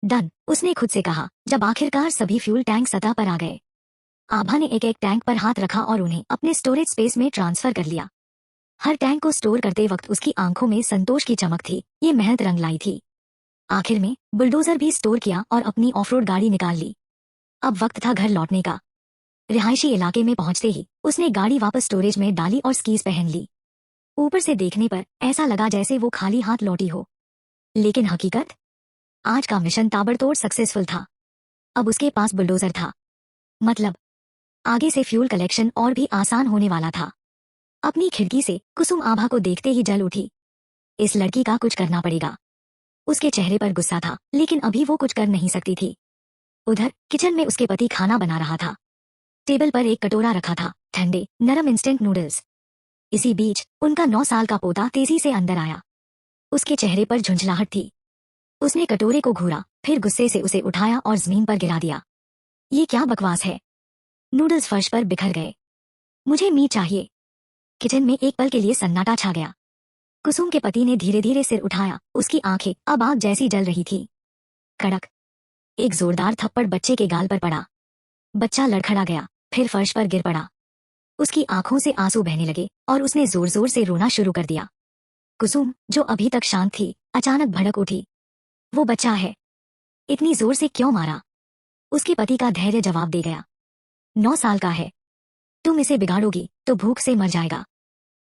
S1: डन, उसने खुद से कहा जब आखिरकार सभी फ्यूल टैंक सतह पर आ गए। आभा ने एक एक टैंक पर हाथ रखा और उन्हें अपने स्टोरेज स्पेस में ट्रांसफर कर लिया। हर टैंक को स्टोर करते वक्त उसकी आंखों में संतोष की चमक थी। ये मेहनत रंग लाई थी। आखिर में बुलडोजर भी स्टोर किया और अपनी ऑफरोड गाड़ी निकाल ली। अब वक्त था घर लौटने का। रिहायशी इलाके में पहुंचते ही उसने गाड़ी वापस स्टोरेज में डाली और स्कीज पहन ली। ऊपर से देखने पर ऐसा लगा जैसे वो खाली हाथ लौटी हो, लेकिन हकीकत, आज का मिशन ताबड़तोड़ सक्सेसफुल था। अब उसके पास बुलडोजर था, मतलब आगे से फ्यूल कलेक्शन और भी आसान होने वाला था। अपनी खिड़की से कुसुम आभा को देखते ही जल उठी। इस लड़की का कुछ करना पड़ेगा। उसके चेहरे पर गुस्सा था, लेकिन अभी वो कुछ कर नहीं सकती थी। उधर किचन में उसके पति खाना बना रहा था। टेबल पर एक कटोरा रखा था, ठंडे नरम इंस्टेंट नूडल्स। इसी बीच उनका 9 साल का पोता तेजी से अंदर आया। उसके चेहरे पर झुंझलाहट थी। उसने कटोरे को घूरा, फिर गुस्से से उसे उठाया और जमीन पर गिरा दिया। ये क्या बकवास है? नूडल्स फर्श पर बिखर गए। मुझे मीट चाहिए। किचन में एक पल के लिए सन्नाटा छा गया। कुसुम के पति ने धीरे धीरे सिर उठाया। उसकी आंखें अब आग जैसी जल रही थी। कड़क, एक जोरदार थप्पड़ बच्चे के गाल पर पड़ा। बच्चा लड़खड़ा गया, फिर फर्श पर गिर पड़ा। उसकी आंखों से आंसू बहने लगे और उसने जोर जोर से रोना शुरू कर दिया। कुसुम, जो अभी तक शांत थी, अचानक भड़क उठी। वो बच्चा है, इतनी जोर से क्यों मारा? उसके पति का धैर्य जवाब दे गया। 9 साल का है, तुम इसे बिगाड़ोगी तो भूख से मर जाएगा।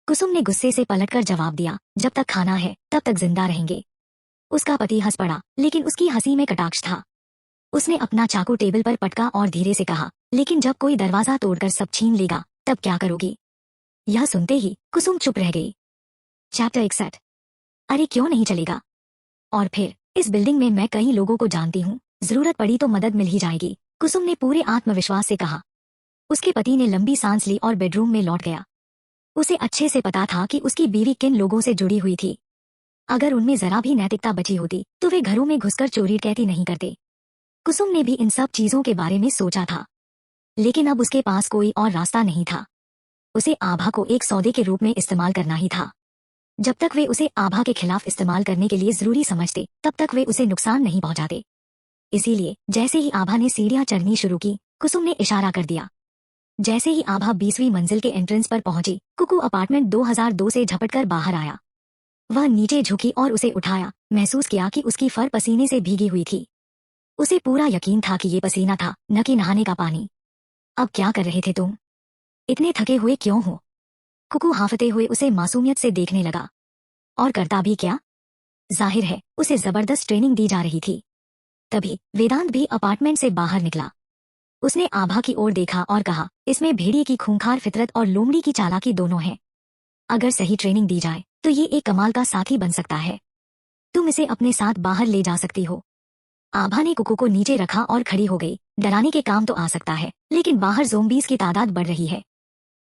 S1: कुसुम ने गुस्से से पलटकर जवाब दिया, जब तक खाना है तब तक जिंदा रहेंगे। उसका पति हंस पड़ा, लेकिन उसकी हंसी में कटाक्ष था। उसने अपना चाकू टेबल पर पटका और धीरे से कहा, लेकिन जब कोई दरवाजा तोड़कर सब छीन लेगा तब क्या करोगी? यह सुनते ही कुसुम चुप रह गई। चैप्टर 61। अरे क्यों नहीं चलेगा? और फिर इस बिल्डिंग में मैं कई लोगों को जानती हूँ, जरूरत पड़ी तो मदद मिल ही जाएगी, कुसुम ने पूरे आत्मविश्वास से कहा। उसके पति ने लंबी सांस ली और बेडरूम में लौट गया। उसे अच्छे से पता था कि उसकी बीवी किन लोगों से जुड़ी हुई थी। अगर उनमें जरा भी नैतिकता बची होती तो वे घरों में घुसकर चोरी डकैती नहीं करते। कुसुम ने भी इन सब चीजों के बारे में सोचा था, लेकिन अब उसके पास कोई और रास्ता नहीं था। उसे आभा को एक सौदे के रूप में इस्तेमाल करना ही था। जब तक वे उसे आभा के खिलाफ इस्तेमाल करने के लिए जरूरी समझते, तब तक वे उसे नुकसान नहीं पहुंचाते। इसीलिए जैसे ही आभा ने सीढ़ियां चढ़नी शुरू की, कुसुम ने इशारा कर दिया। जैसे ही आभा 20वीं मंजिल के एंट्रेंस पर पहुंची, कुकू अपार्टमेंट 2002 से झपटकर बाहर आया। वह नीचे झुकी और उसे उठाया। महसूस किया कि उसकी फर पसीने से भीगी हुई थी। उसे पूरा यकीन था कि ये पसीना था, न कि नहाने का पानी। अब क्या कर रहे थे तुम? इतने थके हुए क्यों हो? कुकू हांफते हुए उसे मासूमियत से देखने लगा। और करता भी क्या? जाहिर है उसे जबरदस्त ट्रेनिंग दी जा रही थी। तभी वेदांत भी अपार्टमेंट से बाहर निकला। उसने आभा की ओर देखा और कहा, इसमें भेड़िए की खूंखार फितरत और लोमड़ी की चालाकी दोनों है। अगर सही ट्रेनिंग दी जाए तो ये एक कमाल का साथी बन सकता है। तुम इसे अपने साथ बाहर ले जा सकती हो। आभा ने कुकू को नीचे रखा और खड़ी हो गई। डराने के काम तो आ सकता है, लेकिन बाहर ज़ोंबीज की तादाद बढ़ रही है।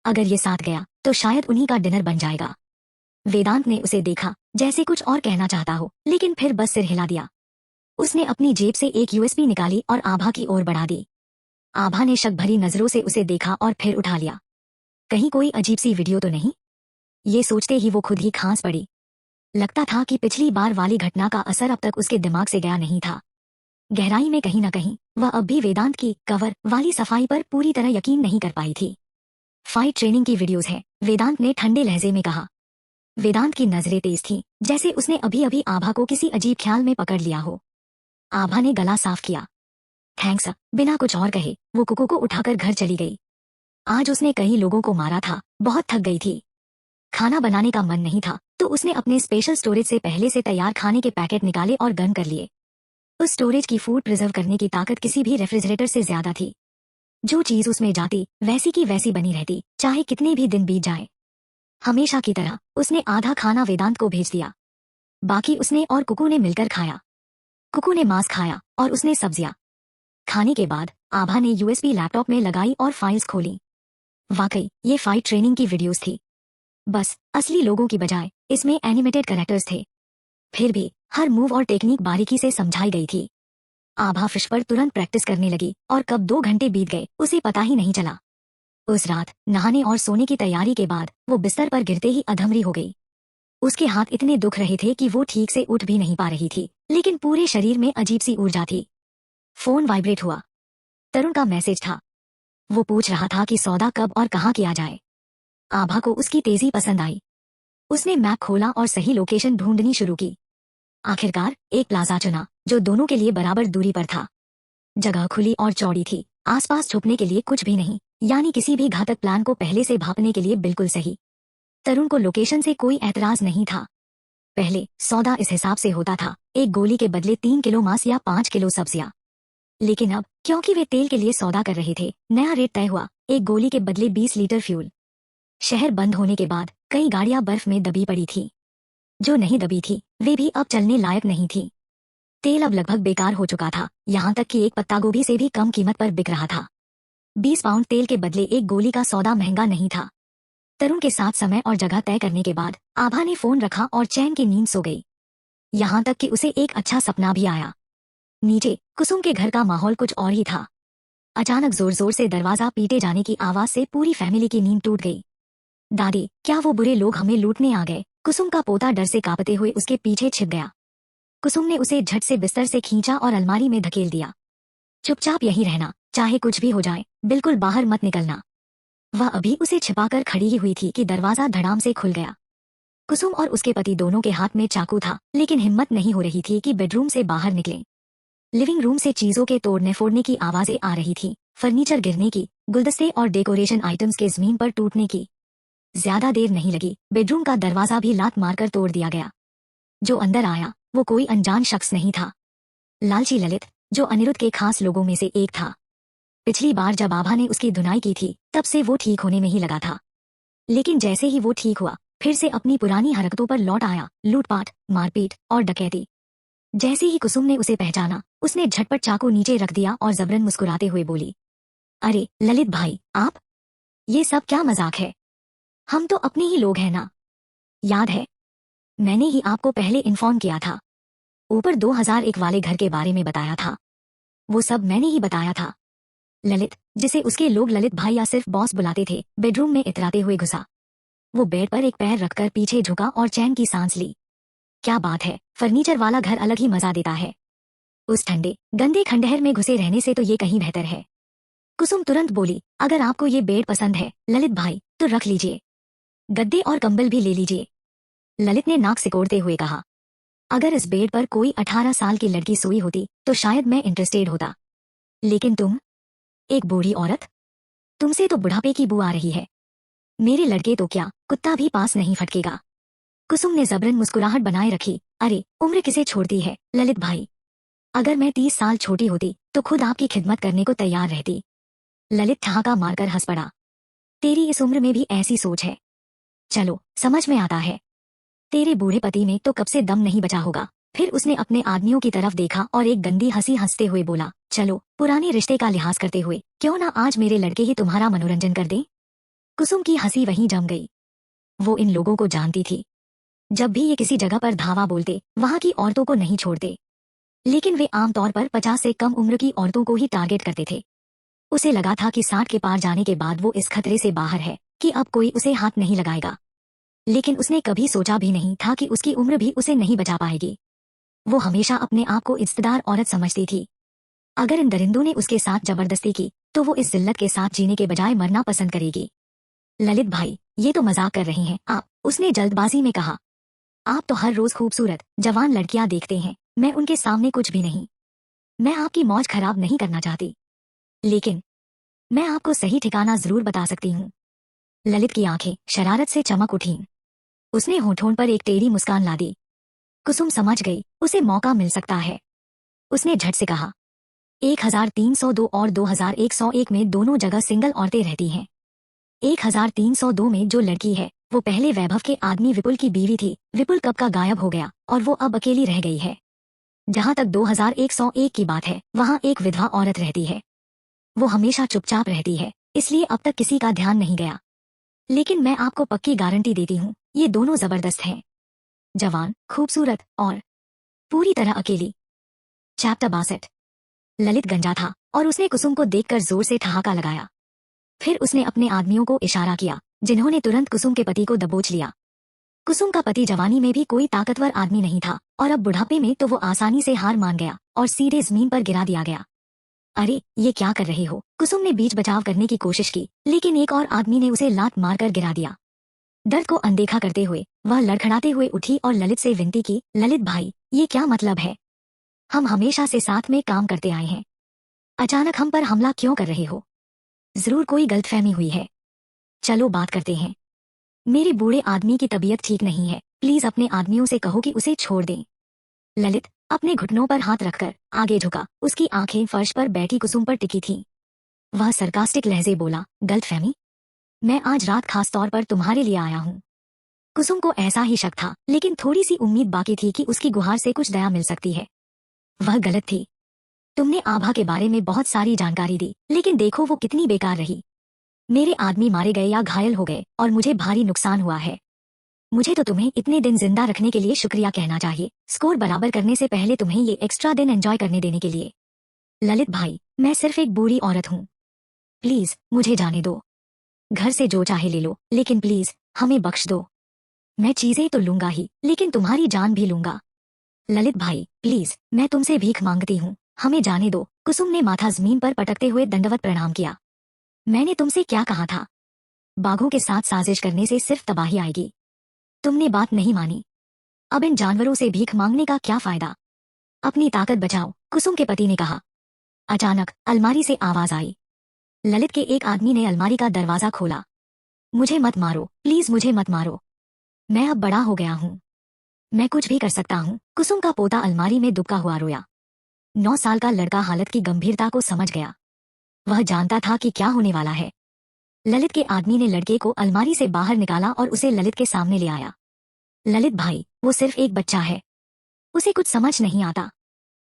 S1: अगर ये साथ गया तो शायद उन्हीं का डिनर बन जाएगा। वेदांत ने उसे देखा, जैसे कुछ और कहना चाहता हो, लेकिन फिर बस सिर हिला दिया। उसने अपनी जेब से एक यूएसबी निकाली और आभा की ओर बढ़ा दी। आभा ने शक भरी नजरों से उसे देखा और फिर उठा लिया। कहीं कोई अजीब सी वीडियो तो नहीं? ये सोचते ही वो खुद ही खांस पड़ी। लगता था कि पिछली बार वाली घटना का असर अब तक उसके दिमाग से गया नहीं था। गहराई में कहीं न कहीं वह अब भी वेदांत की कवर वाली सफाई पर पूरी तरह यकीन नहीं कर पाई थी। फाइट ट्रेनिंग की वीडियोस है, वेदांत ने ठंडे लहजे में कहा। वेदांत की नजरें तेज थीं, जैसे उसने अभी अभी आभा को किसी अजीब ख्याल में पकड़ लिया हो। आभा ने गला साफ किया। थैंक्स। बिना कुछ और कहे वो कुकू को उठाकर घर चली गई। आज उसने कई लोगों को मारा था, बहुत थक गई थी। खाना बनाने का मन नहीं था, तो उसने अपने स्पेशल स्टोरेज से पहले से तैयार खाने के पैकेट निकाले और गर्म कर लिए। उस स्टोरेज की फूड प्रिजर्व करने की ताकत किसी भी रेफ्रिजरेटर से ज्यादा थी। जो चीज उसमें जाती वैसी की वैसी बनी रहती, चाहे कितने भी दिन बीत जाए। हमेशा की तरह उसने आधा खाना वेदांत को भेज दिया। बाकी उसने और कुकू ने मिलकर खाया। कुकू ने मांस खाया और उसने सब्जियां। खाने के बाद आभा ने यूएसबी लैपटॉप में लगाई और फाइल्स खोली। वाकई ये फाइट ट्रेनिंग की वीडियोस थी, बस असली लोगों की बजाय इसमें एनिमेटेड कैरेक्टर्स थे। फिर भी हर मूव और टेक्निक बारीकी से समझाई गई थी। आभा फिश पर तुरंत प्रैक्टिस करने लगी और कब 2 घंटे बीत गए उसे पता ही नहीं चला। उस रात नहाने और सोने की तैयारी के बाद वो बिस्तर पर गिरते ही अधमरी हो गई। उसके हाथ इतने दुख रहे थे कि वो ठीक से उठ भी नहीं पा रही थी, लेकिन पूरे शरीर में अजीब सी ऊर्जा थी। फोन वाइब्रेट हुआ। तरुण का मैसेज था। वो पूछ रहा था कि सौदा कब और कहाँ किया जाए। आभा को उसकी तेजी पसंद आई। उसने मैप खोला और सही लोकेशन ढूंढनी शुरू की। आखिरकार एक प्लाजा चुना जो दोनों के लिए बराबर दूरी पर था। जगह खुली और चौड़ी थी, आसपास छुपने के लिए कुछ भी नहीं, यानी किसी भी घातक प्लान को पहले से भापने के लिए बिल्कुल सही। तरुण को लोकेशन से कोई ऐतराज नहीं था। पहले सौदा इस हिसाब से होता था, एक गोली के बदले 3 किलो मांस या 5 किलो सब्जियां। लेकिन अब क्योंकि वे तेल के लिए सौदा कर रहे थे, नया रेट तय हुआ, एक गोली के बदले 20 लीटर फ्यूल। शहर बंद होने के बाद कई गाड़ियां बर्फ में दबी पड़ी थी। जो नहीं दबी थी वे भी अब चलने लायक नहीं थी। तेल अब लगभग बेकार हो चुका था, यहाँ तक कि एक पत्ता गोभी से भी कम कीमत पर बिक रहा था। 20 पाउंड तेल के बदले एक गोली का सौदा महंगा नहीं था। तरुण के साथ समय और जगह तय करने के बाद आभा ने फोन रखा और चैन की नींद सो गई। यहाँ तक कि उसे एक अच्छा सपना भी आया। नीचे कुसुम के घर का माहौल कुछ और ही था। अचानक जोर जोर से दरवाजा पीटे जाने की आवाज से पूरी फैमिली की नींद टूट गई। दादी, क्या वो बुरे लोग हमें लूटने आ गए? कुसुम का पोता डर से कांपते हुए उसके पीछे छिप गया। कुसुम ने उसे झट से बिस्तर से खींचा और अलमारी में धकेल दिया। चुपचाप यहीं रहना, चाहे कुछ भी हो जाए, बिल्कुल बाहर मत निकलना। वह अभी उसे छिपाकर खड़ी ही हुई थी कि दरवाजा धड़ाम से खुल गया। कुसुम और उसके पति दोनों के हाथ में चाकू था, लेकिन हिम्मत नहीं हो रही थी कि बेडरूम से बाहर निकलें। लिविंग रूम से चीजों के तोड़ने फोड़ने की आवाजें आ रही थी, फर्नीचर गिरने की, गुलदस्ते और डेकोरेशन आइटम्स के जमीन पर टूटने की। ज्यादा देर नहीं लगी, बेडरूम का दरवाजा भी लात मारकर तोड़ दिया गया। जो अंदर आया वो कोई अनजान शख्स नहीं था, लालची ललित, जो अनिरुद्ध के खास लोगों में से एक था। पिछली बार जब आभा ने उसकी धुनाई की थी, तब से वो ठीक होने में ही लगा था। लेकिन जैसे ही वो ठीक हुआ, फिर से अपनी पुरानी हरकतों पर लौट आया, लूटपाट, मारपीट और डकैती। जैसे ही कुसुम ने उसे पहचाना, उसने झटपट चाकू नीचे रख दिया और जबरन मुस्कुराते हुए बोली, अरे ललित भाई, आप? ये सब क्या मजाक है? हम तो अपने ही लोग हैं ना। याद है, मैंने ही आपको पहले इन्फॉर्म किया था। ऊपर 2001 वाले घर के बारे में बताया था। वो सब मैंने ही बताया था। ललित, जिसे उसके लोग ललित भाई या सिर्फ बॉस बुलाते थे, बेडरूम में इतराते हुए घुसा। वो बेड पर एक पैर रखकर पीछे झुका और चैन की सांस ली। क्या बात है, फर्नीचर वाला घर अलग ही मजा देता है। उस ठंडे गंदे खंडहर में घुसे रहने से तो ये कहीं बेहतर है। कुसुम तुरंत बोली, अगर आपको ये बेड पसंद है ललित भाई, तो रख लीजिए। गद्दे और कंबल भी ले लीजिए। ललित ने नाक सिकोड़ते हुए कहा, अगर इस बेड पर कोई 18 साल की लड़की सोई होती तो शायद मैं इंटरेस्टेड होता, लेकिन तुम, एक बूढ़ी औरत, तुमसे तो बुढ़ापे की बू आ रही है। मेरे लड़के तो क्या, कुत्ता भी पास नहीं फटकेगा। कुसुम ने जबरन मुस्कुराहट बनाए रखी, अरे उम्र किसे छोड़ती है ललित भाई। अगर मैं 30 साल छोटी होती तो खुद आपकी खिदमत करने को तैयार रहती। ललित ठहाका मारकर हंस पड़ा, तेरी इस उम्र में भी ऐसी सोच है? चलो, समझ में आता है। तेरे बूढ़े पति में तो कब से दम नहीं बचा होगा। फिर उसने अपने आदमियों की तरफ देखा और एक गंदी हंसी हंसते हुए बोला, चलो पुराने रिश्ते का लिहाज करते हुए क्यों ना आज मेरे लड़के ही तुम्हारा मनोरंजन कर दें। कुसुम की हंसी वहीं जम गई। वो इन लोगों को जानती थी। जब भी ये किसी जगह पर धावा बोलते, वहां की औरतों को नहीं छोड़ते, लेकिन वे आमतौर पर 50 से कम उम्र की औरतों को ही टारगेट करते थे। उसे लगा था कि 60 के पार जाने के बाद वो इस खतरे से बाहर है कि अब कोई उसे हाथ नहीं लगाएगा, लेकिन उसने कभी सोचा भी नहीं था कि उसकी उम्र भी उसे नहीं बचा पाएगी। वो हमेशा अपने आप को इज्जतदार औरत समझती थी। अगर इन दरिंदों ने उसके साथ जबरदस्ती की तो वो इस जिल्लत के साथ जीने के बजाय मरना पसंद करेगी। ललित भाई, ये तो मजाक कर रही हैं आप, उसने जल्दबाजी में कहा। आप तो हर रोज खूबसूरत जवान लड़कियां देखते हैं, मैं उनके सामने कुछ भी नहीं। मैं आपकी मौज खराब नहीं करना चाहती, लेकिन मैं आपको सही ठिकाना जरूर बता सकती हूँ। ललित की आंखें शरारत से चमक उठीं। उसने होठों पर एक टेढ़ी मुस्कान ला दी। कुसुम समझ गई, उसे मौका मिल सकता है। उसने झट से कहा, 1302 और 2101 में दोनों जगह सिंगल औरतें रहती हैं। 1302 में जो लड़की है वो पहले वैभव के आदमी विपुल की बीवी थी। विपुल कब का गायब हो गया और वो अब अकेली रह गई है। जहाँ तक 2101 की बात है, वहाँ एक विधवा औरत रहती है। वो हमेशा चुपचाप रहती है, इसलिए अब तक किसी का ध्यान नहीं गया। लेकिन मैं आपको पक्की गारंटी देती हूँ, ये दोनों जबरदस्त हैं। जवान, खूबसूरत और पूरी तरह अकेली। चैप्टर 62। ललित गंजा था और उसने कुसुम को देखकर जोर से ठहाका लगाया। फिर उसने अपने आदमियों को इशारा किया, जिन्होंने तुरंत कुसुम के पति को दबोच लिया। कुसुम का पति जवानी में भी कोई ताकतवर आदमी नहीं था और अब बुढ़ापे में तो वो आसानी से हार मान गया और सीधे जमीन पर गिरा दिया गया। अरे ये क्या कर रहे हो? कुसुम ने बीच बचाव करने की कोशिश की, लेकिन एक और आदमी ने उसे लात मारकर गिरा दिया। दर्द को अनदेखा करते हुए वह लड़खड़ाते हुए उठी और ललित से विनती की, ललित भाई, ये क्या मतलब है? हम हमेशा से साथ में काम करते आए हैं, अचानक हम पर हमला क्यों कर रहे हो? जरूर कोई गलतफहमी हुई है। चलो बात करते हैं। मेरे बूढ़े आदमी की तबीयत ठीक नहीं है, प्लीज अपने आदमियों से कहो कि उसे छोड़ दें। ललित अपने घुटनों पर हाथ रखकर आगे झुका। उसकी आंखें फर्श पर बैठी कुसुम पर टिकी थीं। वह सरकास्टिक लहजे बोला, गलतफहमी? मैं आज रात खास तौर पर तुम्हारे लिए आया हूँ। कुसुम को ऐसा ही शक था, लेकिन थोड़ी सी उम्मीद बाकी थी कि उसकी गुहार से कुछ दया मिल सकती है। वह गलत थी। तुमने आभा के बारे में बहुत सारी जानकारी दी, लेकिन देखो वो कितनी बेकार रही। मेरे आदमी मारे गए या घायल हो गए और मुझे भारी नुकसान हुआ है। मुझे तो तुम्हें इतने दिन जिंदा रखने के लिए शुक्रिया कहना चाहिए, स्कोर बराबर करने से पहले तुम्हें ये एक्स्ट्रा दिन एंजॉय करने देने के लिए। ललित भाई, मैं सिर्फ एक बूढ़ी औरत हूँ, प्लीज मुझे जाने दो। घर से जो चाहे ले लो, लेकिन प्लीज हमें बख्श दो। मैं चीजें तो लूंगा ही, लेकिन तुम्हारी जान भी लूंगा। ललित भाई प्लीज, मैं तुमसे भीख मांगती हूँ, हमें जाने दो। कुसुम ने माथा जमीन पर पटकते हुए दंडवत प्रणाम किया। मैंने तुमसे क्या कहा था? बाघों के साथ साजिश करने से सिर्फ तबाही आएगी। तुमने बात नहीं मानी। अब इन जानवरों से भीख मांगने का क्या फायदा? अपनी ताकत बचाओ, कुसुम के पति ने कहा। अचानक अलमारी से आवाज आई। ललित के एक आदमी ने अलमारी का दरवाजा खोला। मुझे मत मारो, प्लीज मुझे मत मारो, मैं अब बड़ा हो गया हूँ, मैं कुछ भी कर सकता हूँ। कुसुम का पोता अलमारी में दुबका हुआ रोया। 9 साल का लड़का हालत की गंभीरता को समझ गया। वह जानता था कि क्या होने वाला है। ललित के आदमी ने लड़के को अलमारी से बाहर निकाला और उसे ललित के सामने ले आया। ललित भाई, वो सिर्फ एक बच्चा है, उसे कुछ समझ नहीं आता,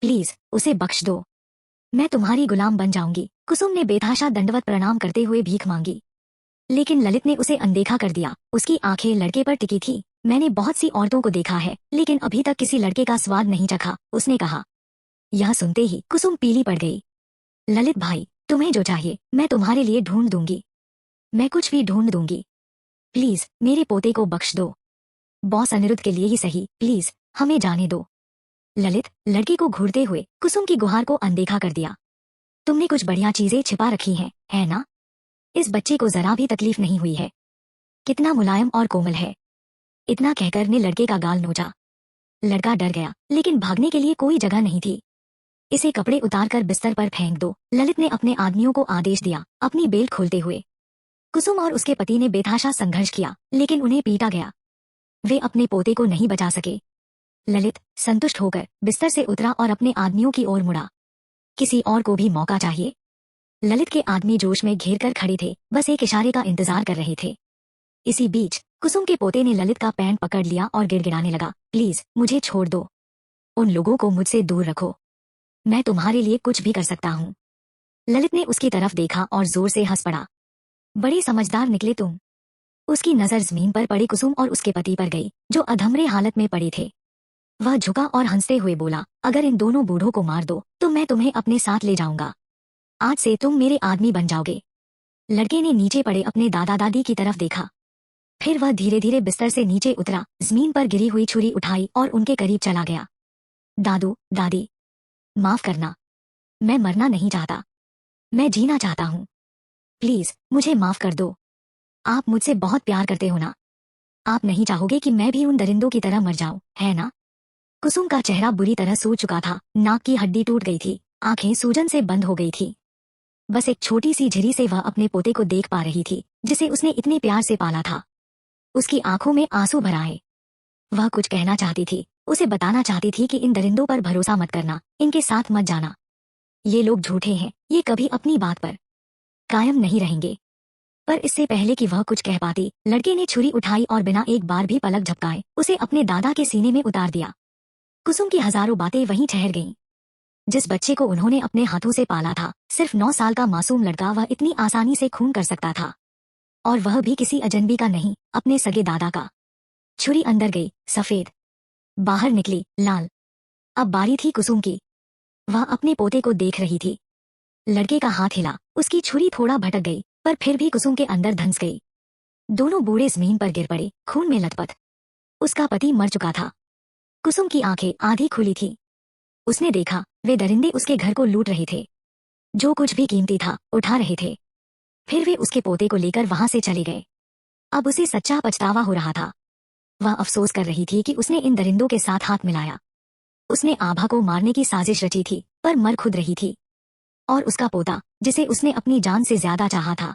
S1: प्लीज उसे बख्श दो, मैं तुम्हारी गुलाम बन जाऊंगी। कुसुम ने बेतहाशा दंडवत प्रणाम करते हुए भीख मांगी, लेकिन ललित ने उसे अनदेखा कर दिया। उसकी आंखें लड़के पर टिकी थी। मैंने बहुत सी औरतों को देखा है, लेकिन अभी तक किसी लड़के का स्वाद नहीं चखा, उसने कहा। यह सुनते ही कुसुम पीली पड़ गई। ललित भाई, तुम्हें जो चाहिए मैं तुम्हारे लिए ढूंढ दूंगी, मैं कुछ भी ढूंढ दूंगी, प्लीज मेरे पोते को बख्श दो। बॉस अनिरुद्ध के लिए ही सही, प्लीज हमें जाने दो। ललित लड़के को घूरते हुए कुसुम की गुहार को अनदेखा कर दिया। तुमने कुछ बढ़िया चीजें छिपा रखी हैं, है ना? इस बच्चे को जरा भी तकलीफ नहीं हुई है, कितना मुलायम और कोमल है। इतना कहकर ने लड़के का गाल नोचा। लड़का डर गया, लेकिन भागने के लिए कोई जगह नहीं थी। इसे कपड़े उतारकर बिस्तर पर फेंक दो, ललित ने अपने आदमियों को आदेश दिया, अपनी बेल्ट खोलते हुए। कुसुम और उसके पति ने बेतहाशा संघर्ष किया, लेकिन उन्हें पीटा गया। वे अपने पोते को नहीं बचा सके। ललित संतुष्ट होकर बिस्तर से उतरा और अपने आदमियों की ओर मुड़ा। किसी और को भी मौका चाहिए। ललित के आदमी जोश में घेर कर खड़े थे, बस एक इशारे का इंतजार कर रहे थे। इसी बीच कुसुम के पोते ने ललित का पैंट पकड़ लिया और गिड़गिड़ाने लगा, प्लीज मुझे छोड़ दो, उन लोगों को मुझसे दूर रखो, मैं तुम्हारे लिए कुछ भी कर सकता हूँ। ललित ने उसकी तरफ देखा और जोर से हंस पड़ा। बड़े समझदार निकले तुम। उसकी नजर जमीन पर पड़े कुसुम और उसके पति पर गई, जो अधमरे हालत में पड़े थे। वह झुका और हंसते हुए बोला, अगर इन दोनों बूढ़ों को मार दो तो मैं तुम्हें अपने साथ ले जाऊंगा। आज से तुम मेरे आदमी बन जाओगे। लड़के ने नीचे पड़े अपने दादा दादी की तरफ देखा, फिर वह धीरे धीरे बिस्तर से नीचे उतरा, जमीन पर गिरी हुई छुरी उठाई और उनके करीब चला गया। दादू दादी, माफ करना, मैं मरना नहीं चाहता, मैं जीना चाहता हूँ, प्लीज मुझे माफ कर दो। आप मुझसे बहुत प्यार करते हो ना? आप नहीं चाहोगे कि मैं भी उन दरिंदों की तरह मर जाऊं, है ना? कुसुम का चेहरा बुरी तरह सूज चुका था, नाक की हड्डी टूट गई थी, आंखें सूजन से बंद हो गई थी। बस एक छोटी सी झिरी से वह अपने पोते को देख पा रही थी, जिसे उसने इतने प्यार से पाला था। उसकी आंखों में आंसू भर आए। वह कुछ कहना चाहती थी, उसे बताना चाहती थी कि इन दरिंदों पर भरोसा मत करना, इनके साथ मत जाना। ये लोग झूठे हैं, ये कभी अपनी बात पर कायम नहीं रहेंगे। पर इससे पहले कि वह कुछ कह पाती, लड़के ने छुरी उठाई और बिना एक बार भी पलक झपकाए उसे अपने दादा के सीने में उतार दिया। कुसुम की हजारों बातें वहीं ठहर गईं। जिस बच्चे को उन्होंने अपने हाथों से पाला था, सिर्फ 9 साल का मासूम लड़का, वह इतनी आसानी से खून कर सकता था, और वह भी किसी अजनबी का नहीं, अपने सगे दादा का। छुरी अंदर गई, सफेद, बाहर निकली लाल। अब बारी थी कुसुम की। वह अपने पोते को देख रही थी। लड़के का हाथ हिला, उसकी छुरी थोड़ा भटक गई, पर फिर भी कुसुम के अंदर धंस गई। दोनों बूढ़े जमीन पर गिर पड़े, खून में लथपथ। उसका पति मर चुका था। कुसुम की आंखें आधी खुली थी। उसने देखा, वे दरिंदे उसके घर को लूट रहे थे, जो कुछ भी कीमती था उठा रहे थे। फिर वे उसके पोते को लेकर वहां से चले गए। अब उसे सच्चा पछतावा हो रहा था। वह अफसोस कर रही थी कि उसने इन दरिंदों के साथ हाथ मिलाया। उसने आभा को मारने की साजिश रची थी, पर मर खुद रही थी। और उसका पोता, जिसे उसने अपनी जान से ज्यादा चाहा था,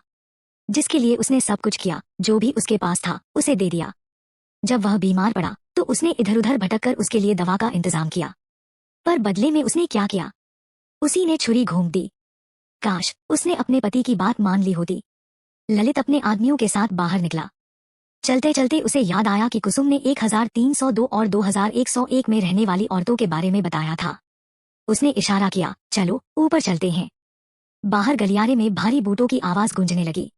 S1: जिसके लिए उसने सब कुछ किया, जो भी उसके पास था उसे दे दिया। जब वह बीमार पड़ा तो उसने इधर उधर भटककर उसके लिए दवा का इंतजाम किया, पर बदले में उसने क्या किया? उसी ने छुरी घोंप दी। काश उसने अपने पति की बात मान ली होती। ललित अपने आदमियों के साथ बाहर निकला। चलते चलते उसे याद आया कि कुसुम ने 1302 और 2101 में रहने वाली औरतों के बारे में बताया था। उसने इशारा किया, चलो ऊपर चलते हैं। बाहर गलियारे में भारी बूटों की आवाज गूंजने लगी।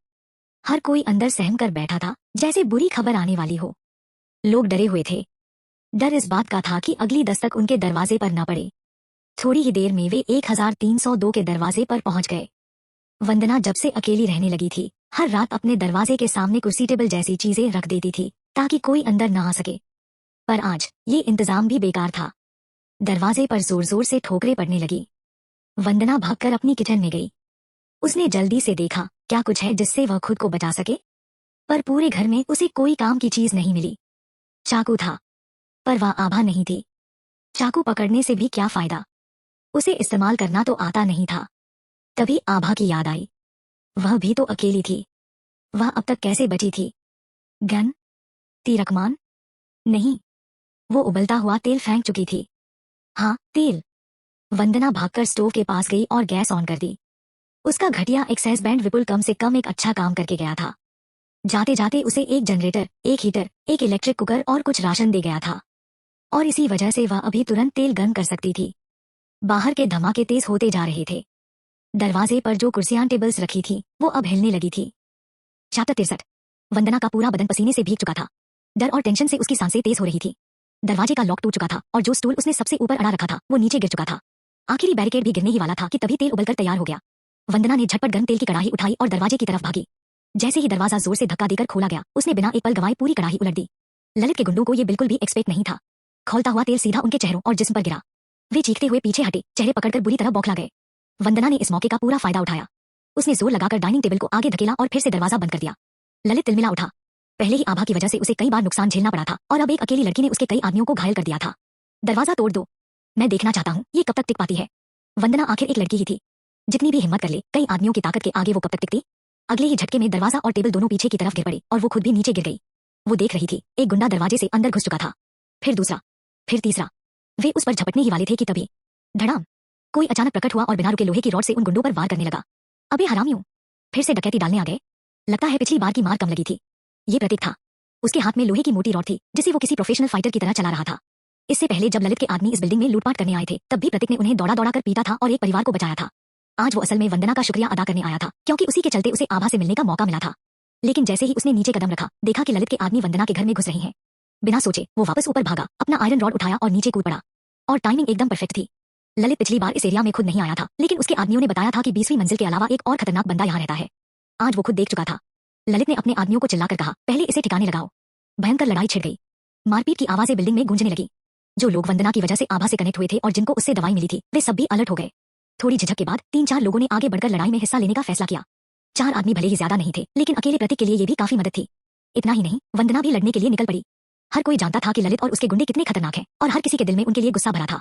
S1: हर कोई अंदर सहम कर बैठा था, जैसे बुरी खबर आने वाली हो। लोग डरे हुए थे। डर इस बात का था कि अगली दस्तक उनके दरवाजे पर न पड़े। थोड़ी ही देर में वे 1302 के दरवाजे पर पहुंच गए। वंदना जब से अकेली रहने लगी थी, हर रात अपने दरवाजे के सामने कुर्सी टेबल जैसी चीजें रख देती थी, ताकि कोई अंदर न आ सके। पर आज ये इंतजाम भी बेकार था। दरवाजे पर जोर जोर से ठोकरें पड़ने लगी। वंदना भागकर अपनी किचन में गई। उसने जल्दी से देखा, क्या कुछ है जिससे वह खुद को बचा सके। पर पूरे घर में उसे कोई काम की चीज नहीं मिली। चाकू था, पर वह आभा नहीं थी। चाकू पकड़ने से भी क्या फायदा, उसे इस्तेमाल करना तो आता नहीं था। तभी आभा की याद आई। वह भी तो अकेली थी। वह अब तक कैसे बची थी? गन? तीरकमान? नहीं, वो उबलता हुआ तेल फेंक चुकी थी। हाँ, तेल। वंदना भागकर स्टोव के पास गई और गैस ऑन कर दी। उसका घटिया एक्सेस बैंड विपुल कम से कम एक अच्छा काम करके गया था। जाते जाते उसे एक जनरेटर, एक हीटर, एक इलेक्ट्रिक कुकर और कुछ राशन दे गया था, और इसी वजह से वह अभी तुरंत तेल गर्म कर सकती थी। बाहर के धमाके तेज होते जा रहे थे। दरवाजे पर जो कुर्सियां टेबल्स रखी थी वो अब हिलने लगी थी। चैप्टर 63। वंदना का पूरा बदन पसीने से भीग चुका था। डर और टेंशन से उसकी सांसें तेज हो रही थी। दरवाजे का लॉक टूट चुका था और जो स्टूल उसने सबसे ऊपर अड़ा रखा था वो नीचे गिर चुका था। आखिरी बैरिकेड भी गिरने ही वाला था कि तभी तेल उबलकर तैयार हो गया। वंदना ने झटपट गर्म तेल की कड़ाही उठाई और दरवाजे की तरफ भागी। जैसे ही दरवाजा जोर से धक्का देकर खोला गया, उसने बिना एक पल गवाए पूरी कड़ाही उलट दी। ललित के गुंडों को ये बिल्कुल भी एक्सपेक्ट नहीं था। खौलता हुआ तेल सीधा उनके चेहरों और जिस्म पर गिरा। वे चीखते हुए पीछे हटे, चेहरे पकड़कर बुरी तरह बौखला गए। वंदना ने इस मौके का पूरा फायदा उठाया। उसने जोर लगाकर डाइनिंग टेबल को आगे धकेला और फिर से दरवाजा बंद कर दिया। ललित तिलमिला उठा। पहले ही आभा की वजह से उसे कई बार नुकसान झेलना पड़ा था और अब एक अकेली लड़की ने उसके कई आदमियों को घायल कर दिया था। दरवाजा तोड़ दो, मैं देखना चाहता हूँ ये कब तक टिक पाती है। वंदना आखिर एक लड़की ही थी, जितनी भी हिम्मत कर ले कई आदमियों की ताकत के आगे वो कब तक टिकती। अगले ही झटके में दरवाजा और टेबल दोनों पीछे की तरफ गिर पड़े और वो खुद भी नीचे गिर गई। वो देख रही थी, एक गुंडा दरवाजे से अंदर घुस चुका था, फिर दूसरा, फिर तीसरा। वे उस पर झपटने ही वाले थे कि तभी धड़ाम, कोई अचानक प्रकट हुआ और बिना रुके लोहे की रॉड से उन गुंडों पर वार करने लगा। अबे हरामियों, फिर से डकैती डालने आ गए। लगता है पिछली बार की मार कम लगी थी। ये प्रतीक था। उसके हाथ में लोहे की मोटी रॉड थी जिसे वो किसी प्रोफेशनल फाइटर की तरह चला रहा था। इससे पहले जब ललित के आदमी इस बिल्डिंग में लूटपाट करने आए थे तब भी प्रतीक ने उन्हें दौड़ा दौड़ा कर पीटा था और एक परिवार को बचाया था। आज वो असल में वंदना का शुक्रिया अदा करने आया था क्योंकि उसी के चलते उसे आभा से मिलने का मौका मिला था। लेकिन जैसे ही उसने नीचे कदम रखा, देखा कि ललित के आदमी वंदना के घर में घुस रहे हैं। बिना सोचे वो वापस ऊपर भागा, अपना आयरन रॉड उठाया और नीचे कूद पड़ा। और टाइमिंग एकदम परफेक्ट थी। ललित पिछली बार इस एरिया में खुद नहीं आया था, लेकिन उसके आदमियों ने बताया था कि 20वीं मंजिल के अलावा एक और खतरनाक बंदा यहाँ रहता है। आज वो खुद देख चुका था। ललित ने अपने आदमियों को चिल्लाकर कहा, पहले इसे ठिकाने लगाओ। भयंकर लड़ाई छिड़ गई। मारपीट की आवाजें बिल्डिंग में गूंजने लगी। जो लोग वंदना की वजह से आभा से कनेक्ट हुए थे और जिनको उससे दवाई मिली थी, वे सब भी अलर्ट हो गए। थोड़ी झिझक के बाद 3-4 लोगों ने आगे बढ़कर लड़ाई में हिस्सा लेने का फैसला किया। 4 आदमी भले ही ज्यादा नहीं थे, लेकिन अकेले प्रतीक के लिए ये भी काफी मदद थी। इतना ही नहीं, वंदना भी लड़ने के लिए निकल पड़ी। हर कोई जानता था कि ललित और उसके गुंडे कितने खतरनाक हैं और हर किसी के दिल में उनके लिए गुस्सा भरा था।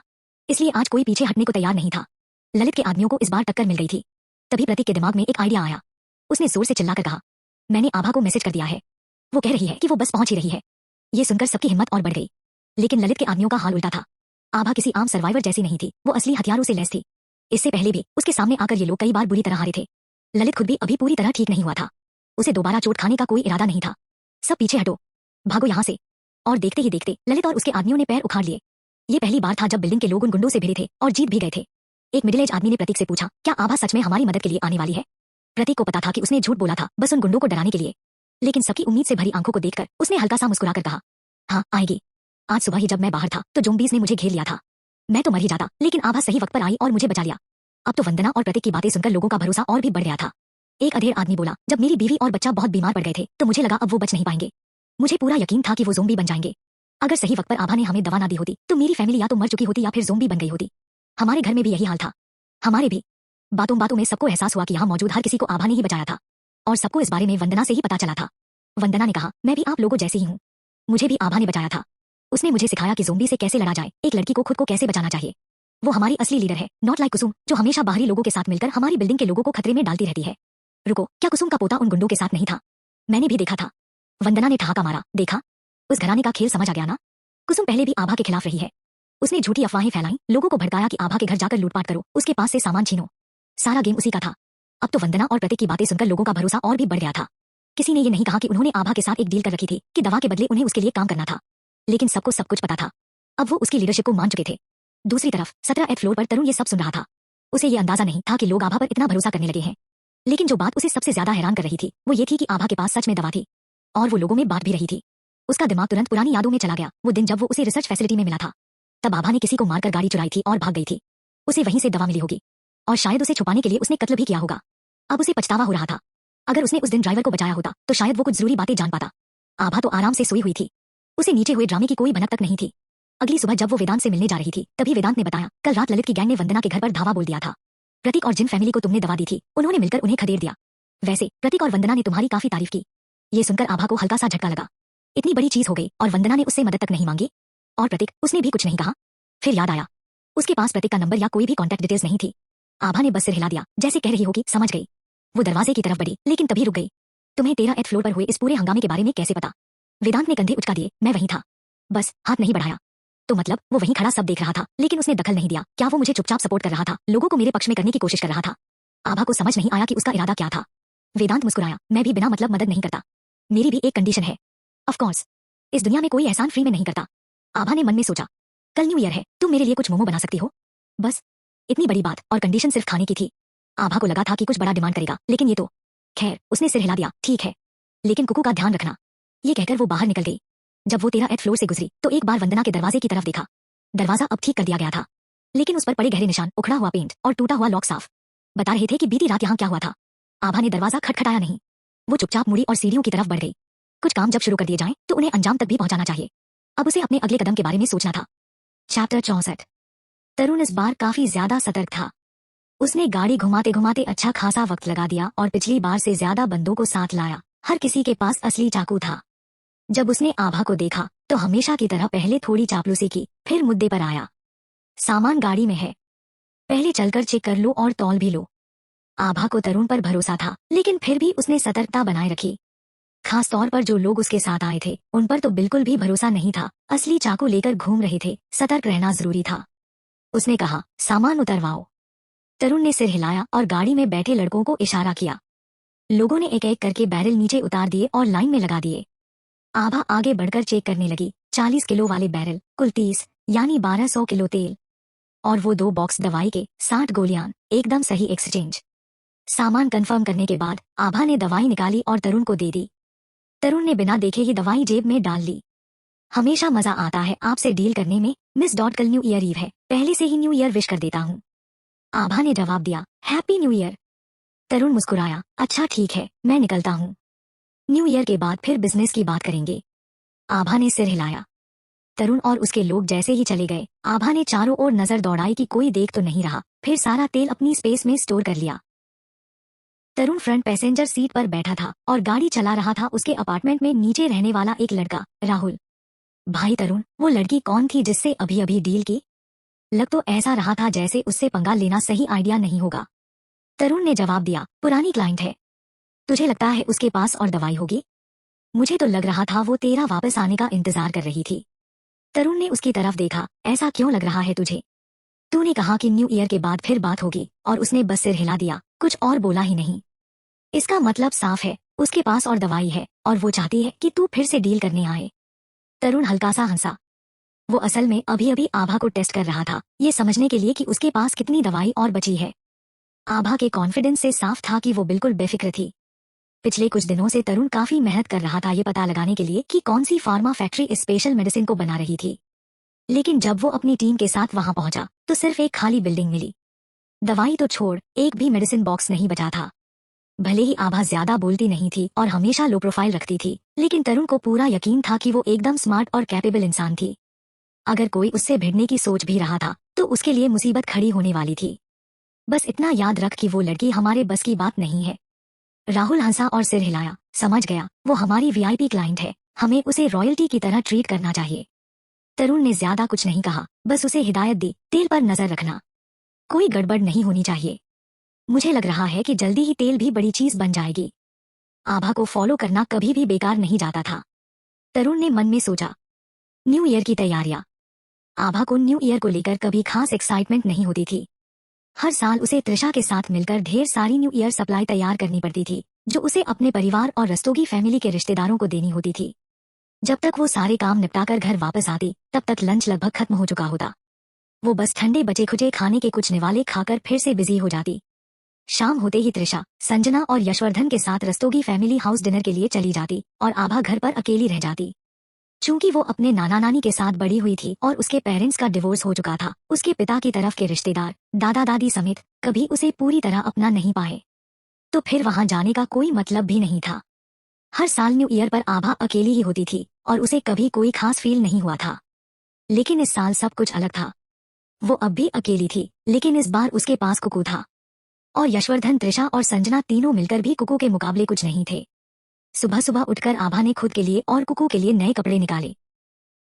S1: इसलिए आज कोई पीछे हटने को तैयार नहीं था। ललित के आदमियों को इस बार टक्कर मिल गई थी। तभी प्रतीक के दिमाग में एक आइडिया आया। उसने जोर से चिल्लाकर कहा, मैंने आभा को मैसेज कर दिया है। वो कह रही है कि वो बस पहुंच ही रही है। ये सुनकर सबकी हिम्मत और बढ़ गई। लेकिन ललित के आदमियों का हाल उल्टा था। आभा किसी आम सर्वाइवर जैसी नहीं थी, वो असली हथियारों से लैस थी। इससे पहले भी उसके सामने आकर ये लोग कई बार बुरी तरह हारे थे। ललित खुद भी अभी पूरी तरह ठीक नहीं हुआ था। उसे दोबारा चोट खाने का कोई इरादा नहीं था। सब पीछे हटो, भागो यहाँ से। और देखते ही देखते ललित और उसके आदमियों ने पैर उखाड़ लिए। ये पहली बार था जब बिल्डिंग के लोग उन गुंडों से भिड़े थे और जीत भी गए थे। एक मिडिल एज आदमी ने प्रतीक से पूछा, क्या आभा सच में हमारी मदद के लिए आने वाली है। प्रतीक को पता था कि उसने झूठ बोला था, बस उन गुंडों को डराने के लिए। लेकिन सबकी उम्मीद से भरी आंखों को देखकर उसने हल्का सा मुस्कुराकर कहा, हाँ आएगी। आज सुबह ही जब मैं बाहर था तो ज़ोंबीज़ ने मुझे घेर लिया था। मैं तो मर ही जाता, लेकिन आभा सही वक्त पर आई और मुझे बचा लिया। अब तो वंदना और प्रतीक की बातें सुनकर लोगों का भरोसा और भी बढ़ गया था। एक अधेड़ आदमी बोला, जब मेरी बीवी और बच्चा बहुत बीमार पड़ गए थे तो मुझे लगा अब वो बच नहीं पाएंगे। मुझे पूरा यकीन था कि वो ज़ोंबी बन जाएंगे। अगर सही वक्त पर आभा ने हमें दवा ना दी होती तो मेरी फैमिली या तो मर चुकी होती या फिर ज़ोंबी बन गई होती। हमारे घर में भी यही हाल था। हमारे भी। बातों बातों में सबको एहसास हुआ कि यहाँ मौजूद हर किसी को आभा ने ही बचाया था और सबको इस बारे में वंदना से ही पता चला था। वंदना ने कहा, मैं भी आप लोगों जैसी ही हूँ। मुझे भी आभा ने बचाया था। उसने मुझे सिखाया कि ज़ोंबी से कैसे लड़ा जाए, एक लड़की को खुद को कैसे बचाना चाहिए। वो हमारी असली लीडर है, नॉट लाइक कुसुम जो हमेशा बाहरी लोगों के साथ मिलकर हमारी बिल्डिंग के लोगों को खतरे में डालती रहती है। रुको, क्या कुसुम का पोता उन गुंडों के साथ नहीं था? मैंने भी देखा था। वंदना ने ठहाका मारा, देखा? उस घराने का खेल समझ आ गया ना? कुसुम पहले भी आभा के खिलाफ रही है। उसने झूठी अफवाहें फैलाई, लोगों को भड़काया कि आभा के घर जाकर लूटपाट करो, उसके पास से सामान छीनो। सारा गेम उसी का था। अब तो वंदना और प्रतीक की बातें सुनकर लोगों का भरोसा और भी बढ़ गया था। किसी ने ये नहीं कहा कि उन्होंने आभा के साथ एक डील कर रखी थी कि दवा के बदले उन्हें उसके लिए काम करना था। लेकिन सबको सब कुछ पता था। अब वो उसकी लीडरशिप को मान चुके थे। दूसरी तरफ 17th फ्लोर पर तरुण ये सब सुन रहा था। उसे ये अंदाजा नहीं था कि लोग आभा पर इतना भरोसा करने लगे हैं। लेकिन जो बात उसे सबसे ज्यादा हैरान कर रही थी वो ये थी कि आभा के पास सच में दवा थी और वो लोगों में बांट भी रही थी। उसका दिमाग तुरंत पुरानी यादों में चला गया, वो दिन जब वो उसे रिसर्च फैसिलिटी में मिला था। तब आभा ने किसी को मारकर गाड़ी चुराई थी और भाग गई थी। उसे वहीं से दवा मिली होगी और शायद उसे छुपाने के लिए उसने कत्ल भी किया होगा। अब उसे पछतावा हो रहा था। अगर उसने उस दिन ड्राइवर को बचाया होता तो शायद वो कुछ जरूरी बातें जान पाता। आभा तो आराम से सोई हुई थी। उसे नीचे हुए ड्रामे की कोई भनक तक नहीं थी। अगली सुबह जब वो वेदांत से मिलने जा रही थी तभी वेदांत ने बताया, कल रात ललित की गैंग ने वंदना के घर पर धावा बोल दिया था। प्रतीक और जिन फैमिली को तुमने दवा दी थी उन्होंने मिलकर उन्हें खदेड़ दिया। वैसे प्रतीक और वंदना ने तुम्हारी काफी तारीफ की। ये सुनकर आभा को हल्का सा झटका लगा। इतनी बड़ी चीज हो गई और वंदना ने उससे मदद तक नहीं मांगी। और प्रतीक, उसने भी कुछ नहीं कहा। फिर याद आया, उसके पास प्रतीक का नंबर या कोई भी कॉन्टैक्ट डिटेल्स नहीं थी। आभा ने बस सिर हिला दिया, जैसे कह रही होगी समझ गई। वो दरवाजे की तरफ बढ़ी, लेकिन तभी रुक गई। तुम्हें 13th फ्लोर पर हुए इस पूरे हंगामे के बारे में कैसे पता? वेदांत ने कंधे उचका दिए, मैं वहीं था, बस हाथ नहीं बढ़ाया। तो मतलब वो वहीं खड़ा सब देख रहा था, लेकिन उसने दखल नहीं दिया। क्या वो मुझे चुपचाप सपोर्ट कर रहा था, लोगों को मेरे पक्ष में करने की कोशिश कर रहा था? आभा को समझ नहीं आया कि उसका इरादा क्या था। वेदांत मुस्कुराया, मैं भी बिना मतलब मदद नहीं करता। मेरी भी एक कंडीशन है। ऑफ कोर्स, इस दुनिया में कोई एहसान फ्री में नहीं करता। आभा ने मन में सोचा, कल न्यू ईयर है, तुम मेरे लिए कुछ मोमो बना सकती हो। बस इतनी बड़ी बात, और कंडीशन सिर्फ खाने की थी। आभा को लगा था कि कुछ बड़ा डिमांड करेगा, लेकिन ये तो। खैर, उसने सिर हिला दिया, ठीक है, लेकिन कुकू का ध्यान रखना। ये कहकर वो बाहर निकल गई। जब वो 13th फ्लोर से गुजरी तो एक बार वंदना के दरवाजे की तरफ देखा। दरवाजा अब ठीक कर दिया गया था, लेकिन उस पर पड़े गहरे निशान, उखड़ा हुआ पेंट और टूटा हुआ लॉक साफ बता रहे थे कि बीती रात यहाँ क्या हुआ था। आभा ने दरवाजा खटखटाया नहीं। वो चुपचाप मुड़ी और सीढ़ियों की तरफ बढ़ गई। कुछ काम जब शुरू कर दिए जाएं तो उन्हें अंजाम तक भी पहुंचाना चाहिए। अब उसे अपने अगले कदम के बारे में सोचना था। चैप्टर 64। तरुण इस बार काफी ज्यादा सतर्क था। उसने गाड़ी घुमाते घुमाते अच्छा खासा वक्त लगा दिया और पिछली बार से ज्यादा बंदों को साथ लाया। हर किसी के पास असली चाकू था। जब उसने आभा को देखा तो हमेशा की तरह पहले थोड़ी चापलूसी की, फिर मुद्दे पर आया। सामान गाड़ी में है, पहले चलकर चेक कर लो और तौल भी लो। आभा को तरुण पर भरोसा था, लेकिन फिर भी उसने सतर्कता बनाए रखी। खास तौर पर जो लोग उसके साथ आए थे उन पर तो बिल्कुल भी भरोसा नहीं था। असली चाकू लेकर घूम रहे थे, सतर्क रहना जरूरी था। उसने कहा, सामान उतरवाओ। तरुण ने सिर हिलाया और गाड़ी में बैठे लड़कों को इशारा किया। लोगों ने एक एक करके बैरल नीचे उतार दिए और लाइन में लगा दिए। आभा आगे बढ़कर चेक करने लगी। 40 किलो वाले बैरल, कुल 30 यानी 1200 किलो तेल और वो 2 बॉक्स दवाई के, 60 गोलियां, एकदम सही एक्सचेंज। सामान कंफर्म करने के बाद आभा ने दवाई निकाली और तरुण को दे दी। तरुण ने बिना देखे ही दवाई जेब में डाल ली। हमेशा मजा आता है आपसे डील करने में, मिस डॉट। कल न्यू ईयर ईव है, पहले से ही न्यू ईयर विश कर देता हूँ। आभा ने जवाब दिया, हैप्पी न्यू ईयर। तरुण मुस्कुराया, अच्छा ठीक है, मैं निकलता हूँ। न्यू ईयर के बाद फिर बिजनेस की बात करेंगे। आभा ने सिर हिलाया। तरुण और उसके लोग जैसे ही चले गए, आभा ने चारों ओर नजर दौड़ाई कि कोई देख तो नहीं रहा, फिर सारा तेल अपनी स्पेस में स्टोर कर लिया। तरुण फ्रंट पैसेंजर सीट पर बैठा था और गाड़ी चला रहा था उसके अपार्टमेंट में नीचे रहने वाला एक लड़का, राहुल। भाई तरुण, वो लड़की कौन थी जिससे अभी अभी डील की? लग तो ऐसा रहा था जैसे उससे पंगा लेना सही आइडिया नहीं होगा। तरुण ने जवाब दिया, पुरानी क्लाइंट है। तुझे लगता है उसके पास और दवाई होगी? मुझे तो लग रहा था वो तेरा वापस आने का इंतजार कर रही थी। तरुण ने उसकी तरफ देखा, ऐसा क्यों लग रहा है तुझे? तूने कहा कि न्यू ईयर के बाद फिर बात होगी, और उसने बस सिर हिला दिया, कुछ और बोला ही नहीं। इसका मतलब साफ है, उसके पास और दवाई है और वो चाहती है कि तू फिर से डील करने आए। तरुण हल्का सा हंसा। वो असल में अभी अभी आभा को टेस्ट कर रहा था, ये समझने के लिए कि उसके पास कितनी दवाई और बची है। आभा के कॉन्फिडेंस से साफ था कि वो बिल्कुल बेफिक्र थी। पिछले कुछ दिनों से तरुण काफी मेहनत कर रहा था ये पता लगाने के लिए कि कौन सी फार्मा फैक्ट्री इस स्पेशल मेडिसिन को बना रही थी। लेकिन जब वो अपनी टीम के साथ वहां पहुंचा तो सिर्फ एक खाली बिल्डिंग मिली। दवाई तो छोड़, एक भी मेडिसिन बॉक्स नहीं बचा था। भले ही आभा ज्यादा बोलती नहीं थी और हमेशा लो प्रोफाइल रखती थी, लेकिन तरुण को पूरा यकीन था कि वो एकदम स्मार्ट और कैपेबल इंसान थी। अगर कोई उससे भिड़ने की सोच भी रहा था तो उसके लिए मुसीबत खड़ी होने वाली थी। बस इतना याद रख कि वो लड़की हमारे बस की बात नहीं है। राहुल हंसा और सिर हिलाया, समझ गया, वो हमारी वीआईपी क्लाइंट है, हमें उसे रॉयल्टी की तरह ट्रीट करना चाहिए। तरुण ने ज्यादा कुछ नहीं कहा, बस उसे हिदायत दी, तेल पर नजर रखना, कोई गड़बड़ नहीं होनी चाहिए। मुझे लग रहा है कि जल्दी ही तेल भी बड़ी चीज बन जाएगी। आभा को फॉलो करना कभी भी बेकार नहीं जाता था। तरुण ने मन में सोचा। न्यू ईयर की तैयारियां। आभा को न्यू ईयर को लेकर कभी खास एक्साइटमेंट नहीं होती थी। हर साल उसे त्रिशा के साथ मिलकर ढेर सारी न्यू ईयर सप्लाई तैयार करनी पड़ती थी, जो उसे अपने परिवार और रस्तोगी फैमिली के रिश्तेदारों को देनी होती थी। जब तक वो सारे काम निपटाकर घर वापस आती तब तक लंच लगभग खत्म हो चुका होता। वो बस ठंडे बचे खुचे खाने के कुछ निवाले खाकर फिर से बिजी हो जाती। शाम होते ही त्रिशा, संजना और यशवर्धन के साथ रस्तोगी फैमिली हाउस डिनर के लिए चली जाती और आभा घर पर अकेली रह जाती। चूंकि वो अपने नाना नानी के साथ बड़ी हुई थी और उसके पेरेंट्स का डिवोर्स हो चुका था, उसके पिता की तरफ के रिश्तेदार, दादा दादी समेत, कभी उसे पूरी तरह अपना नहीं पाए, तो फिर वहां जाने का कोई मतलब भी नहीं था। हर साल न्यू ईयर पर आभा अकेली ही होती थी और उसे कभी कोई खास फील नहीं हुआ था। लेकिन इस साल सब कुछ अलग था। वो अब भी अकेली थी, लेकिन इस बार उसके पास कुकू था। और यशवर्धन, त्रिशा और संजना तीनों मिलकर भी कुकू के मुकाबले कुछ नहीं थे। सुबह सुबह उठकर आभा ने खुद के लिए और कुकू के लिए नए कपड़े निकाले।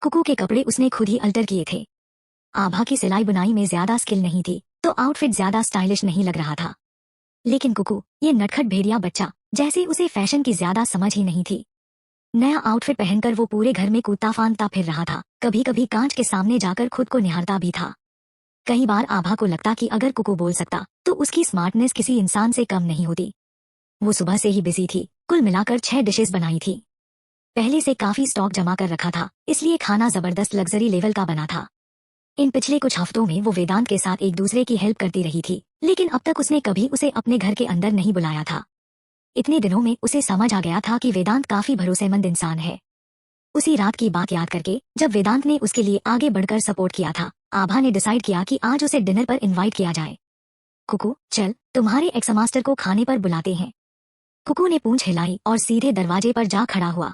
S1: कुकू के कपड़े उसने खुद ही अल्टर किए थे। आभा की सिलाई बुनाई में ज्यादा स्किल नहीं थी, तो आउटफिट ज्यादा स्टाइलिश नहीं लग रहा था। लेकिन कुकू, ये नटखट भेड़िया बच्चा, जैसे उसे फैशन की ज्यादा समझ ही नहीं थी। नया आउटफिट पहनकर वो पूरे घर में कूदता फांदता फिर रहा था, कभी कभी कांच के सामने जाकर खुद को निहारता भी था। कई बार आभा को लगता कि अगर कुकू बोल सकता तो उसकी स्मार्टनेस किसी इंसान से कम नहीं होती। वो सुबह से ही बिजी थी, कुल मिलाकर 6 डिशेस बनाई थी। पहले से काफी स्टॉक जमा कर रखा था, इसलिए खाना जबरदस्त लग्जरी लेवल का बना था। इन पिछले कुछ हफ्तों में वो वेदांत के साथ एक दूसरे की हेल्प करती रही थी, लेकिन अब तक उसने कभी उसे अपने घर के अंदर नहीं बुलाया था। इतने दिनों में उसे समझ आ गया था कि वेदांत काफी भरोसेमंद इंसान है। उसी रात की बात याद करके जब वेदांत ने उसके लिए आगे बढ़कर सपोर्ट किया था, आभा ने डिसाइड किया कि आज उसे डिनर पर इनवाइट किया जाए। कुकू, चल तुम्हारे एक्स मास्टर को खाने पर बुलाते हैं। कुकू ने पूंछ हिलाई और सीधे दरवाजे पर जा खड़ा हुआ।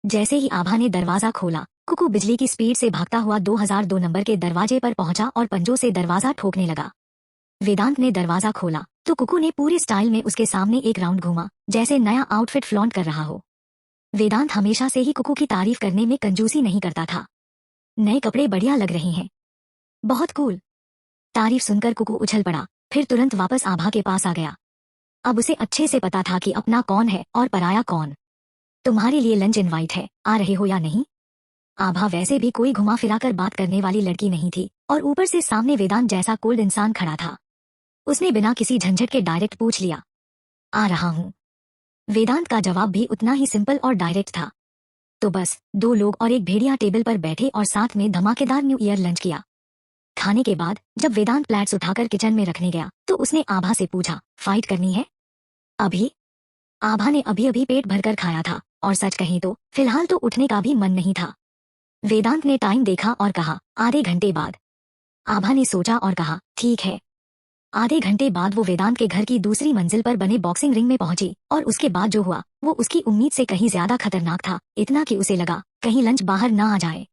S1: जैसे ही आभा ने दरवाजा खोला, कुकू बिजली की स्पीड से भागता हुआ 2002 नंबर के दरवाजे पर पहुंचा और पंजों से दरवाजा ठोकने लगा। वेदांत ने दरवाजा खोला तो कुकू ने पूरे स्टाइल में उसके सामने एक राउंड घूमा, जैसे नया आउटफिट फ्लॉन्ट कर रहा हो। वेदांत हमेशा से ही कुकू की तारीफ करने में कंजूसी नहीं करता था। नए कपड़े बढ़िया लग रहे हैं, बहुत कूल। तारीफ सुनकर कुकू उछल पड़ा, फिर तुरंत वापस आभा के पास आ गया। अब उसे अच्छे से पता था कि अपना कौन है और पराया कौन। तुम्हारे लिए लंच इनवाइट है, आ रहे हो या नहीं? आभा वैसे भी कोई घुमा फिराकर बात करने वाली लड़की नहीं थी, और ऊपर से सामने वेदांत जैसा कोल्ड इंसान खड़ा था। उसने बिना किसी झंझट के डायरेक्ट पूछ लिया, आ रहा हूँ। वेदांत का जवाब भी उतना ही सिंपल और डायरेक्ट था। तो बस 2 लोग और एक भेड़िया टेबल पर बैठे और साथ में धमाकेदार न्यू ईयर लंच किया। खाने के बाद जब वेदांत प्लेट्स उठाकर किचन में रखने गया तो उसने आभा से पूछा, फाइट करनी है अभी? आभा ने अभी अभी पेट भरकर खाया था, और सच कहें तो फिलहाल तो उठने का भी मन नहीं था। वेदांत ने टाइम देखा और कहा, आधे घंटे बाद। आभा ने सोचा और कहा, ठीक है। आधे घंटे बाद वो वेदांत के घर की दूसरी मंजिल पर बने बॉक्सिंग रिंग में पहुंची, और उसके बाद जो हुआ वो उसकी उम्मीद से कहीं ज्यादा खतरनाक था, इतना कि उसे लगा कहीं लंच बाहर ना आ जाए।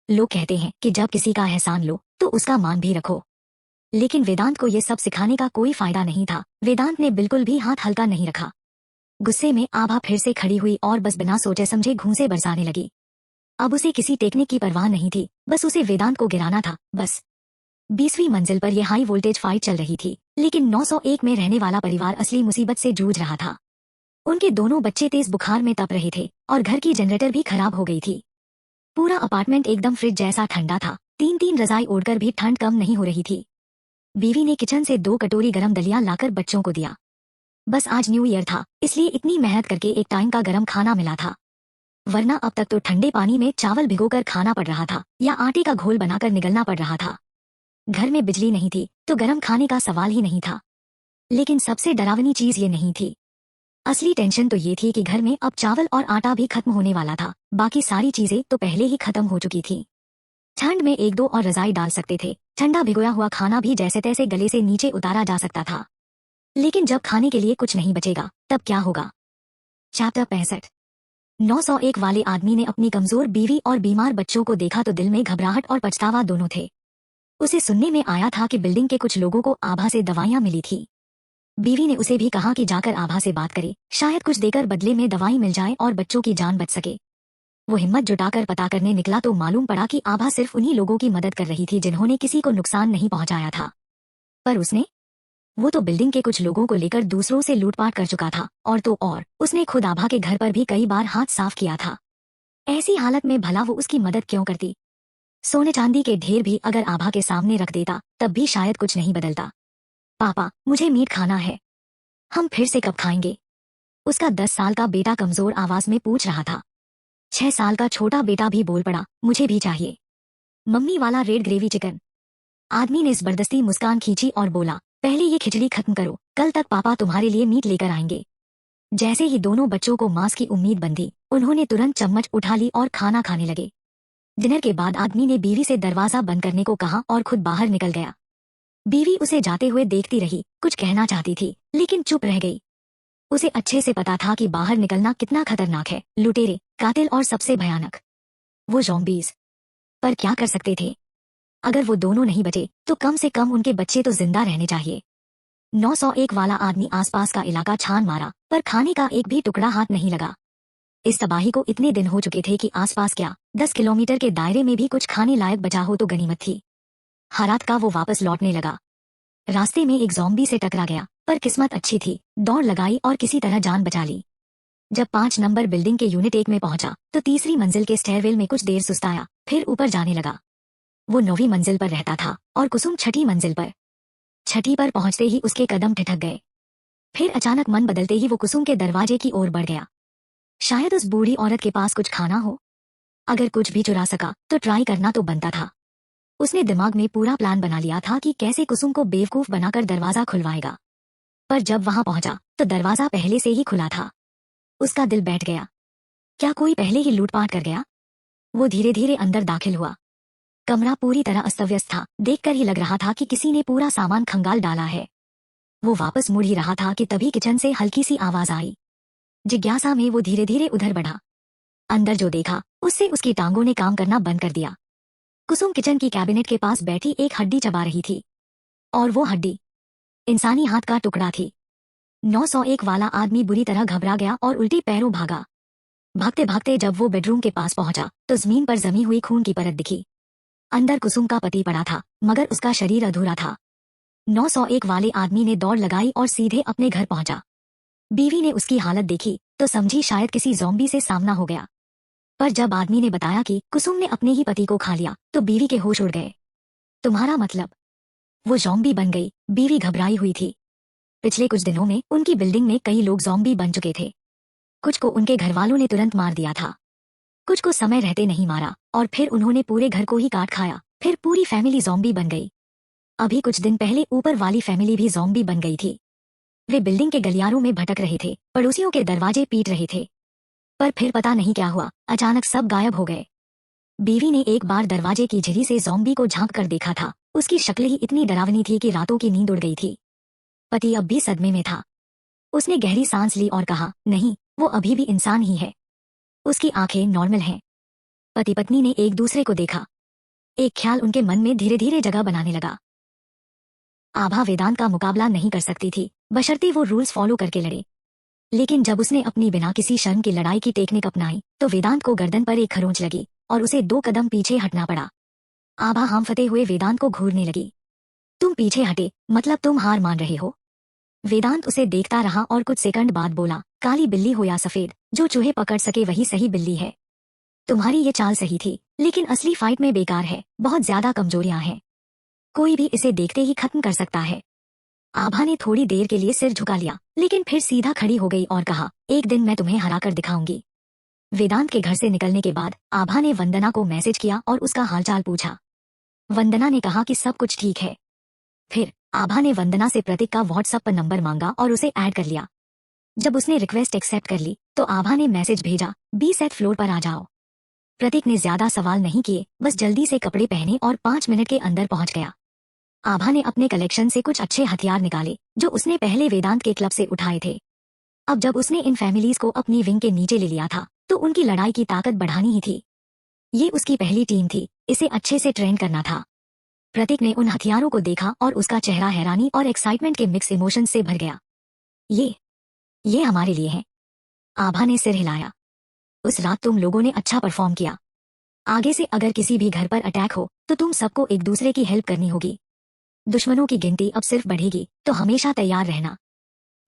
S1: लोग कहते हैं कि जब किसी का एहसान लो तो उसका मान भी रखो, लेकिन वेदांत को ये सब सिखाने का कोई फायदा नहीं था। वेदांत ने बिल्कुल भी हाथ हल्का नहीं रखा। गुस्से में आभा फिर से खड़ी हुई और बस बिना सोचे समझे घूंसे बरसाने लगी। अब उसे किसी टेक्निक की परवाह नहीं थी, बस उसे वेदांत को गिराना था, बस। 20वीं मंजिल पर यह हाई वोल्टेज फाइट चल रही थी, लेकिन 901 में रहने वाला परिवार असली मुसीबत से जूझ रहा था। उनके दोनों बच्चे तेज बुखार में तप रहे थे और घर की जनरेटर भी खराब हो गई थी। पूरा अपार्टमेंट एकदम फ्रिज जैसा ठंडा था, 3-3 रजाई ओढ़कर भी ठंड कम नहीं हो रही थी। बीवी ने किचन से 2 कटोरी गरम दलिया लाकर बच्चों को दिया। बस आज न्यू ईयर था, इसलिए इतनी मेहनत करके एक टाइम का गरम खाना मिला था, वरना अब तक तो ठंडे पानी में चावल भिगोकर खाना पड़ रहा था या आटे का घोल बनाकर निगलना पड़ रहा था। घर में बिजली नहीं थी तो गरम खाने का सवाल ही नहीं था। लेकिन सबसे डरावनी चीज ये नहीं थी। असली टेंशन तो ये थी कि घर में अब चावल और आटा भी खत्म होने वाला था, बाकी सारी चीजें तो पहले ही खत्म हो चुकी थी। ठंड में 1-2 और रजाई डाल सकते थे, ठंडा भिगोया हुआ खाना भी जैसे तैसे गले से नीचे उतारा जा सकता था। लेकिन जब खाने के लिए कुछ नहीं बचेगा तब क्या होगा? चैप्टर 65। 901 वाले आदमी ने अपनी कमजोर बीवी और बीमार बच्चों को देखा तो दिल में घबराहट और पछतावा दोनों थे। उसे सुनने में आया था कि बिल्डिंग के कुछ लोगों को आभा से दवाइयां मिली थी। बीवी ने उसे भी कहा कि जाकर आभा से बात करे, शायद कुछ देकर बदले में दवाई मिल जाए और बच्चों की जान बच सके। वो हिम्मत जुटाकर पता करने निकला तो मालूम पड़ा कि आभा सिर्फ उन्हीं लोगों की मदद कर रही थी जिन्होंने किसी को नुकसान नहीं पहुंचाया था। पर वो तो बिल्डिंग के कुछ लोगों को लेकर दूसरों से लूटपाट कर चुका था, और तो और उसने खुद आभा के घर पर भी कई बार हाथ साफ किया था। ऐसी हालत में भला वो उसकी मदद क्यों करती? सोने चांदी के ढेर भी अगर आभा के सामने रख देता तब भी शायद कुछ नहीं बदलता। पापा, मुझे मीट खाना है। हम फिर से कब खाएंगे? उसका 10 साल का बेटा कमजोर आवाज में पूछ रहा था। 6 साल का छोटा बेटा भी बोल पड़ा, मुझे भी चाहिए मम्मी वाला रेड ग्रेवी चिकन। आदमी ने जबरदस्ती मुस्कान खींची और बोला, पहले ये खिचड़ी खत्म करो, कल तक पापा तुम्हारे लिए मीट लेकर आएंगे। जैसे ही दोनों बच्चों को मांस की उम्मीद बंधी, उन्होंने तुरंत चम्मच उठा ली और खाना खाने लगे। डिनर के बाद आदमी ने बीवी से दरवाजा बंद करने को कहा और खुद बाहर निकल गया। बीवी उसे जाते हुए देखती रही, कुछ कहना चाहती थी लेकिन चुप रह गई। उसे अच्छे से पता था कि बाहर निकलना कितना खतरनाक है, लुटेरे, कातिल और सबसे भयानक वो ज़ॉम्बीज। पर क्या कर सकते थे? अगर वो दोनों नहीं बचे तो कम से कम उनके बच्चे तो जिंदा रहने चाहिए। 901 वाला आदमी आसपास का इलाका छान मारा, पर खाने का एक भी टुकड़ा हाथ नहीं लगा। इस तबाही को इतने दिन हो चुके थे कि आसपास क्या 10 किलोमीटर के दायरे में भी कुछ खाने लायक बचा हो तो गनीमत थी। रात का वो वापस लौटने लगा। रास्ते में एक ज़ॉम्बी से टकरा गया, पर किस्मत अच्छी थी, दौड़ लगाई और किसी तरह जान बचा ली। जब 5 नंबर बिल्डिंग के यूनिट 1 में पहुंचा तो तीसरी मंजिल के स्टेयरवेल में कुछ देर सुस्ताया, फिर ऊपर जाने लगा। वो 9वीं मंजिल पर रहता था और कुसुम 6ठी मंजिल पर। 6ठी पर पहुंचते ही उसके कदम ठिठक गए। फिर अचानक मन बदलते ही वो कुसुम के दरवाजे की ओर बढ़ गया। शायद उस बूढ़ी औरत के पास कुछ खाना हो। अगर कुछ भी चुरा सका तो ट्राई करना तो बनता था। उसने दिमाग में पूरा प्लान बना लिया था कि कैसे कुसुम को बेवकूफ बनाकर दरवाजा खुलवाएगा। पर जब वहां पहुंचा तो दरवाजा पहले से ही खुला था। उसका दिल बैठ गया। क्या कोई पहले ही लूटपाट कर गया? वो धीरे धीरे अंदर दाखिल हुआ। कमरा पूरी तरह अस्त व्यस्त था। देखकर ही लग रहा था कि किसी ने पूरा सामान खंगाल डाला है। वो वापस मुड़ ही रहा था कि तभी किचन से हल्की सी आवाज आई। जिज्ञासा में वो धीरे धीरे उधर बढ़ा। अंदर जो देखा उससे उसकी टांगों ने काम करना बंद कर दिया। कुसुम किचन की कैबिनेट के पास बैठी एक हड्डी चबा रही थी। और वो हड्डी इंसानी हाथ का टुकड़ा थी। 901 वाला आदमी बुरी तरह घबरा गया और उल्टी पैरों भागा। भागते भागते जब वो बेडरूम के पास पहुंचा तो जमीन पर जमी हुई खून की परत दिखी। अंदर कुसुम का पति पड़ा था मगर उसका शरीर अधूरा था। 901 वाले आदमी ने दौड़ लगाई और सीधे अपने घर पहुंचा। बीवी ने उसकी हालत देखी तो समझी शायद किसी ज़ॉम्बी से सामना हो गया। पर जब आदमी ने बताया कि कुसुम ने अपने ही पति को खा लिया तो बीवी के होश उड़ गए। तुम्हारा मतलब? वो ज़ॉम्बी बन गई? बीवी घबराई हुई थी। पिछले कुछ दिनों में उनकी बिल्डिंग में कई लोग ज़ॉम्बी बन चुके थे। कुछ को उनके घरवालों ने तुरंत मार दिया था, कुछ को समय रहते नहीं मारा और फिर उन्होंने पूरे घर को ही काट खाया। फिर पूरी फैमिली ज़ॉम्बी बन गई। अभी कुछ दिन पहले ऊपर वाली फैमिली भी ज़ॉम्बी बन गई थी। वे बिल्डिंग के गलियारों में भटक रहे थे, पड़ोसियों के दरवाजे पीट रहे थे। पर फिर पता नहीं क्या हुआ, अचानक सब गायब हो गए। बीवी ने एक बार दरवाजे की झिरी से ज़ॉम्बी को झांक कर देखा था। उसकी शक्ल ही इतनी डरावनी थी कि रातों की नींद उड़ गई थी। पति अब भी सदमे में था। उसने गहरी सांस ली और कहा, नहीं, वो अभी भी इंसान ही है। उसकी आंखें नॉर्मल हैं। पति पत्नी ने एक दूसरे को देखा। एक ख्याल उनके मन में धीरे धीरे जगह बनाने लगा। आभा वेदांत का मुकाबला नहीं कर सकती थी, बशर्ते वो रूल्स फॉलो करके लड़े। लेकिन जब उसने अपनी बिना किसी शर्म की लड़ाई की टेक्निक अपनाई तो वेदांत को गर्दन पर एक खरोंच लगी और उसे 2 कदम पीछे हटना पड़ा। आभा हांफते हुए वेदांत को घूरने लगी। तुम पीछे हटे, मतलब तुम हार मान रहे हो? वेदांत उसे देखता रहा और कुछ सेकंड बाद बोला, काली बिल्ली हो या सफेद, जो चूहे पकड़ सके वही सही बिल्ली है। तुम्हारी ये चाल सही थी, लेकिन असली फाइट में बेकार है। बहुत ज्यादा कमजोरियां हैं। कोई भी इसे देखते ही खत्म कर सकता है। आभा ने थोड़ी देर के लिए सिर झुका लिया, लेकिन फिर सीधा खड़ी हो गई और कहा, एक दिन मैं तुम्हें हराकर दिखाऊंगी। वेदांत के घर से निकलने के बाद आभा ने वंदना को मैसेज किया और उसका हालचाल पूछा। वंदना ने कहा कि सब कुछ ठीक है। फिर आभा ने वंदना से प्रतीक का व्हाट्सएप पर नंबर मांगा और उसे ऐड कर लिया। जब उसने रिक्वेस्ट एक्सेप्ट कर ली तो आभा ने मैसेज भेजा, 20 फ्लोर पर आ जाओ। प्रतीक ने ज्यादा सवाल नहीं किए, बस जल्दी से कपड़े पहने और 5 मिनट के अंदर पहुंच गया। आभा ने अपने कलेक्शन से कुछ अच्छे हथियार निकाले जो उसने पहले वेदांत के क्लब से उठाए थे। अब जब उसने इन फैमिलीज को अपनी विंग के नीचे ले लिया था तो उनकी लड़ाई की ताकत बढ़ानी ही थी। ये उसकी पहली टीम थी, इसे अच्छे से ट्रेन करना था। प्रतीक ने उन हथियारों को देखा और उसका चेहरा हैरानी और एक्साइटमेंट के मिक्स इमोशन से भर गया। ये हमारे लिए है। आभा ने सिर हिलाया। उस रात तुम लोगों ने अच्छा परफॉर्म किया। आगे से अगर किसी भी घर पर अटैक हो तो तुम सबको एक दूसरे की हेल्प करनी होगी। दुश्मनों की गिनती अब सिर्फ बढ़ेगी, तो हमेशा तैयार रहना।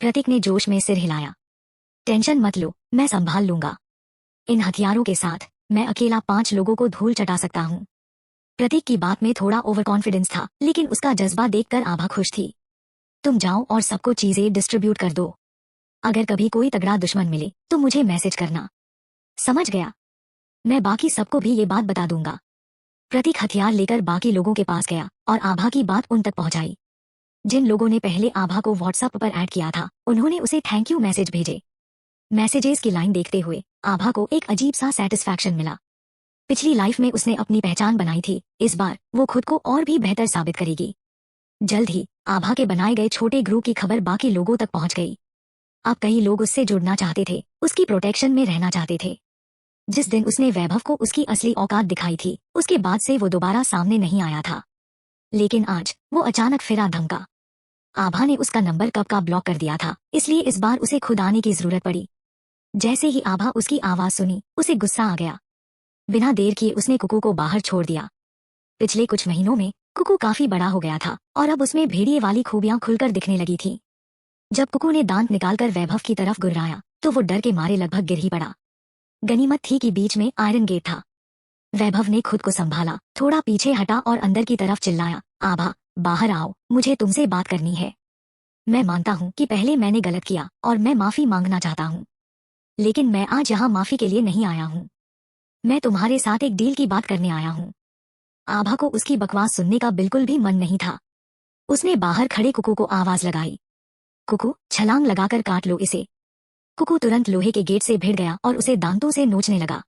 S1: प्रतीक ने जोश में सिर हिलाया। टेंशन मत लो, मैं संभाल लूंगा। इन हथियारों के साथ मैं अकेला 5 लोगों को धूल चटा सकता हूँ। प्रतीक की बात में थोड़ा ओवर कॉन्फिडेंस था, लेकिन उसका जज्बा देखकर आभा खुश थी। तुम जाओ और सबको चीजें डिस्ट्रीब्यूट कर दो। अगर कभी कोई तगड़ा दुश्मन मिले तो मुझे मैसेज करना। समझ गया? मैं बाकी सबको भी ये बात बता दूंगा। प्रतीक हथियार लेकर बाकी लोगों के पास गया और आभा की बात उन तक पहुंचाई। जिन लोगों ने पहले आभा को व्हाट्सएप पर ऐड किया था उन्होंने उसे थैंक यू मैसेज भेजे। मैसेजेस की लाइन देखते हुए आभा को एक अजीब सा सेटिस्फैक्शन मिला। पिछली लाइफ में उसने अपनी पहचान बनाई थी, इस बार वो खुद को और भी बेहतर साबित करेगी। जल्द ही आभा के बनाए गए छोटे ग्रुप की खबर बाकी लोगों तक पहुंच गई। अब कई लोग उससे जुड़ना चाहते थे, उसकी प्रोटेक्शन में रहना चाहते थे। जिस दिन उसने वैभव को उसकी असली औकात दिखाई थी उसके बाद से वो दोबारा सामने नहीं आया था। लेकिन आज वो अचानक फिरा धमका। आभा ने उसका नंबर कब का ब्लॉक कर दिया था, इसलिए इस बार उसे खुद आने की जरूरत पड़ी। जैसे ही आभा उसकी आवाज सुनी उसे गुस्सा आ गया। बिना देर किए उसने कुकू को बाहर छोड़ दिया। पिछले कुछ महीनों में कुकू काफी बड़ा हो गया था और अब उसमें भेड़िए वाली खूबियां खुलकर दिखने लगी थी। जब कुकू ने दांत निकालकर वैभव की तरफ गुर्राया तो वो डर के मारे लगभग गिर ही पड़ा। गनीमत थी कि बीच में आयरन गेट था। वैभव ने खुद को संभाला, थोड़ा पीछे हटा और अंदर की तरफ चिल्लाया, आभा, बाहर आओ, मुझे तुमसे बात करनी है। मैं मानता हूँ कि पहले मैंने गलत किया और मैं माफी मांगना चाहता हूँ, लेकिन मैं आज यहाँ माफी के लिए नहीं आया हूँ। मैं तुम्हारे साथ एक डील की बात करने आया हूँ। आभा को उसकी बकवास सुनने का बिल्कुल भी मन नहीं था। उसने बाहर खड़े कुकू को आवाज लगाई, कुकू, छलांग लगाकर काट लो इसे। कुकू तुरंत लोहे के गेट से भिड़ गया और उसे दांतों से नोचने लगा।